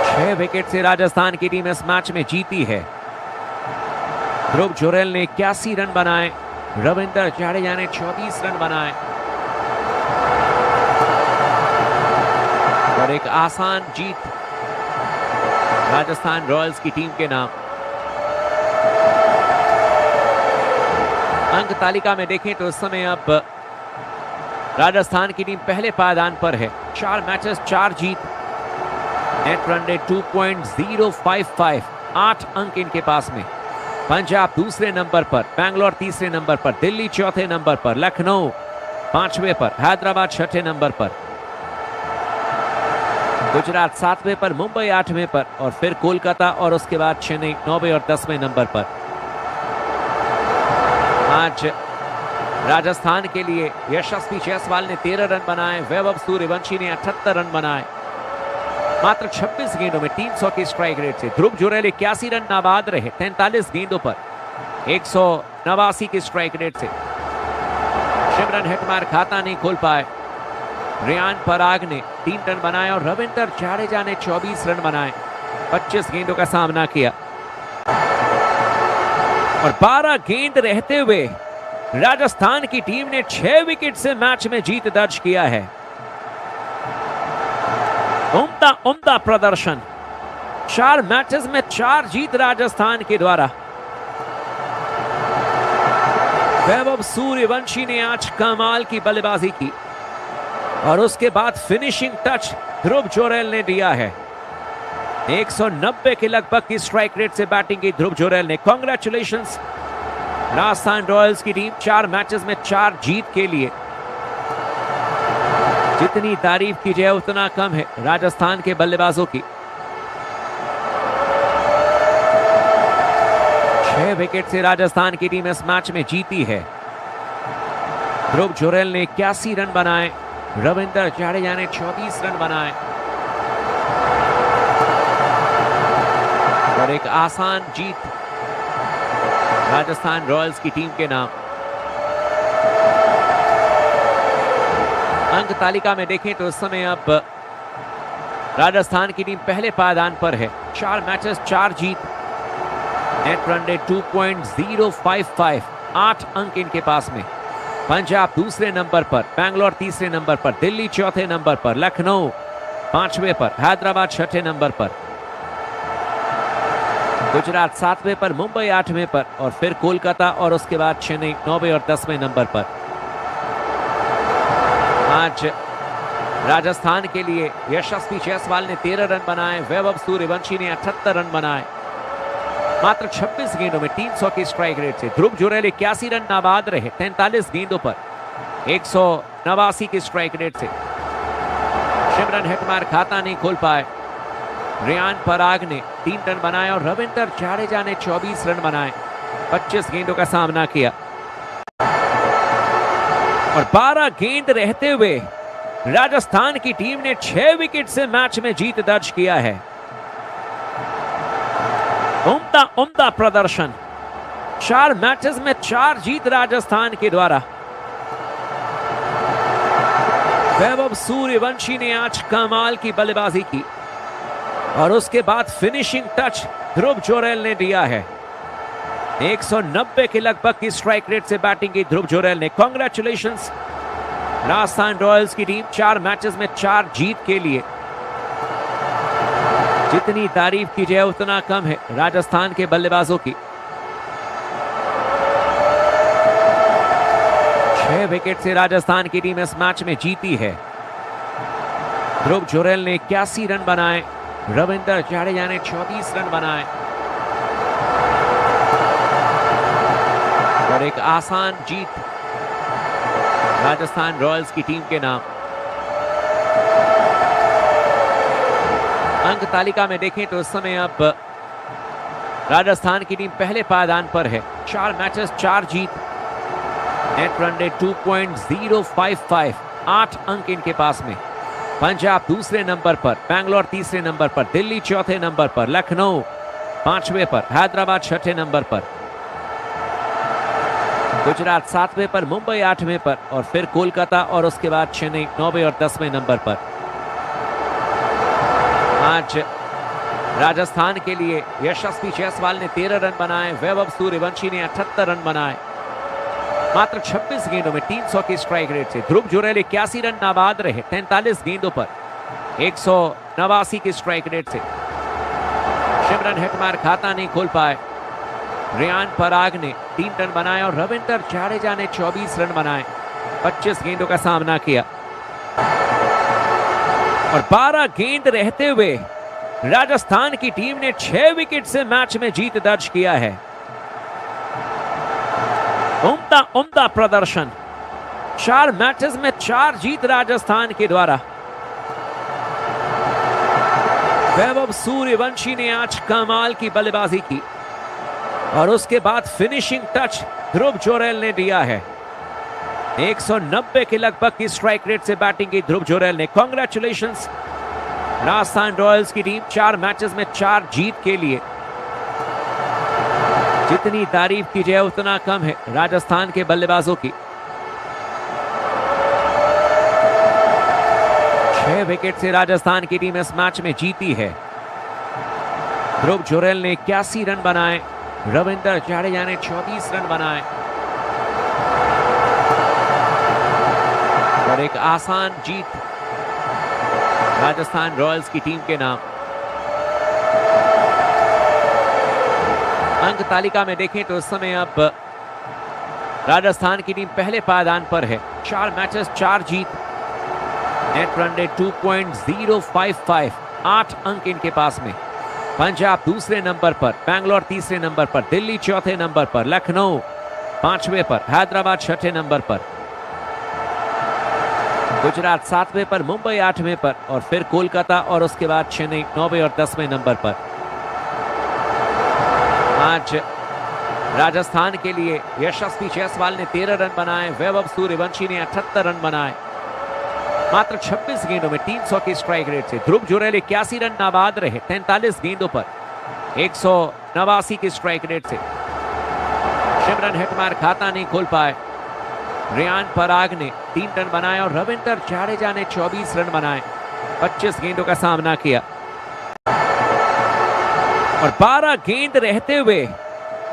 6 विकेट से राजस्थान की टीम इस मैच में जीती है। ध्रुव जुरैल ने 81 रन बनाए, रविंद्र जाडेजा ने 34 रन बनाए और एक आसान जीत राजस्थान रॉयल्स की टीम के नाम। अंक तालिका में देखें तो इस समय अब राजस्थान की टीम पहले पायदान पर है, 4 मैचेस 4 जीत, नेट रन रेट 2.055, 8 अंक इनके पास में। पंजाब दूसरे नंबर पर, बैंगलोर तीसरे नंबर पर, दिल्ली चौथे नंबर पर, लखनऊ पांचवें पर, हैदराबाद छठे नंबर पर, गुजरात सातवें पर, मुंबई आठवें पर और फिर कोलकाता और उसके बाद चेन्नई 9वें और 10वें नंबर पर। आज राजस्थान के लिए यशस्वी जायसवाल ने 13 रन बनाए, वैभव सूर्यवंशी ने 78 रन बनाए, मात्र 26 गेंदों में 300 की स्ट्राइक रेट से। ध्रुव जुरैल 81 रन नाबाद रहे, 43 गेंदों पर 189 की स्ट्राइक रेट से। शिमरन हेटमायर खाता नहीं खोल पाए, रियान पराग ने 3 रन बनाए और रविंद्र जाडेजा ने 24 रन बनाए, 25 गेंदों का सामना किया। और 12 गेंद रहते हुए राजस्थान की टीम ने 6 विकेट से मैच में जीत दर्ज किया है। उम्दा प्रदर्शन, 4 मैचेस में 4 जीत राजस्थान के द्वारा। वैभव सूर्यवंशी ने आज कमाल की बल्लेबाजी की और उसके बाद फिनिशिंग टच ध्रुव जुरैल ने दिया है। 190 के लगभग की स्ट्राइक रेट से बैटिंग की ध्रुव जुरैल ने। कांग्रेचुलेशंस राजस्थान रॉयल्स की टीम, 4 मैचेस में 4 जीत के लिए। जितनी तारीफ की जाए उतना कम है राजस्थान के बल्लेबाजों की। 6 विकेट से राजस्थान की टीम इस मैच में जीती है। ध्रुव जुरैल ने 81 रन बनाए, रविंद्र जाडेजा ने 34 रन बनाए और एक आसान जीत राजस्थान रॉयल्स की टीम के नाम। अंक तालिका में देखें तो इस समय अब राजस्थान की टीम पहले पायदान पर है, 4 मैचेस 4 जीत, नेट रन रेट 2.055, 8 अंक इनके पास में। पंजाब दूसरे नंबर पर, बैंगलोर तीसरे नंबर पर, दिल्ली चौथे नंबर पर, लखनऊ पांचवें पर, हैदराबाद छठे नंबर पर, गुजरात सातवें पर, मुंबई आठवें पर और फिर कोलकाता और उसके बाद चेन्नई 9वें और 10वें नंबर पर। आज राजस्थान के लिए यशस्वी जायसवाल ने 13 रन बनाए, वैभव सूर्यवंशी ने 78 रन बनाए, मात्र 26 गेंदों में 300 की स्ट्राइक रेट से। ध्रुव जुरैल 81 रन नाबाद रहे, 43 गेंदों पर 189 की स्ट्राइक रेट से। शिमरन हेटमायर खाता नहीं खोल पाए, रियान पराग ने 3 रन बनाए और रविंद्र जाडेजा ने 24 रन बनाए। 25 गेंदों का सामना किया और 12 गेंद रहते हुए राजस्थान की टीम ने 6 विकेट से मैच में जीत दर्ज किया है। उम्दा प्रदर्शन, 4 मैचेस में 4 जीत राजस्थान के द्वारा। वैभव सूर्यवंशी ने आज कमाल की बल्लेबाजी की और उसके बाद फिनिशिंग टच ध्रुव जोरेल ने दिया है। 190 के लगभग की स्ट्राइक रेट से बैटिंग की ध्रुव जोरेल ने। कांग्रेचुलेशंस राजस्थान रॉयल्स की टीम 4 मैचेस में 4 जीत के लिए। जितनी तारीफ की जाए उतना कम है राजस्थान के बल्लेबाजों की। 6 विकेट से राजस्थान की टीम इस मैच में जीती है। ध्रुव जोरेल ने 81 रन बनाए, रविंद्र जाडेजा ने 34 रन बनाए और एक आसान जीत राजस्थान रॉयल्स की टीम के नाम। अंक तालिका में देखें तो इस समय अब राजस्थान की टीम पहले पायदान पर है। 4 मैचेस 4 जीत, नेट रन रेट 2.055, 8 अंक इनके पास में। पंजाब दूसरे नंबर पर, बैंगलोर तीसरे नंबर पर, दिल्ली चौथे नंबर पर, लखनऊ 5वें पर, हैदराबाद 6ठे नंबर पर, गुजरात 7वें पर, मुंबई 8वें पर और फिर कोलकाता और उसके बाद चेन्नई 9वें और 10वें नंबर पर। आज राजस्थान के लिए यशस्वी जायसवाल ने 13 रन बनाए, वैभव सूर्यवंशी ने 78 रन बनाए। मात्र 26 गेंदों में 300 की स्ट्राइक रेट से। ध्रुव जोरेल 81 रन नाबाद रहे 43 गेंदों पर 189 की स्ट्राइक रेट से। सिमरन हेटमायर खाता नहीं खोल पाए। रियान पराग ने 3 रन बनाए और रविंद्र जाडेजा ने 24 रन बनाए। 25 गेंदों का सामना किया और 12 गेंद रहते हुए राजस्थान की टीम ने 6 विकेट से मैच में जीत दर्ज किया है। उम्दा प्रदर्शन, 4 मैचेस में 4 जीत राजस्थान के द्वारा। वैभव सूर्यवंशी ने आज कमाल की बल्लेबाजी की और उसके बाद फिनिशिंग टच ध्रुव जोरेल ने दिया है। 190 के लगभग की स्ट्राइक रेट से बैटिंग की ध्रुव जोरेल ने। कांग्रेचुलेशंस राजस्थान रॉयल्स की टीम 4 मैचेस में 4 जीत के लिए। जितनी तारीफ की जाए उतना कम है राजस्थान के बल्लेबाजों की। 6 विकेट से राजस्थान की टीम इस मैच में जीती है। ध्रुव जोरेल ने 81 रन बनाए, रविंद्र जाडेजा ने 34 रन बनाए और एक आसान जीत राजस्थान रॉयल्स की टीम के नाम। अंक तालिका में देखें तो इस समय अब राजस्थान की टीम पहले पायदान पर है। 4 मैचेस 4 जीत, नेट रन रेट 2.055, 8 अंक इनके पास में। पंजाब दूसरे नंबर पर, बैंगलोर तीसरे नंबर पर, दिल्ली चौथे नंबर पर, लखनऊ 5वें पर, हैदराबाद 6ठे नंबर पर, गुजरात 7वें पर, मुंबई 8वें पर और फिर कोलकाता और उसके बाद चेन्नई 9वें और 10वें नंबर पर। आज राजस्थान के लिए यशस्वी जायसवाल ने 13 रन बनाए, वैभव सूर्यवंशी ने 78 रन बनाए। मात्र 26 गेंदों में 300 की स्ट्राइक रेट से। ध्रुव जोरेल 81 रन नाबाद रहे 43 गेंदों पर 189 की स्ट्राइक रेट से। सिमरन हेटमायर खाता नहीं खोल पाए। रियान पराग ने 3 रन बनाए और रविंद्र जाडेजा ने 24 रन बनाए। 25 गेंदों का सामना किया और 12 गेंद रहते हुए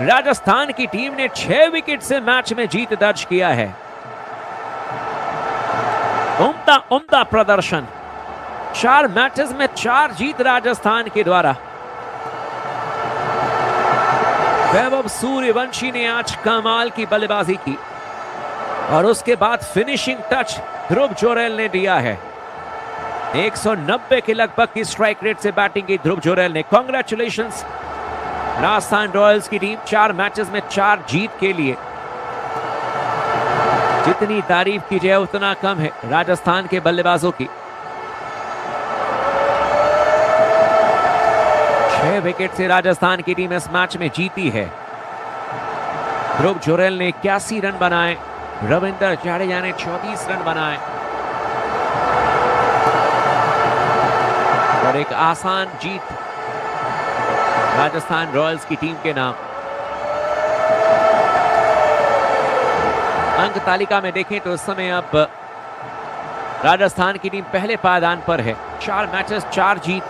राजस्थान की टीम ने 6 विकेट से मैच में जीत दर्ज किया है। उम्दा प्रदर्शन, 4 मैचेस में 4 जीत राजस्थान के द्वारा। वैभव सूर्यवंशी ने आज कमाल की बल्लेबाजी की और उसके बाद फिनिशिंग टच ध्रुव जोरेल ने दिया है। 190 के लगभग की स्ट्राइक रेट से बैटिंग की ध्रुव जोरेल ने। कांग्रेचुलेशंस राजस्थान रॉयल्स की टीम 4 मैचेस में 4 जीत के लिए। जितनी तारीफ की जाए उतना कम है राजस्थान के बल्लेबाजों की। 6 6 विकेट से राजस्थान की टीम इस मैच में जीती है। ध्रुव जुरैल ने 81 रन बनाए, रविंद्र जडेजा ने 34 रन बनाए और एक आसान जीत राजस्थान रॉयल्स की टीम के नाम। अंक तालिका में देखें तो इस समय अब राजस्थान की टीम पहले पायदान पर है। 4 मैचेस 4 जीत,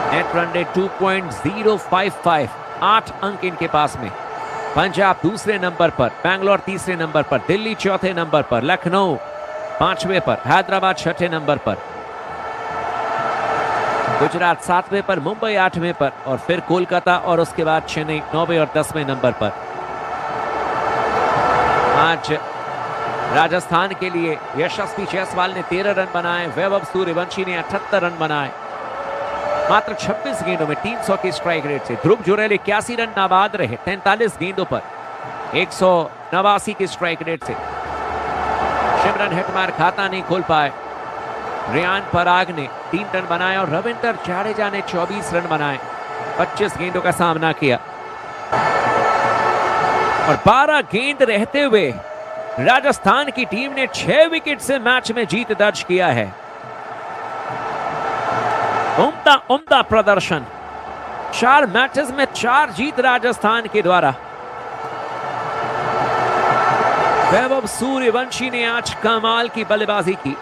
नेट रन रेट 2.055, 8 अंक इनके पास में। पंजाब दूसरे नंबर पर, बैंगलोर तीसरे नंबर पर, दिल्ली चौथे नंबर पर, लखनऊ 5वें पर, हैदराबाद 6ठे नंबर पर, गुजरात 7वें पर, मुंबई 8वें पर और फिर कोलकाता और उसके बाद चेन्नई 9वें और 10वें नंबर पर। आज राजस्थान के लिए यशस्वी जायसवाल ने 13 रन बनाए, वैभव सूर्यवंशी ने 78 रन बनाए मात्र 26 गेंदों में 300 की स्ट्राइक रेट से। ध्रुव जुरैल 81 रन नाबाद रहे 43 गेंदों पर 189 की स्ट्राइक रेट से। शिमरन हेटमायर खाता नहीं खोल पाए। रियान पराग ने 3 रन बनाए और रविंद्र जडेजा ने 24 रन बनाए, 25 गेंदों का सामना किया और 12 गेंद रहते हुए राजस्थान की टीम ने 6 विकेट से मैच में जीत दर्ज किया है। उम्दा प्रदर्शन, 4 मैचेस में 4 जीत राजस्थान के द्वारा। वैभव सूर्यवंशी ने आज कमाल की बल्लेबाजी की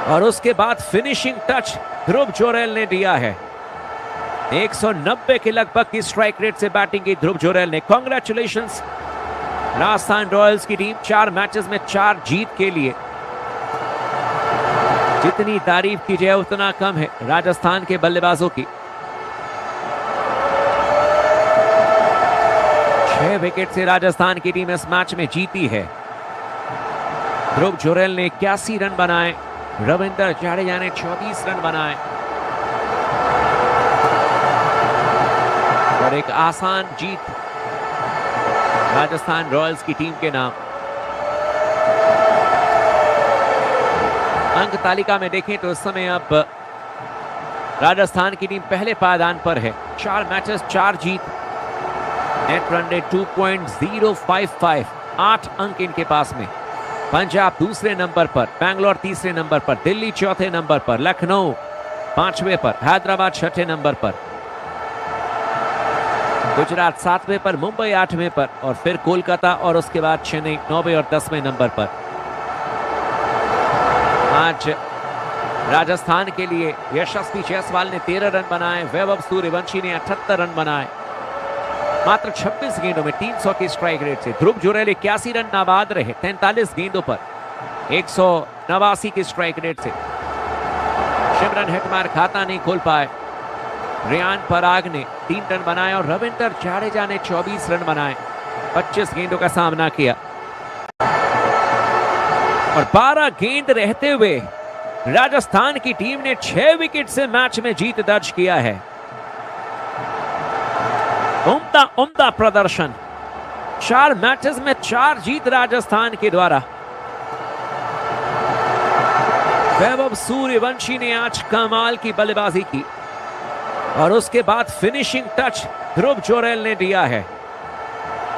और उसके बाद फिनिशिंग टच ध्रुव जुरैल ने दिया है। 190 के लगभग की स्ट्राइक रेट से बैटिंग की ध्रुव जुरैल ने। कांग्रेचुलेशंस राजस्थान रॉयल्स की टीम 4 मैचेस में 4 जीत के लिए। जितनी तारीफ की जाए उतना कम है राजस्थान के बल्लेबाजों की। 6 विकेट से राजस्थान की टीम इस मैच में जीती है। ध्रुव जुरैल ने 81 रन बनाए, रविंद्र जडेजा ने 34 रन बनाए और एक आसान जीत राजस्थान रॉयल्स की टीम के नाम। अंक तालिका में देखें तो इस समय अब राजस्थान की टीम पहले पायदान पर है। 4 मैचेस 4 जीत, नेट रन रेट 2.055, 8 अंक इनके पास में। पंजाब दूसरे नंबर पर, बैंगलोर तीसरे नंबर पर, दिल्ली चौथे नंबर पर, लखनऊ 5वें पर, हैदराबाद 6ठे नंबर पर, गुजरात 7वें पर, मुंबई 8वें पर और फिर कोलकाता और उसके बाद चेन्नई 9वें और 10वें नंबर पर। आज राजस्थान के लिए यशस्वी जायसवाल ने 13 रन बनाए, वैभव सूर्यवंशी ने 78 रन बनाए मात्र 26 गेंदों में 300 की स्ट्राइक रेट से। ध्रुव जुरैल 81 रन नाबाद रहे 43 गेंदों पर 189 की स्ट्राइक रेट से। शिमरन हेटमायर खाता नहीं खोल पाए। रियान पराग ने 3 रन बनाए और रविंद्र जडेजा ने 24 रन बनाए, 25 गेंदों का सामना किया और 12 गेंद रहते हुए राजस्थान की टीम ने 6 विकेट से मैच में जीत दर्ज किया है। उम्दा प्रदर्शन, 4 मैचेस में 4 जीत राजस्थान के द्वारा। वैभव सूर्यवंशी ने आज कमाल की बल्लेबाजी की और उसके बाद फिनिशिंग टच ध्रुव जुरैल ने दिया है।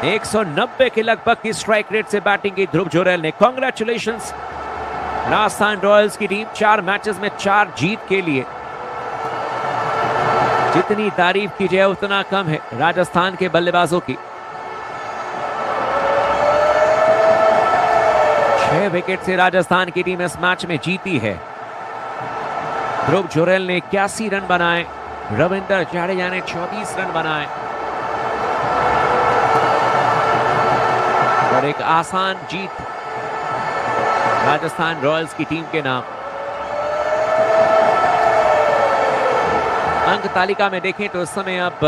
190 के लगभग की स्ट्राइक रेट से बैटिंग की ध्रुव जुरैल ने। कांग्रेचुलेशंस राजस्थान रॉयल्स की टीम 4 मैचेस में 4 जीत के लिए। जितनी तारीफ की जाए उतना कम है राजस्थान के बल्लेबाजों की। 6 विकेट से राजस्थान की टीम इस मैच में जीती है। ध्रुव जुरैल ने 81 रन बनाए, रविंद्र जडेजा ने 34 रन बनाए और एक आसान जीत राजस्थान रॉयल्स की टीम के नाम। अंक तालिका में देखें तो इस समय अब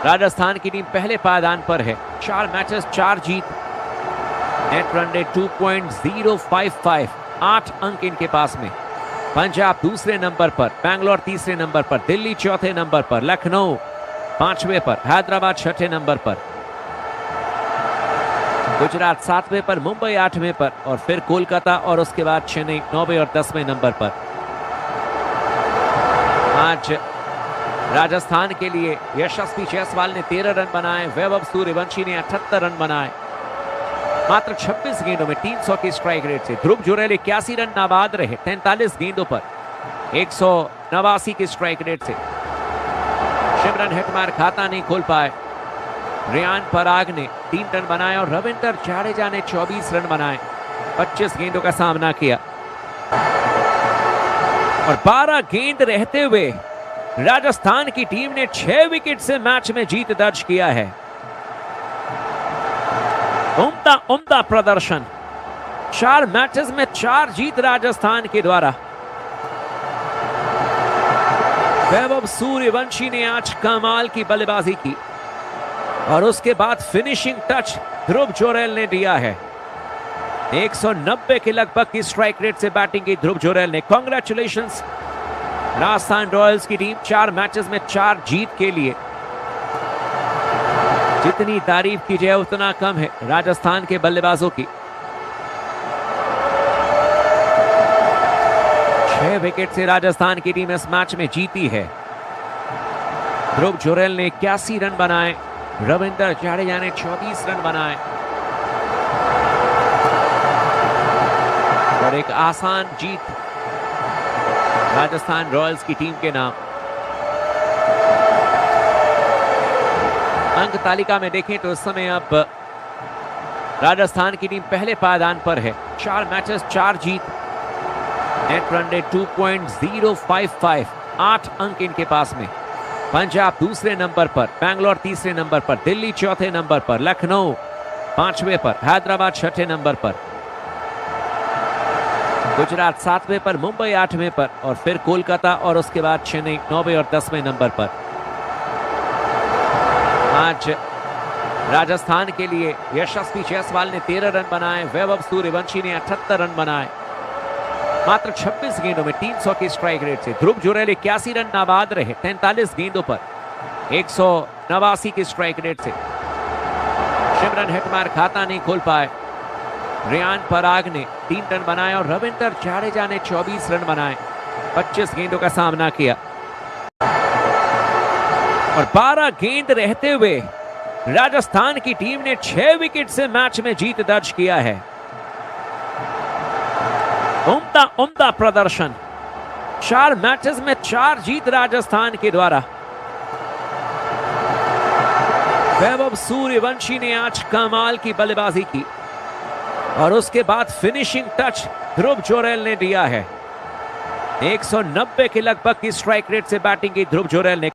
राजस्थान की टीम पहले पायदान पर है। 4 मैचेस 4 जीत, नेट रन रेट 2.055, 8 अंक इनके पास में। पंजाब दूसरे नंबर पर, बैंगलोर तीसरे नंबर पर, दिल्ली चौथे नंबर पर, लखनऊ 5वें पर, हैदराबाद 6ठे नंबर पर, गुजरात 7वें पर, मुंबई 8वें पर और फिर कोलकाता और उसके बाद चेन्नई 9वें और 10वें नंबर पर। आज राजस्थान के लिए यशस्वी जायसवाल ने 13 रन बनाए, वैभव सूर्यवंशी ने 78 रन बनाए। मात्र 26 गेंदों में 300 की स्ट्राइक रेट से ध्रुव जुरैल 81 रन नाबाद रहे 43 गेंदों पर 189 की स्ट्राइक रेट से। शिमरन हेटमायर खाता नहीं खोल पाए। रियान पराग ने 3 रन बनाए और रविंद्र जाडेजा ने 24 रन बनाए। 25 गेंदों का सामना किया और 12 गेंद रहते हुए राजस्थान की टीम ने 6 विकेट से मैच में जीत दर्ज किया है। उम्दा प्रदर्शन, 4 मैचेस में 4 जीत राजस्थान के द्वारा। वैभव सूर्यवंशी ने आज कमाल की बल्लेबाजी की और उसके बाद फिनिशिंग टच ध्रुव जुरैल ने दिया है। 190 के लगभग की स्ट्राइक रेट से बैटिंग की ध्रुव जुरैल ने। कांग्रेचुलेशंस राजस्थान रॉयल्स की टीम, 4 मैचेस में 4 जीत के लिए। जितनी तारीफ की जाए उतना कम है राजस्थान के बल्लेबाजों की। 6 विकेट से राजस्थान की टीम इस मैच में जीती है। ध्रुव जुरैल ने 81 रन बनाए, रविंद्र जाडेजा ने 24 रन बनाए और एक आसान जीत राजस्थान रॉयल्स की टीम के नाम। अंक तालिका में देखें तो इस समय अब राजस्थान की टीम पहले पायदान पर है। 4 मैचेस 4 जीत, नेट रन रेट 2.055, 8 अंक इनके पास में। पंजाब दूसरे नंबर पर, बैंगलोर तीसरे नंबर पर, दिल्ली चौथे नंबर पर, लखनऊ 5वें पर, हैदराबाद 6ठे नंबर पर, गुजरात 7वें पर, मुंबई 8वें पर और फिर कोलकाता और उसके बाद चेन्नई 9वें और 10वें नंबर पर। आज राजस्थान के लिए यशस्वी जायसवाल ने 13 रन बनाए, वैभव सूर्यवंशी ने 78 रन बनाए। मात्र 26 गेंदों में 300 की स्ट्राइक रेट से ध्रुव जुरैल 81 रन नाबाद रहे 43 गेंदों पर 189 की स्ट्राइक रेट से। शिमरन हेटमायर खाता नहीं खोल पाए। रियान पराग ने 3 रन बनाए और रविंद्र जाडेजा ने 24 रन बनाए। 25 गेंदों का सामना किया और 12 गेंद रहते हुए राजस्थान की टीम ने 6 विकेट से मैच में जीत दर्ज किया है। उम्दा प्रदर्शन, 4 मैचेस में 4 जीत राजस्थान के द्वारा। वैभव सूर्यवंशी ने आज कमाल की बल्लेबाजी की और उसके बाद फिनिशिंग टच ध्रुव जुरैल ने दिया है। 190 के लगभग की स्ट्राइक रेट से बैटिंग की ध्रुव जुरैल ने।